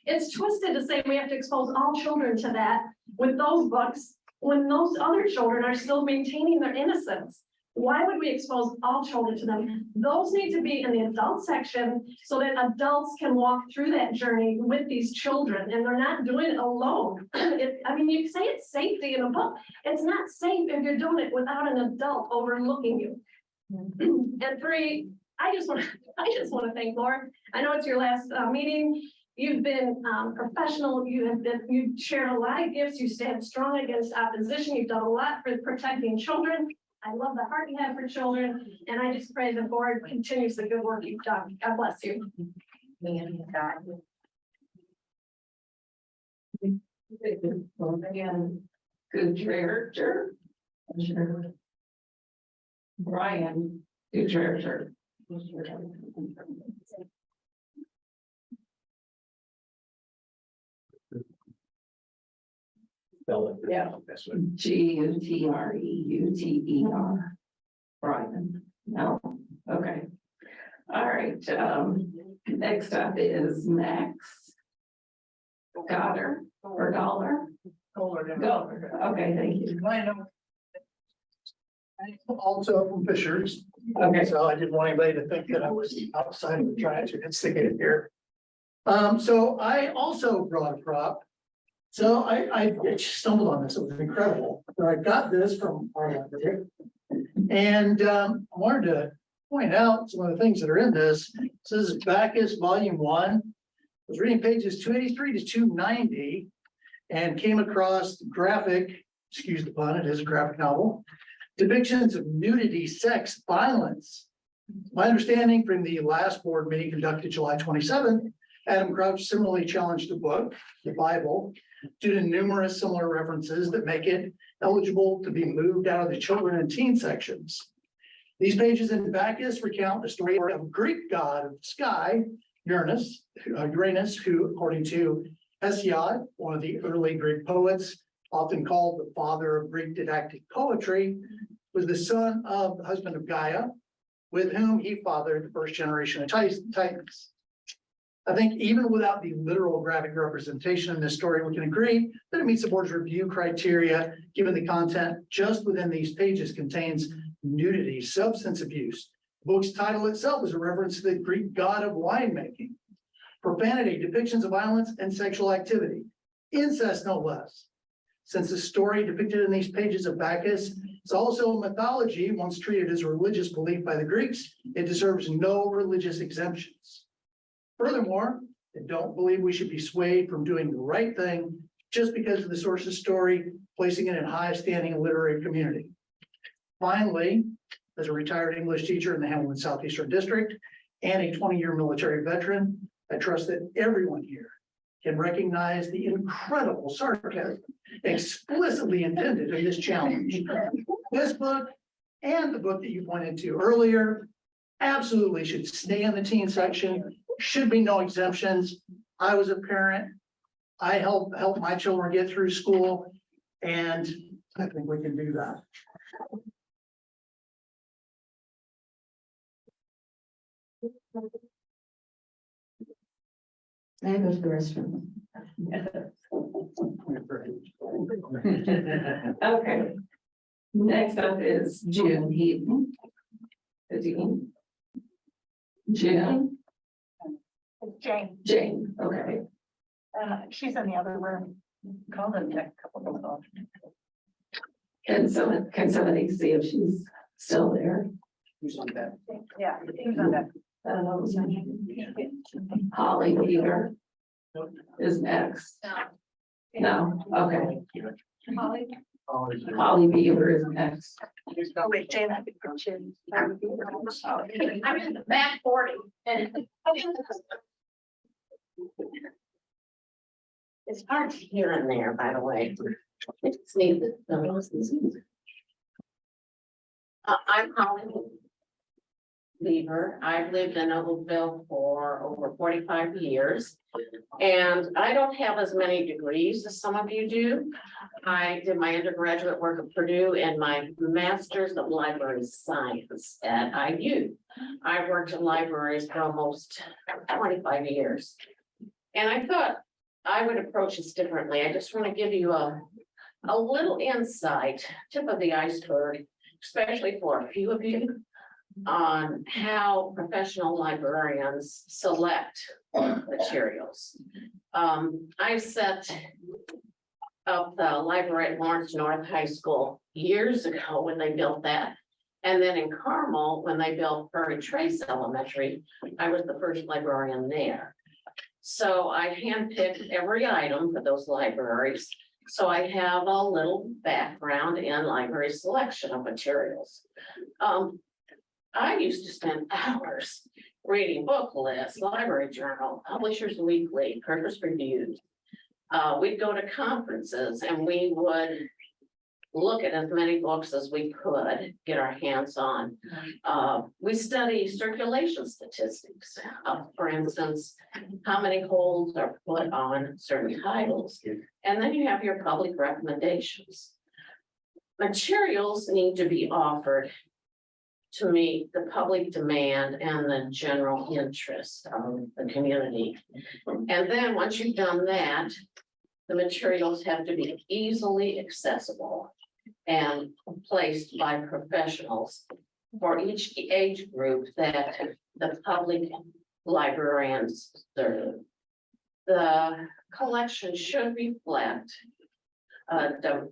it's twisted to say we have to expose all children to that with those books when those other children are still maintaining their innocence. Why would we expose all children to them? Those need to be in the adult section so that adults can walk through that journey with these children, and they're not doing it alone. I mean, you say it's safety in a book. It's not safe if you're doing it without an adult overlooking you. And 3, I just want to thank Laura. I know it's your last meeting. You've been professional. You've shared a lot of gifts. You stand strong against opposition. You've done a lot for protecting children. I love the heart you have for children, and I just pray the board continues the good work you've done. God bless you. Again, good character. Brian, good character. Yeah. Gutreuter. Brian, no, okay. All right, next up is Max Goddard or Dollar. Goller, okay, thank you. Also from Fishers. Okay. So I didn't want anybody to think that I was outside of the trash and instigated here. So I also brought a prop. So I stumbled on this. It was incredible. So I got this from our library. And I wanted to point out some of the things that are in this. This is Bacchus Volume 1. I was reading pages 283 to 290 and came across the graphic, excuse the pun, it is a graphic novel, depictions of nudity, sex, violence. My understanding from the last board meeting conducted July 27th, Adam Crouch similarly challenged the book, the Bible, due to numerous similar references that make it eligible to be moved out of the children and teen sections. These pages in Bacchus recount the story of a Greek god of the sky, Uranus, who, according to Hesiod, one of the early Greek poets, often called the father of Greek didactic poetry, was the son of the husband of Gaia, with whom he fathered the first generation of Titans. I think even without the literal graphic representation in this story, we can agree that it meets the board's review criteria, given the content just within these pages contains nudity, substance abuse. The book's title itself is a reference to the Greek god of winemaking, profanity, depictions of violence and sexual activity, incest no less. Since the story depicted in these pages of Bacchus is also a mythology once treated as a religious belief by the Greeks, it deserves no religious exemptions. Furthermore, I don't believe we should be swayed from doing the right thing just because of the source of story, placing it in high standing literary community. Finally, as a retired English teacher in the Hamilton Southeastern District and a 20-year military veteran, I trust that everyone here can recognize the incredible sarcasm explicitly intended in this challenge. This book and the book that you pointed to earlier absolutely should stay in the teen section. Should be no exemptions. I was a parent. I helped my children get through school, and I think we can do that. I go to the restroom. Okay. Next up is June Heaton. June. Jane, okay. She's in the other room. Call them a couple of calls. Can somebody see if she's still there? Who's on that? Yeah, he's on that. Holly Peter is next. No, okay. Holly Beaver is next. Oh, wait, Jane, I think I'm in the back 40. It's hard to hear in there, by the way. It's me. I'm Holly Beaver. I've lived in Noblesville for over 45 years. And I don't have as many degrees as some of you do. I did my undergraduate work at Purdue and my master's of library science at IU. I've worked in libraries for almost 25 years. And I thought I would approach this differently. I just want to give you a little insight, tip of the iceberg, especially for a few of you, on how professional librarians select materials. I set up the library at Lawrence North High School years ago when they built that. And then in Carmel, when they built Prairie Trace Elementary, I was the first librarian there. So I handpicked every item for those libraries. So I have a little background in library selection of materials. I used to spend hours reading book lists, library journal, Publishers Weekly, purpose reviews. We'd go to conferences and we would look at as many books as we could get our hands on. We study circulation statistics, for instance, how many holds are put on certain titles. And then you have your public recommendations. Materials need to be offered to meet the public demand and the general interest of the community. And then once you've done that, the materials have to be easily accessible and placed by professionals for each age group that the public librarians serve. The collection should reflect the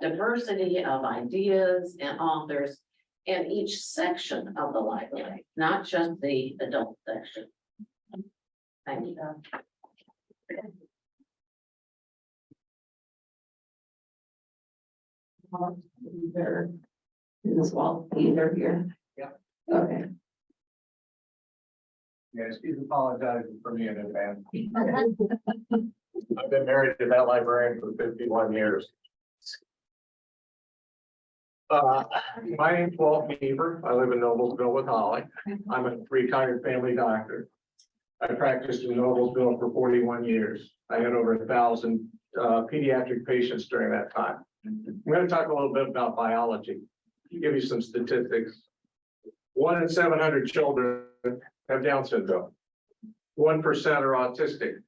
diversity of ideas and authors in each section of the library, not just the adult section. Thank you. Either as well, either here. Yeah. Okay. Yes, please apologize for me in advance. I've been married to that librarian for 51 years. My name's Walt Beaver. I live in Noblesville with Holly. I'm a retired family doctor. I practiced in Noblesville for 41 years. I had over 1,000 pediatric patients during that time. I'm going to talk a little bit about biology, give you some statistics. 1 in 700 children have Down syndrome. 1% are autistic.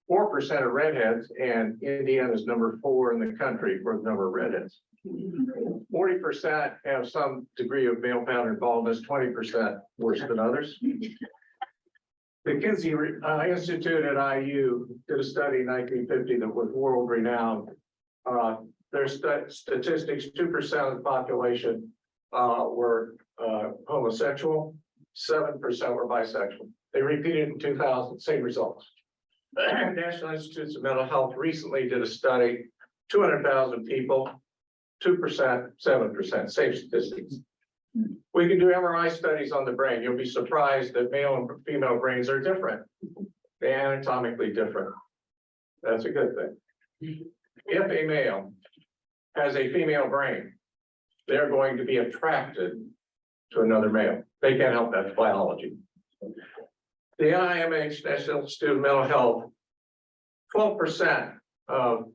4% are redheads, and Indiana is number 4 in the country for the number of redheads. 40% have some degree of male pattern baldness, 20% worse than others. The Kinsey Institute at IU did a study in 1950 that was world renowned. Their statistics, 2% of the population were homosexual, 7% were bisexual. They repeated in 2000, same results. The National Institutes of Mental Health recently did a study, 200,000 people, 2%, 7%, same statistics. We can do MRI studies on the brain. You'll be surprised that male and female brains are different. They're anatomically different. That's a good thing. If a male has a female brain, they're going to be attracted to another male. They can't help that, biology. The NIMH, National Institute of Mental Health, 12% of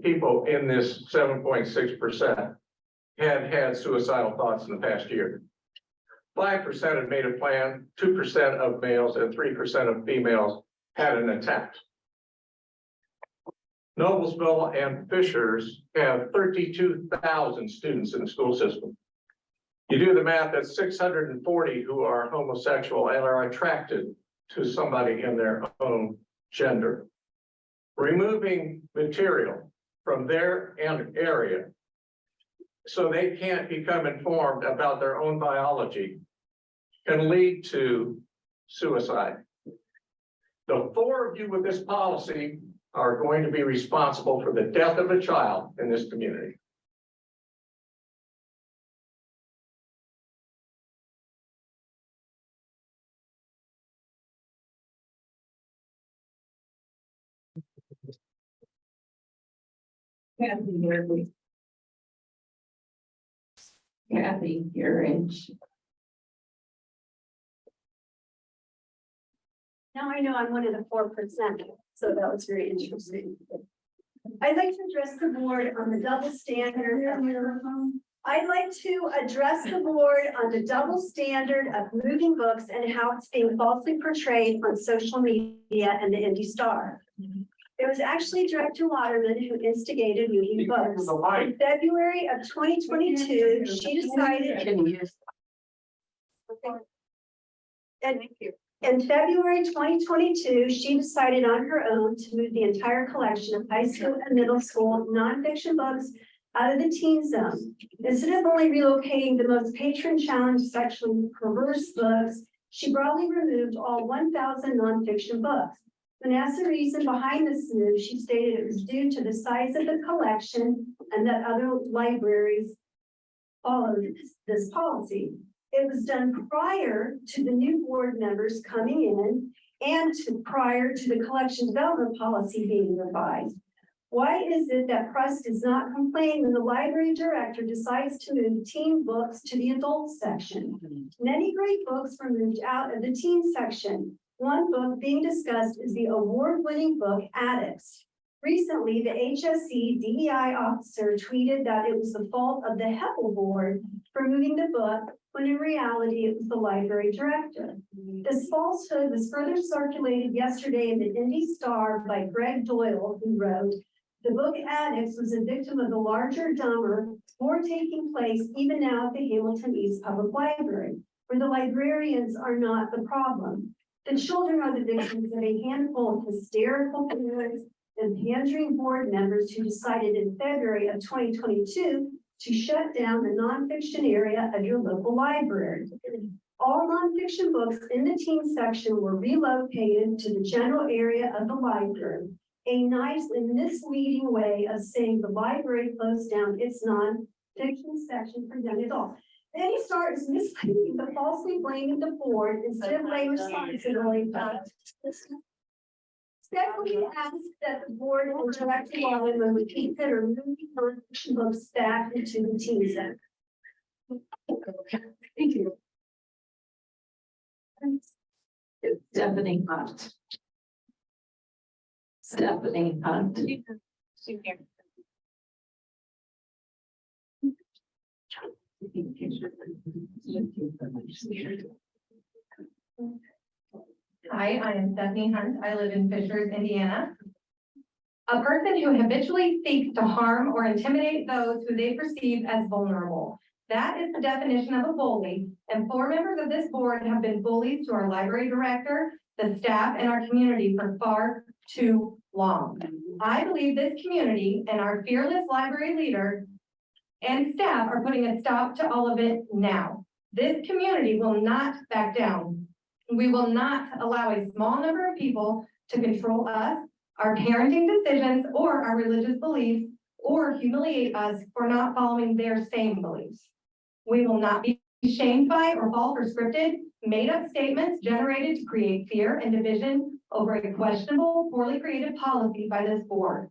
people in this 7.6% had suicidal thoughts in the past year. 5% had made a plan, 2% of males and 3% of females had an attempt. Noblesville and Fishers have 32,000 students in the school system. You do the math, that's 640 who are homosexual and are attracted to somebody in their own gender. Removing material from their area so they can't become informed about their own biology can lead to suicide. The 4 of you with this policy are going to be responsible for the death of a child in this community. Kathy, your age. Now I know I'm one of the 4%, so that was very interesting. I'd like to address the board on the double standard. I'd like to address the board on the double standard of moving books and how it's being falsely portrayed on social media and the Indy Star. It was actually Director Waterman who instigated moving books. In February of 2022, she decided. In February 2022, she decided on her own to move the entire collection of high school and middle school nonfiction books out of the teen zone. Instead of only relocating the most patron-challenged sexually perverse books, she broadly removed all 1,000 nonfiction books. When asked the reason behind this move, she stated it was due to the size of the collection and that other libraries followed this policy. It was done prior to the new board members coming in and prior to the collection development policy being revised. Why is it that press does not complain when the library director decides to move teen books to the adult section? Many great books were moved out of the teen section. One book being discussed is the award-winning book Addicts. Recently, the HSE DEI officer tweeted that it was the fault of the HEPL board for moving the book, when in reality it was the library director. This falsehood was further circulated yesterday in the Indy Star by Greg Doyle, who wrote, "The book Addicts was a victim of the larger, dumber war taking place even now at the Hamilton East Public Library, where the librarians are not the problem. The children are the victims of a handful of hysterical parents and pandering board members who decided in February of 2022 to shut down the nonfiction area of your local library. All nonfiction books in the teen section were relocated to the general area of the library, a nice and misleading way of saying the library closed down its nonfiction section for young adults." Then he starts misleading the falsely blaming the board instead of laying responsibility. Secondly, we ask that the board will direct law when we consider moving nonfiction books back into the teen center. Thank you. Stephanie Hunt. Stephanie Hunt. Hi, I am Stephanie Hunt. I live in Fishers, Indiana. A person who habitually seeks to harm or intimidate those who they perceive as vulnerable. That is the definition of a bully, and 4 members of this board have been bullies to our library director, the staff, and our community for far too long. I believe this community and our fearless library leader and staff are putting a stop to all of it now. This community will not back down. We will not allow a small number of people to control us, our parenting decisions, or our religious beliefs, or humiliate us for not following their same beliefs. We will not be shamed by or fall for scripted, made-up statements generated to create fear and division over a questionable, poorly created policy by this board.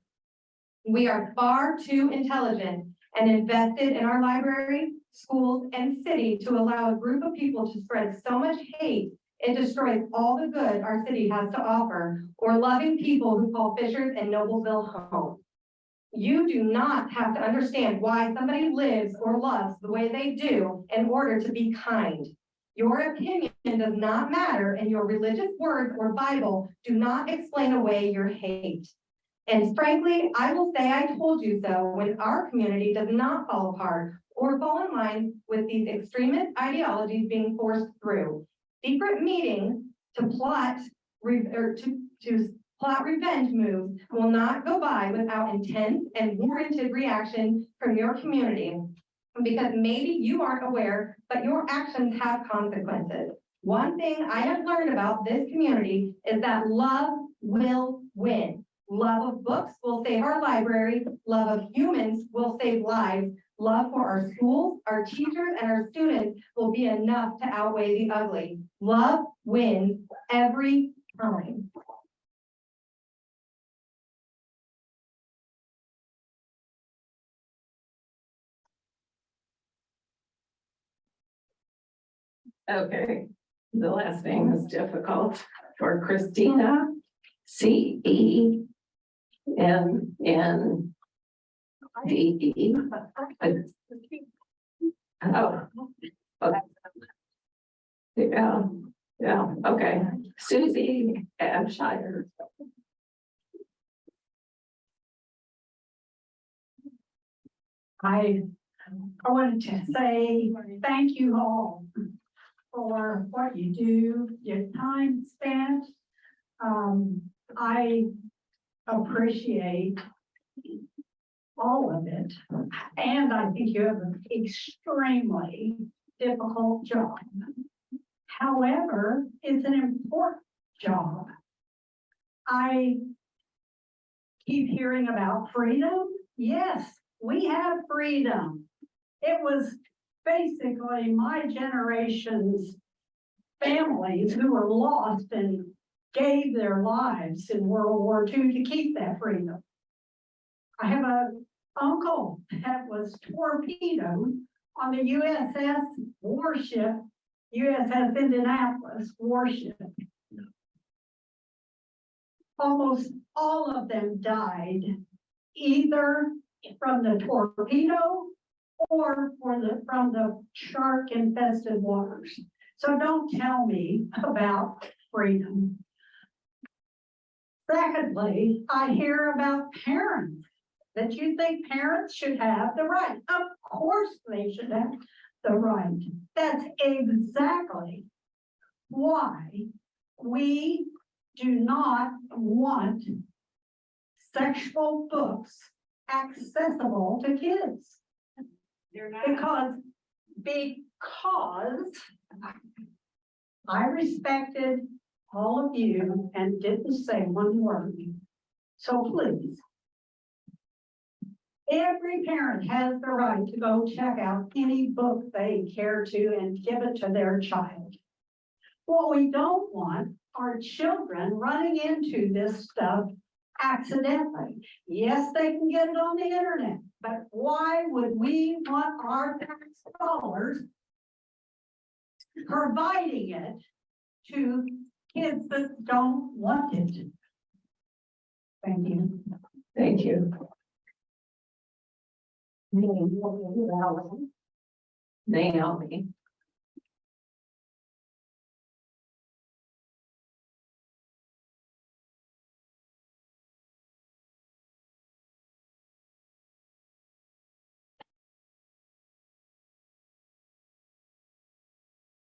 We are far too intelligent and invested in our library, schools, and city to allow a group of people to spread so much hate it destroys all the good our city has to offer, or loving people who call Fishers and Noblesville home. You do not have to understand why somebody lives or loves the way they do in order to be kind. Your opinion does not matter, and your religious words or Bible do not explain away your hate. And frankly, I will say I told you so when our community does not fall apart or fall in line with these extremist ideologies being forced through. Secret meetings to plot plot revenge moves will not go by without intense and warranted reaction from your community, because maybe you aren't aware, but your actions have consequences. One thing I have learned about this community is that love will win. Love of books will save our library. Love of humans will save lives. Love for our schools, our teachers, and our students will be enough to outweigh the ugly. Love wins every time. Okay, the last name is difficult for Christina. CENNDE. Oh. Okay. Yeah, okay. Susie Abshire. I wanted to say thank you all for what you do, your time spent. I appreciate all of it. And I think you have an extremely difficult job. However, it's an important job. I keep hearing about freedom. Yes, we have freedom. It was basically my generation's families who were lost and gave their lives in World War II to keep that freedom. I have an uncle that was torpedoed on the USS warship, USS Indianapolis warship. Almost all of them died either from the torpedo or from the shark infested waters. So don't tell me about freedom. Secondly, I hear about parents, that you think parents should have the right. Of course they should have the right. That's exactly why we do not want sexual books accessible to kids. Because I respected all of you and didn't say one word. So please, every parent has the right to go check out any book they care to and give it to their child. What we don't want are children running into this stuff accidentally. Yes, they can get it on the internet, but why would we want our tax dollars providing it to kids that don't want it? Thank you. Thank you. Naomi.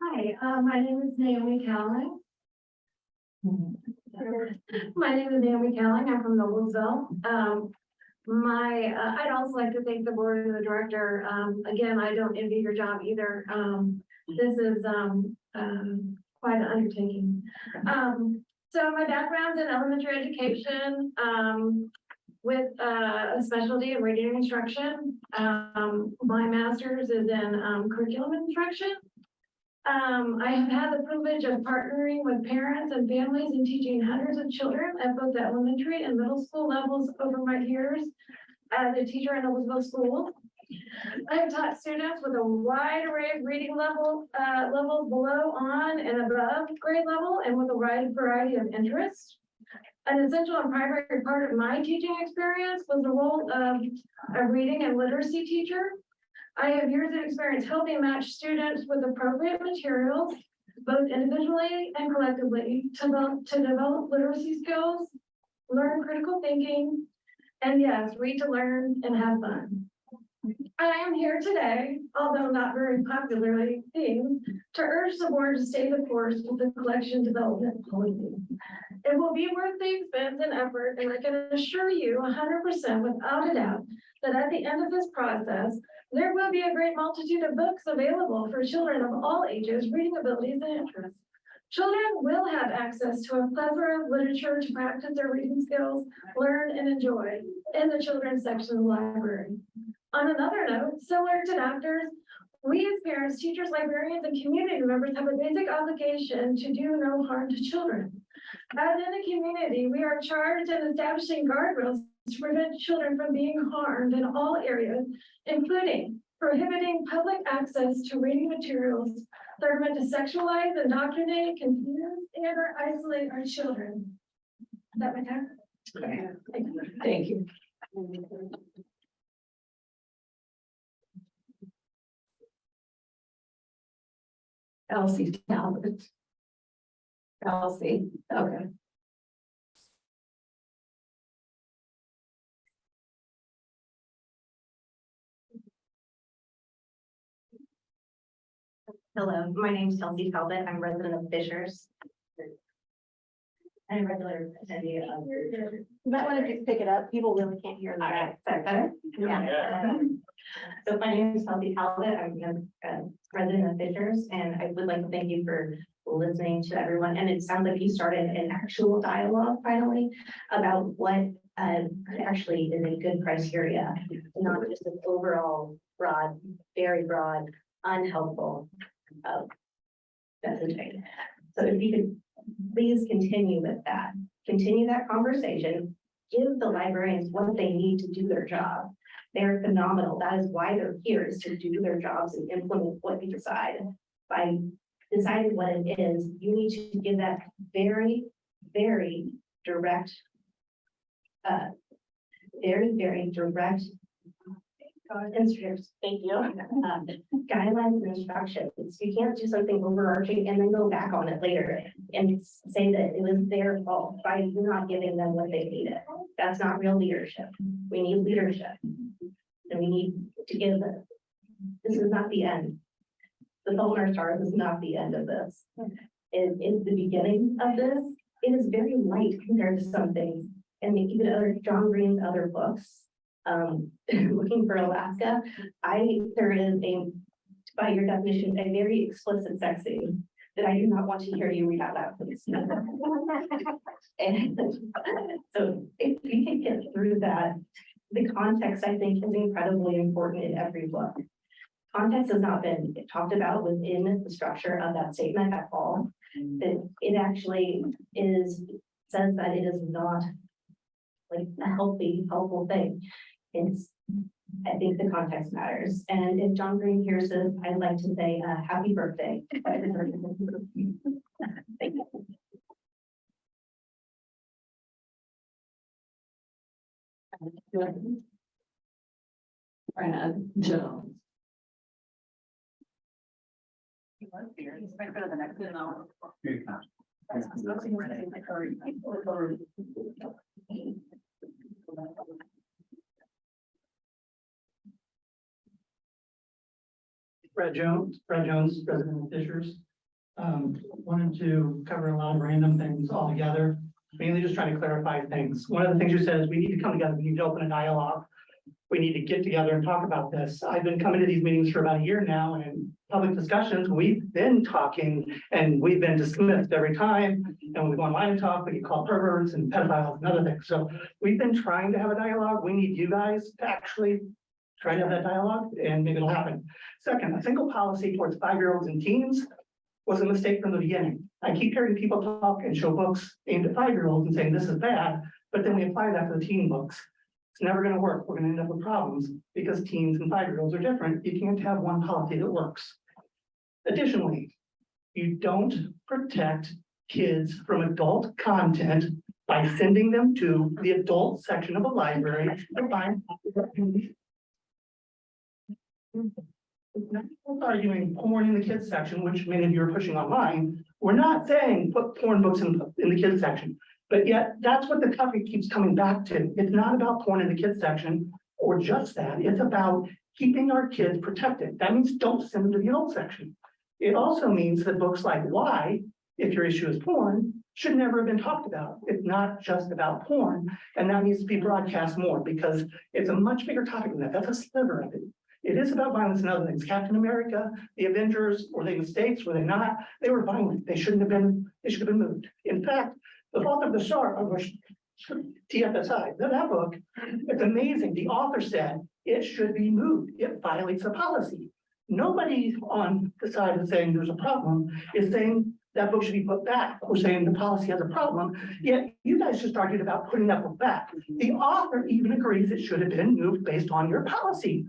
Hi, my name is Naomi Cowling. My name is Naomi Cowling. I'm from Noblesville. I'd also like to thank the board and the director. Again, I don't envy your job either. This is quite an undertaking. So my background's in elementary education with a specialty in reading instruction. My master's is in curriculum instruction. I have had the privilege of partnering with parents and families and teaching hundreds of children at both the elementary and middle school levels over my years as a teacher in Noblesville School. I have taught students with a wide array of reading levels below, on, and above grade level, and with a wide variety of interests. An essential and primary part of my teaching experience was the role of a reading and literacy teacher. I have years of experience helping match students with appropriate materials, both individually and collectively, to develop literacy skills, learn critical thinking, and yes, read to learn and have fun. I am here today, although not very popularly themed, to urge the board to stay the course with the collection development policy. It will be worth the expense and effort, and I can assure you 100% without a doubt that at the end of this process, there will be a great multitude of books available for children of all ages, reading abilities, and interests. Children will have access to a plethora of literature to practice their reading skills, learn, and enjoy in the children's section of the library. On another note, similar to doctors, we as parents, teachers, librarians, and community members have a basic obligation to do no harm to children. As in the community, we are charged in establishing guardrails to prevent children from being harmed in all areas, including prohibiting public access to reading materials that are meant to sexualize, indoctrinate, confuse, and or isolate our children. Is that my time? Okay. Thank you. Elsie Talbot. Elsie, okay. Hello, my name is Chelsea Talbot. I'm a resident of Fishers. and a regular attendee of. You might want to just pick it up. People really can't hear in the back. Is that better? Yeah. So my name is Kelsey Talbot. I'm a resident of Fishers, and I would like to thank you for listening to everyone. And it sounds like you started an actual dialogue finally about what actually is a good criteria, not just an overall broad, very broad, unhelpful messaging. So if you could please continue with that, continue that conversation, give the librarians what they need to do their job. They're phenomenal. That is why they're here, is to do their jobs and implement what you decide. By deciding what it is, you need to give that very, very direct, very direct thank you, guidelines and instructions. You can't do something overarching and then go back on it later and say that it was their fault by not giving them what they needed. That's not real leadership. We need leadership. And we need to give it. This is not the end. The Fault in Our Stars is not the end of this. It is the beginning of this. It is very light compared to some things. And even other John Green's other books. Looking for Alaska, there is a, by your definition, a very explicit sex scene that I do not want to hear you read out loud, please. And so if we can get through that, the context, I think, is incredibly important in every book. Context has not been talked about within the structure of that statement at all. That it actually says that it is not like a healthy, helpful thing. I think the context matters. And if John Green hears this, I'd like to say happy birthday. Thank you. Brad Jones. He was here. He's been for the next hour. Brad Jones, President of Fishers. Wanted to cover a lot of random things all together, mainly just trying to clarify things. One of the things you said is we need to come together, we need to open a dialogue. We need to get together and talk about this. I've been coming to these meetings for about a year now, and in public discussions, we've been talking and we've been dismissed every time. And when we go online and talk, we get called perverts and pedophiles and other things. So we've been trying to have a dialogue. We need you guys to actually try to have that dialogue, and maybe it'll happen. Second, a single policy towards 5-year-olds and teens was a mistake from the beginning. I keep hearing people talk and show books aimed at 5-year-olds and saying this is bad, but then we apply that to the teen books. It's never going to work. We're going to end up with problems because teens and 5-year-olds are different. You can't have one policy that works. Additionally, you don't protect kids from adult content by sending them to the adult section of a library to find. We're arguing porn in the kids section, which many of you are pushing online. We're not saying put porn books in the kids section, but yet that's what the topic keeps coming back to. It's not about porn in the kids section or just that. It's about keeping our kids protected. That means don't send them to the adult section. It also means that books like Why, if your issue is porn, should never have been talked about. It's not just about porn, and that needs to be broadcast more because it's a much bigger topic than that. That's a sliver of it. It is about violence and other things. Captain America, the Avengers, were they mistakes? Were they not? They were violent. They should have been moved. In fact, The Fault of the Star, of which TFSI, that book, it's amazing. The author said it should be moved. It violates the policy. Nobody on the side of saying there's a problem is saying that book should be put back or saying the policy has a problem. Yet you guys just argued about putting that book back. The author even agrees it should have been moved based on your policy.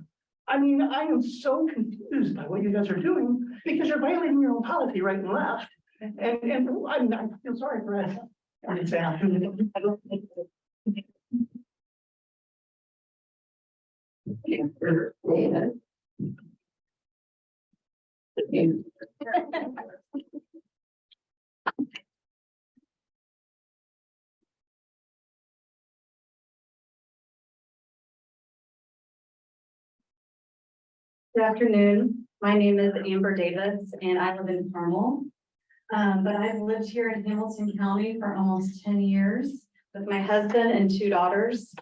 I mean, I am so confused by what you guys are doing because you're violating your own policy right and left. And I feel sorry for it. It's Good afternoon. My name is Amber Davis and I live in Carmel. But I've lived here in Hamilton County for almost 10 years with my husband and 2 daughters.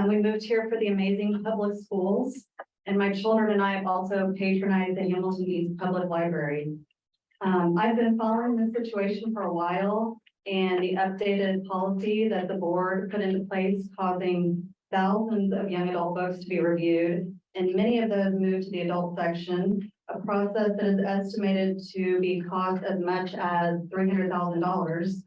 We moved here for the amazing public schools, and my children and I have also patronized the Hamilton East Public Library. I've been following this situation for a while, and the updated policy that the board put into place causing thousands of young adult books to be reviewed, and many of those moved to the adult section, a process that is estimated to be cost as much as $300,000.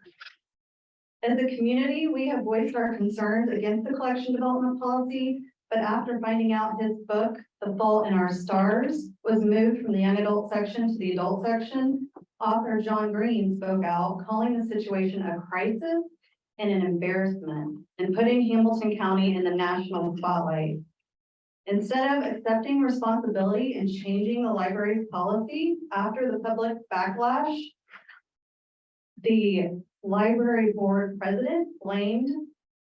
As a community, we have voiced our concerns against the collection development policy, but after finding out his book, The Fault in Our Stars, was moved from the young adult section to the adult section, author John Green spoke out, calling the situation a crisis and an embarrassment, and putting Hamilton County in the national spotlight. Instead of accepting responsibility and changing the library's policy after the public backlash, the library board president blamed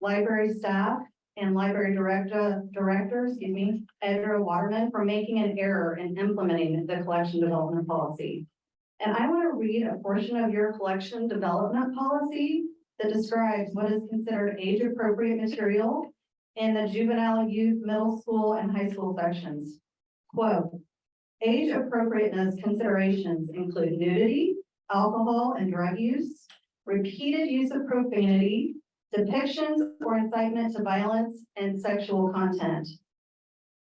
library staff and library director, Edra Waterman, for making an error in implementing the collection development policy. And I want to read a portion of your collection development policy that describes what is considered age-appropriate material in the juvenile, youth, middle school, and high school sections. Quote, age appropriateness considerations include nudity, alcohol and drug use, repeated use of profanity, depictions or incitement to violence, and sexual content.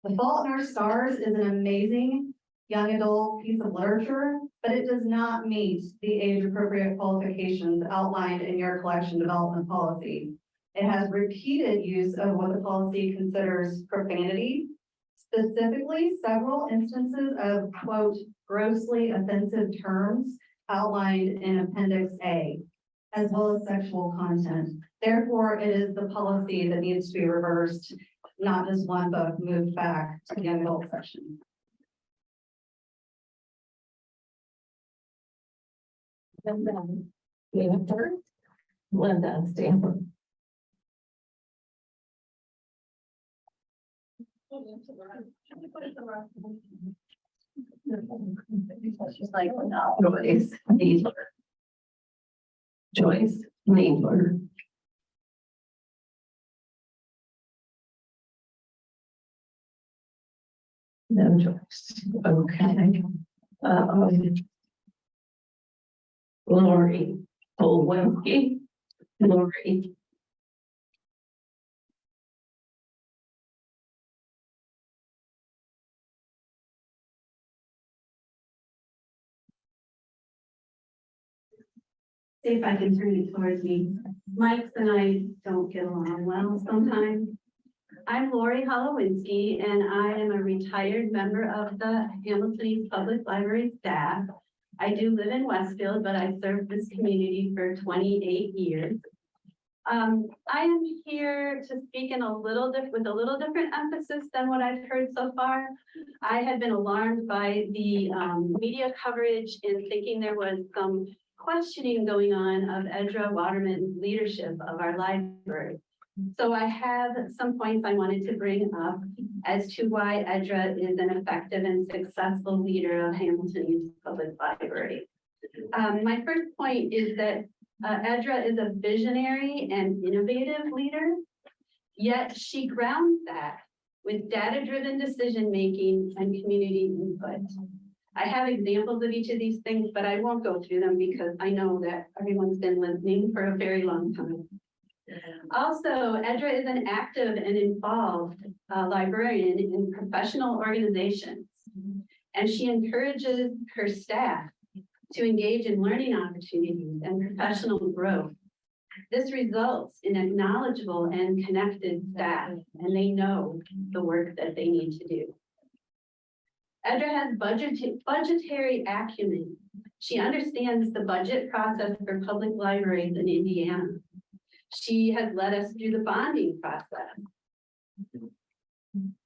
The Fault in Our Stars is an amazing young adult piece of literature, but it does not meet the age-appropriate qualifications outlined in your collection development policy. It has repeated use of what the policy considers profanity, specifically several instances of, quote, grossly offensive terms outlined in Appendix A, as well as sexual content. Therefore, it is the policy that needs to be reversed, not just one book moved back to the young adult section. And then we have third, Linda Stanford. She's like, no, Joyce Needler. Joyce Needler. No Joyce, okay. Lori Olwinski. Lori. See if I can turn it towards me. Mike's and I don't get along well sometimes. I'm Lori Holowinski, and I am a retired member of the Hamilton East Public Library staff. I do live in Westfield, but I served this community for 28 years. I am here to speak in with a little different emphasis than what I've heard so far. I had been alarmed by the media coverage and thinking there was some questioning going on of Edra Waterman's leadership of our library. So I have some points I wanted to bring up as to why Edra is an effective and successful leader of Hamilton East Public Library. My first point is that Edra is a visionary and innovative leader, yet she grounds that with data-driven decision-making and community input. I have examples of each of these things, but I won't go through them because I know that everyone's been listening for a very long time. Also, Edra is an active and involved librarian in professional organizations, and she encourages her staff to engage in learning opportunities and professional growth. This results in a knowledgeable and connected staff, and they know the work that they need to do. Edra has budgetary acumen. She understands the budget process for public libraries in Indiana. She has led us through the bonding process.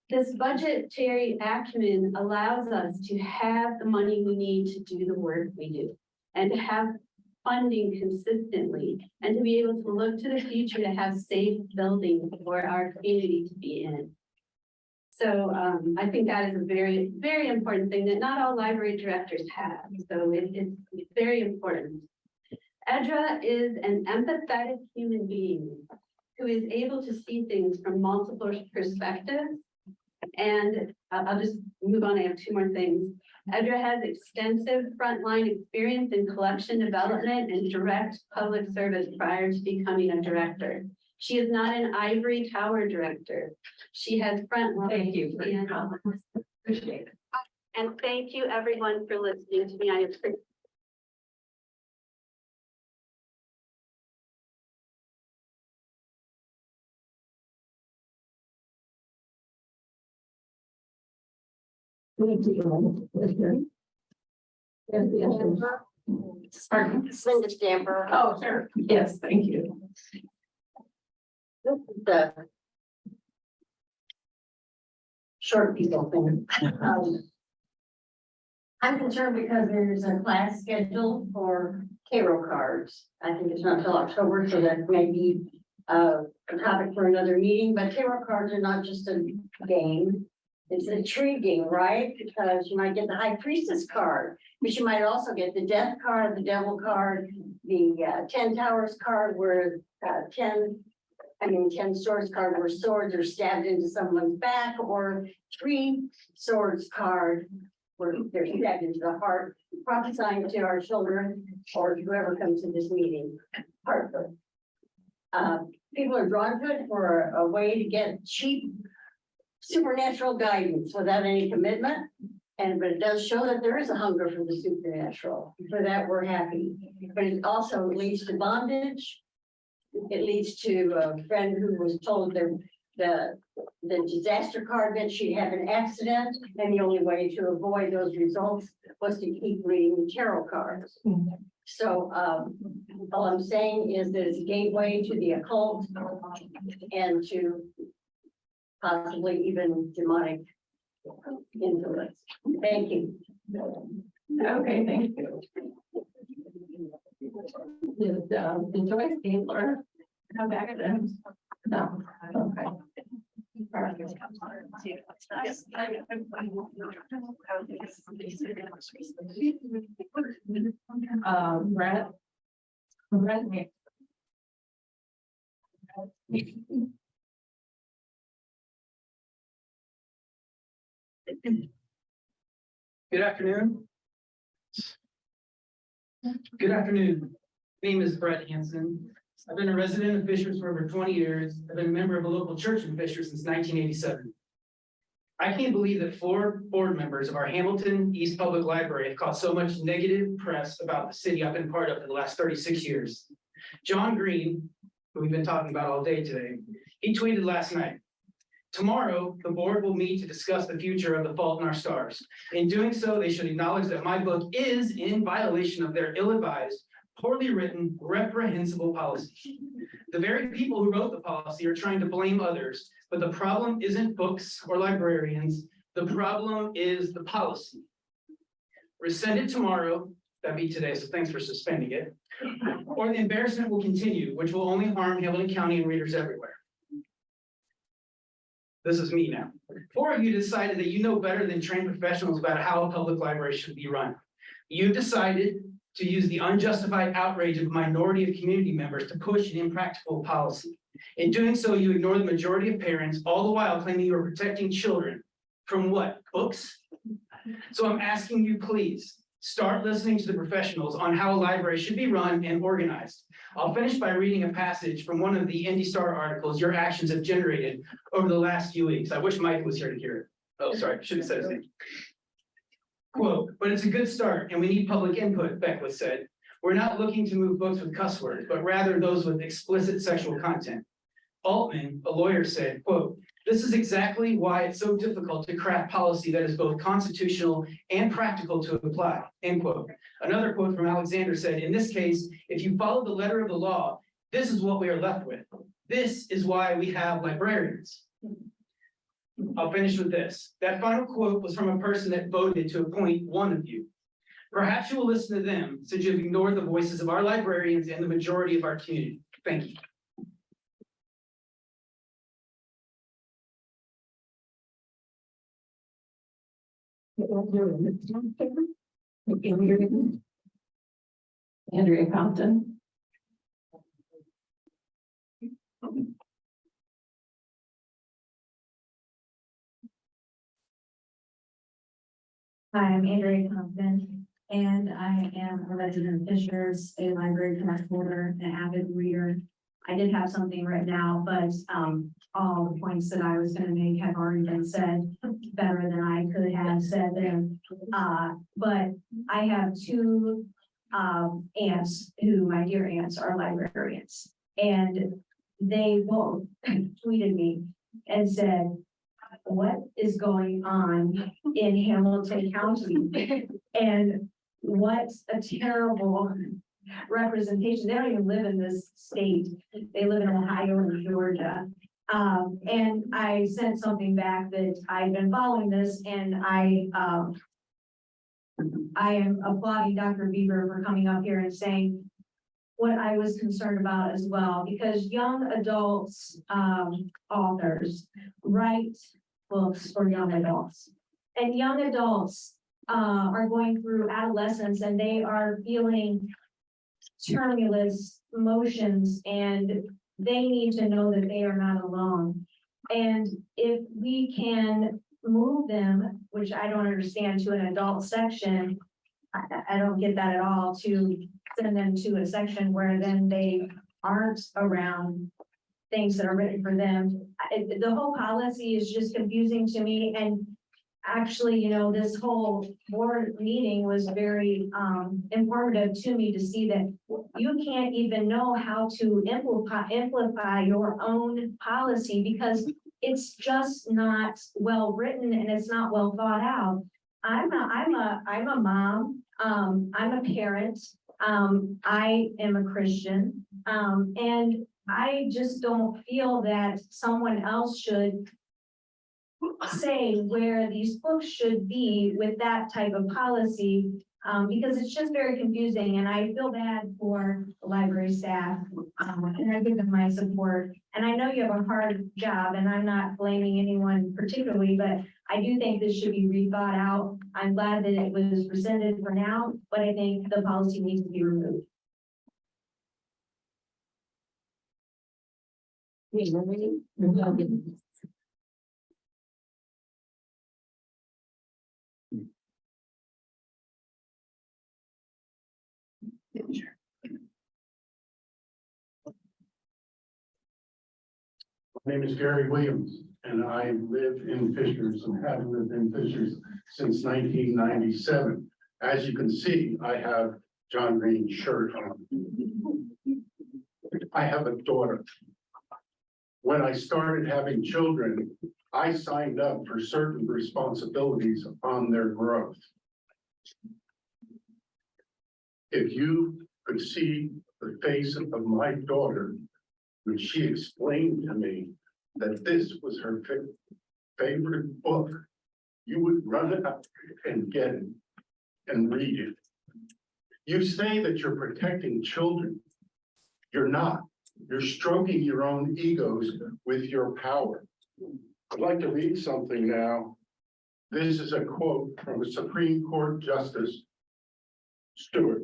This budgetary acumen allows us to have the money we need to do the work we do and to have funding consistently and to be able to look to the future to have safe buildings for our community to be in. So I think that is a very, very important thing that not all library directors have. So it's very important. Edra is an empathetic human being who is able to see things from multiple perspectives. And I'll just move on. I have two more things. Edra has extensive frontline experience in collection development and direct public service prior to becoming a director. She is not an ivory tower director. She has frontline. Thank you for your comments. Appreciate it. And thank you everyone for listening to me. I appreciate. Thank you. Pardon? Linda Stamper. Oh, sure. Yes, thank you. This is the short people thing. I'm concerned because there's a class scheduled for tarot cards. I think it's not until October, so that may be a topic for another meeting, but tarot cards are not just a game. It's intriguing, right? Because you might get the high priestess card, but you might also get the death card, the devil card, the 10 towers card where 10 swords card where swords are stabbed into someone's back, or 3 swords card where they're stabbed into the heart, prophesying to our children or whoever comes to this meeting. Hartford. People are drawn to it for a way to get cheap supernatural guidance without any commitment. But it does show that there is a hunger for the supernatural. For that, we're happy. But it also leads to bondage. It leads to a friend who was told the disaster card meant she'd have an accident, and the only way to avoid those results was to keep reading the tarot cards. So all I'm saying is that it's a gateway to the occult and to possibly even demonic influence. Thank you. Okay, thank you. Did Joyce Gabler come back then? No, okay. Brett. Good afternoon. Good afternoon. My name is Brett Hansen. I've been a resident of Fishers for over 20 years. I've been a member of a local church in Fishers since 1987. I can't believe that 4 board members of our Hamilton East Public Library have caught so much negative press about the city I've been part of for the last 36 years. John Green, who we've been talking about all day today, he tweeted last night, "Tomorrow, the board will meet to discuss the future of The Fault in Our Stars. In doing so, they should acknowledge that my book is in violation of their ill-advised, poorly written, reprehensible policy. The very people who wrote the policy are trying to blame others, but the problem isn't books or librarians. The problem is the policy. Rescind it tomorrow," that'd be today, so thanks for suspending it, "or the embarrassment will continue, which will only harm Hamilton County and readers everywhere." This is me now. 4 of you decided that you know better than trained professionals about how a public library should be run. You decided to use the unjustified outrage of a minority of community members to push an impractical policy. In doing so, you ignore the majority of parents, all the while claiming you are protecting children from what? Books? So I'm asking you, please, start listening to the professionals on how a library should be run and organized. I'll finish by reading a passage from one of the Indy Star articles your actions have generated over the last few weeks. I wish Mike was here to hear it. Oh, sorry, should have said his name. Quote, "But it's a good start and we need public input," Beckwith said. "We're not looking to move books with cuss words, but rather those with explicit sexual content." Altman, a lawyer, said, quote, "This is exactly why it's so difficult to craft policy that is both constitutional and practical to apply," end quote. Another quote from Alexander said, "In this case, if you follow the letter of the law, this is what we are left with. This is why we have librarians." I'll finish with this. That final quote was from a person that voted to appoint one of you. Perhaps you will listen to them since you've ignored the voices of our librarians and the majority of our community. Thank you. Andrea Compton. Hi, I'm Andrea Compton, and I am a resident of Fishers, a library card holder, an avid reader. I did have something right now, but all the points that I was gonna make have already been said better than I could have said them. But I have two aunts who, my dear aunts, are librarians, and they both tweeted me and said, what is going on in Hamilton County? And what a terrible representation. They don't even live in this state. They live in Ohio and Georgia. And I sent something back that I've been following this, and I am applauding Dr. Bieber for coming up here and saying what I was concerned about as well, because young adults, authors write books for young adults. And young adults are going through adolescence, and they are feeling tremulous emotions, and they need to know that they are not alone. And if we can move them, which I don't understand, to an adult section, I don't get that at all, to send them to a section where then they aren't around things that are written for them. The whole policy is just confusing to me, and actually, you know, this whole board meeting was very informative to me to see that you can't even know how to amplify your own policy because it's just not well written and it's not well thought out. I'm a mom. I'm a parent. I am a Christian. And I just don't feel that someone else should say where these books should be with that type of policy, because it's just very confusing, and I feel bad for the library staff, and I give them my support. And I know you have a hard job, and I'm not blaming anyone particularly, but I do think this should be rethought out. I'm glad that it was rescinded for now, but I think the policy needs to be removed. My name is Gary Williams, and I live in Fishers and have lived in Fishers since 1997. As you can see, I have John Green's shirt on. I have a daughter. When I started having children, I signed up for certain responsibilities on their growth. If you could see the face of my daughter, when she explained to me that this was her favorite book, you would run it up and get it and read it. You say that you're protecting children. You're not. You're stroking your own egos with your power. I'd like to read something now. This is a quote from a Supreme Court Justice Stewart.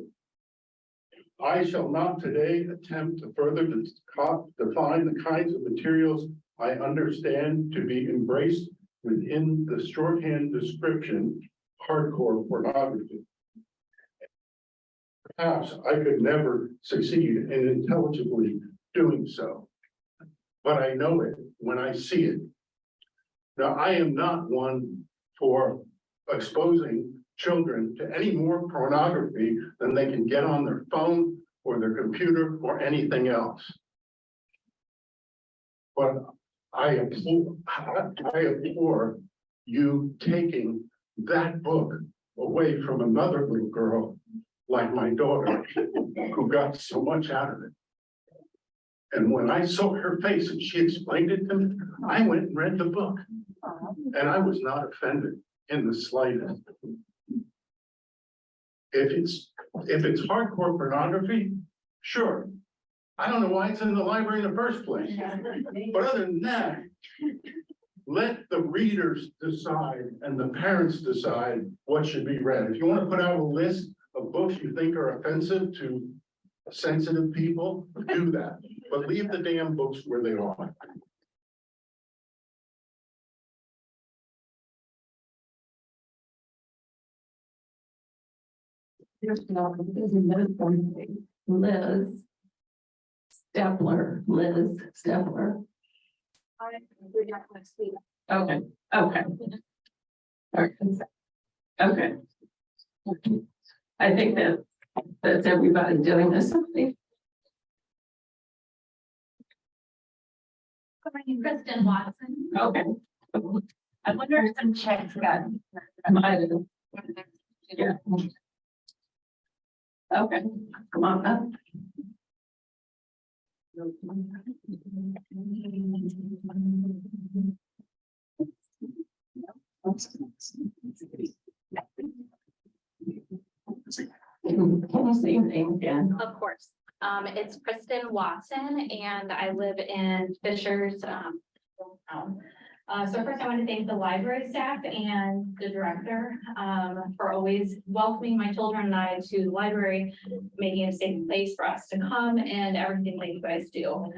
I shall not today attempt to further define the kinds of materials I understand to be embraced within the shorthand description, hardcore pornography. Perhaps I could never succeed in intelligibly doing so, but I know it when I see it. Now, I am not one for exposing children to any more pornography than they can get on their phone or their computer or anything else. But I implore you taking that book away from another little girl like my daughter who got so much out of it. And when I saw her face and she explained it to me, I went and read the book. And I was not offended in the slightest. If it's hardcore pornography, sure. I don't know why it's in the library in the first place. But other than that, let the readers decide and the parents decide what should be read. If you want to put out a list of books you think are offensive to sensitive people, do that. But leave the damn books where they are. Liz Stepler, Liz Stepler. Okay, okay. Okay. I think that's everybody doing this. Kristen Watson. Okay. I wonder if some checks got. Yeah. Okay, come on up. Can you say your name again? Of course. It's Kristen Watson and I live in Fishers. So first I want to thank the library staff and the director for always welcoming my children and I to the library, making it a safe place for us to come and everything that you guys do.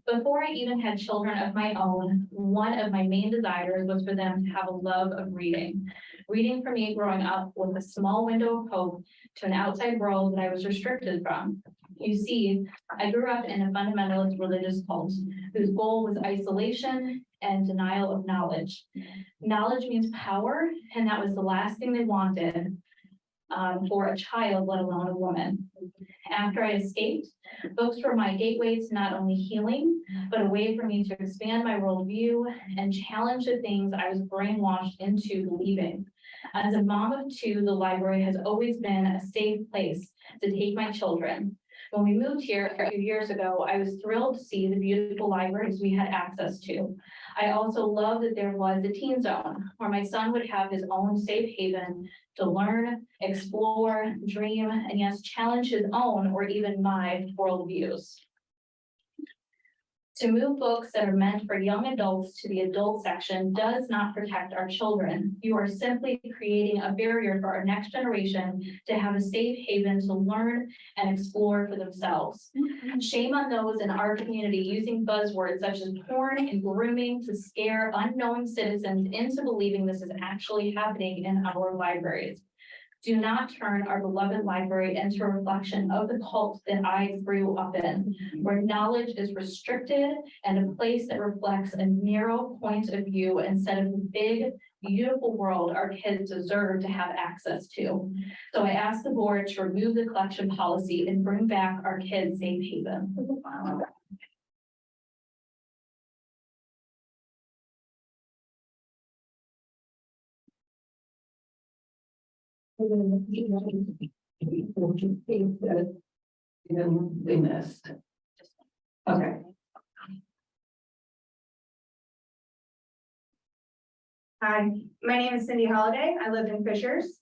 Before I even had children of my own, one of my main desires was for them to have a love of reading. Reading for me growing up was a small window of hope to an outside world that I was restricted from. You see, I grew up in a fundamentalist religious cult whose goal was isolation and denial of knowledge. Knowledge means power, and that was the last thing they wanted for a child, let alone a woman. After I escaped, books were my gateway to not only healing, but a way for me to expand my worldview and challenge the things I was brainwashed into believing. As a mom of two, the library has always been a safe place to take my children. When we moved here a few years ago, I was thrilled to see the beautiful libraries we had access to. I also love that there was a teen zone where my son would have his own safe haven to learn, explore, dream, and yes, challenge his own or even my worldviews. To move books that are meant for young adults to the adult section does not protect our children. You are simply creating a barrier for our next generation to have a safe haven to learn and explore for themselves. Shame on those in our community using buzzwords such as porn and grooming to scare unknowing citizens into believing this is actually happening in our libraries. Do not turn our beloved library into a reflection of the cult that I grew up in, where knowledge is restricted and a place that reflects a narrow point of view instead of the big, beautiful world our kids deserve to have access to. So I ask the board to remove the collection policy and bring back our kids' safe haven. They missed. Okay. Hi, my name is Cindy Holliday. I live in Fishers.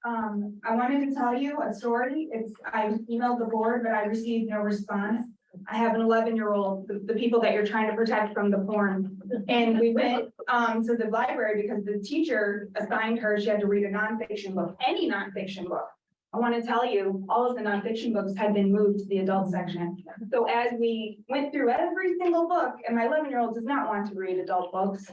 I wanted to tell you a story. I emailed the board, but I received no response. I have an 11-year-old, the people that you're trying to protect from the porn. And we went to the library because the teacher assigned her, she had to read a nonfiction book, any nonfiction book. I want to tell you, all of the nonfiction books had been moved to the adult section. So as we went through every single book, and my 11-year-old does not want to read adult books,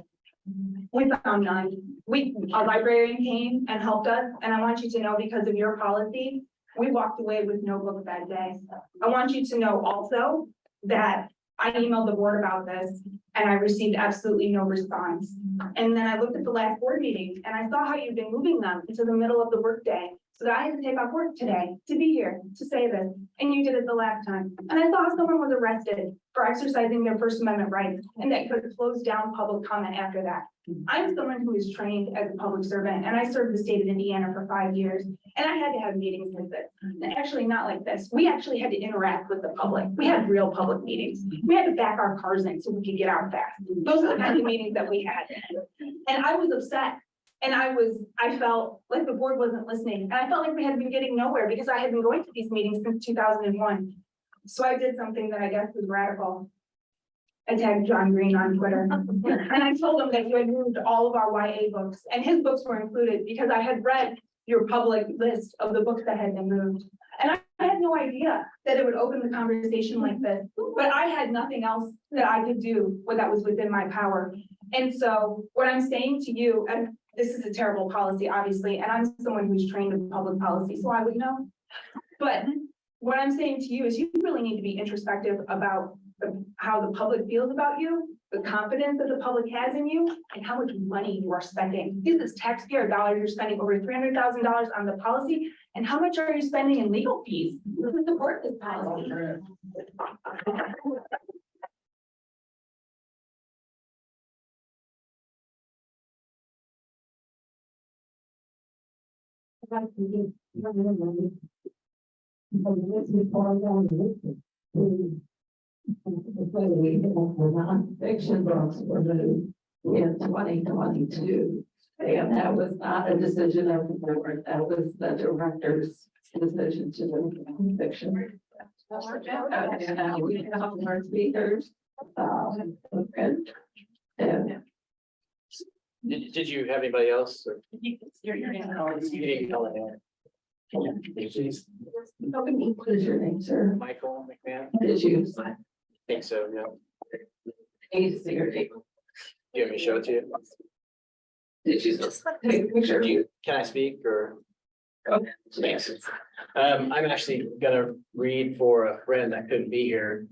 we found none. A librarian came and helped us, and I want you to know, because of your policy, we walked away with no book that day. I want you to know also that I emailed the board about this and I received absolutely no response. And then I looked at the last board meeting and I saw how you've been moving them into the middle of the workday. So that I had to take off work today to be here to say this, and you did it the last time. And I thought someone was arrested for exercising their First Amendment rights and that could close down public comment after that. I'm someone who is trained as a public servant and I served the state of Indiana for 5 years and I had to have meetings like this. And actually not like this. We actually had to interact with the public. We had real public meetings. We had to back our cars in so we could get out fast. Those are the kind of meetings that we had. And I was upset. And I felt like the board wasn't listening. And I felt like we had been getting nowhere because I had been going to these meetings since 2001. So I did something that I guess was radical. I tagged John Green on Twitter. And I told him that you had moved all of our YA books, and his books were included because I had read your public list of the books that had been moved. And I had no idea that it would open the conversation like this, but I had nothing else that I could do that was within my power. And so what I'm saying to you, and this is a terrible policy, obviously, and I'm someone who's trained in public policy, so I would know. But what I'm saying to you is you really need to be introspective about how the public feels about you, the confidence that the public has in you, and how much money you are spending. This is taxpayer dollars. You're spending over $300,000 on the policy. And how much are you spending in legal fees to support this policy? Non-fiction books were moved in 2022. And that was not a decision of the board, that was the director's decision to move fiction. And now we have our speakers. And Did you have anybody else? Or? You're You didn't call it in. what is your name, sir? Michael McMahon? Did you? I think so, yeah. Need to see your name. You want me to show it to you? Did you just take a picture? Can I speak or? Okay. Thanks. I'm actually gonna read for a friend that couldn't be here.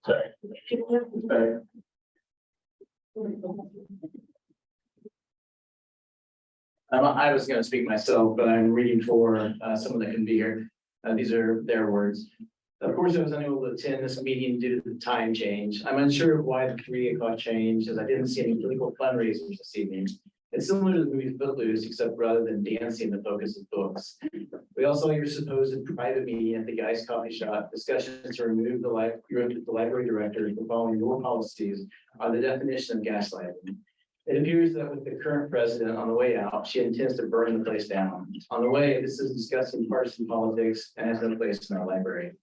Sorry. I was gonna speak myself, but I'm reading for someone that couldn't be here. These are their words. Of course, I was unable to attend this meeting due to the time change. I'm unsure of why the 3 o'clock change, as I didn't see any political fundraisers this evening. It's similar to the movie Footloose, except rather than dancing, the focus is books. We all saw your supposed private meeting at the Guy's Coffee Shop. Discussions to remove the library director for following your policies are the definition of gaslighting. It appears that with the current president on the way out, she intends to burn the place down. On the way, this is discussing partisan politics and has no place in our library.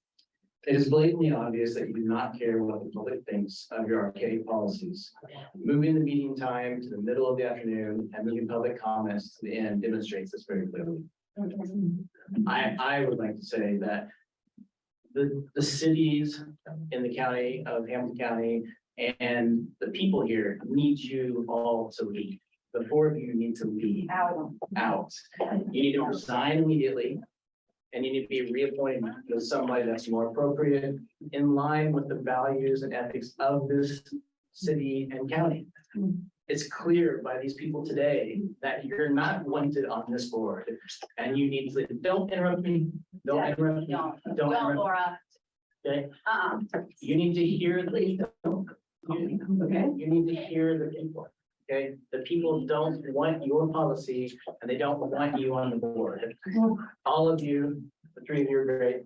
It is blatantly obvious that you do not care what the public thinks of your archaic policies. Moving the meeting time to the middle of the afternoon and moving public comments to the end demonstrates this very clearly. I would like to say that the cities in the county of Hamilton County and the people here need you all to leave. The 4 of you need to leave out. You need to resign immediately. And you need to be reappointed with somebody that's more appropriate in line with the values and ethics of this city and county. It's clear by these people today that you're not wanted on this board and you need to, don't interrupt me. Don't interrupt me. Don't interrupt Laura. me. Okay? You need to hear the, okay? You need to hear the people. Okay, the people don't want your policy and they don't want you on the board. All of you, the 3 of you are great.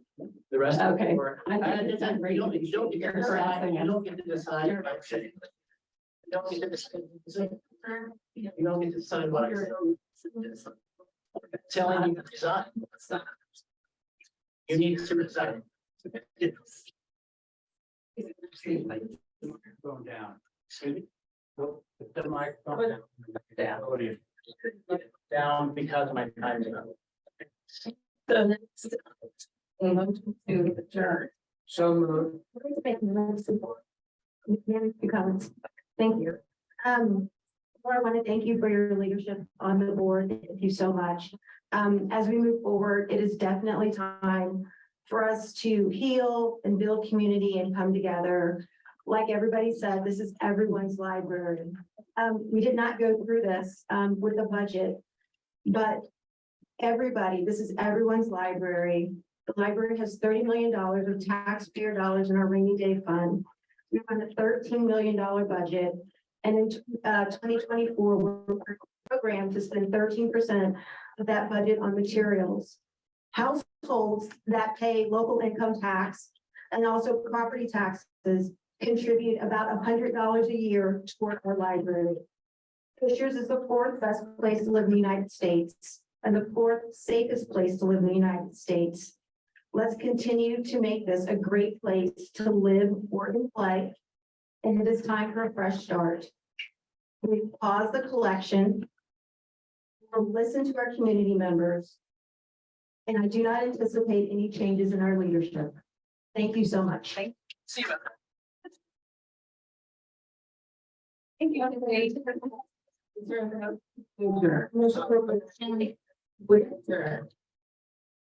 The rest of you are. You don't get to decide. You don't get to decide. You don't get to decide. You don't get to decide what I'm telling you to resign. You need to resign. Going down. Excuse me. The microphone down. Down because my time is up. The next. To adjourn. So moved. Comments. Thank you. Laura, I want to thank you for your leadership on the board. Thank you so much. As we move forward, it is definitely time for us to heal and build community and come together. Like everybody said, this is everyone's library. We did not go through this with the budget, but everybody, this is everyone's library. The library has $30 million of taxpayer dollars in our rainy day fund. We have a $13 million budget. And in 2024, we're programmed to spend 13% of that budget on materials. Households that pay local income tax and also property taxes contribute about $100 a year toward our library. Fishers is the 4th best place to live in the United States and the 4th safest place to live in the United States. Let's continue to make this a great place to live, work, and play. And it is time for a fresh start. We've paused the collection. We'll listen to our community members. And I do not anticipate any changes in our leadership. Thank you so much. See you. Thank you. Is there a-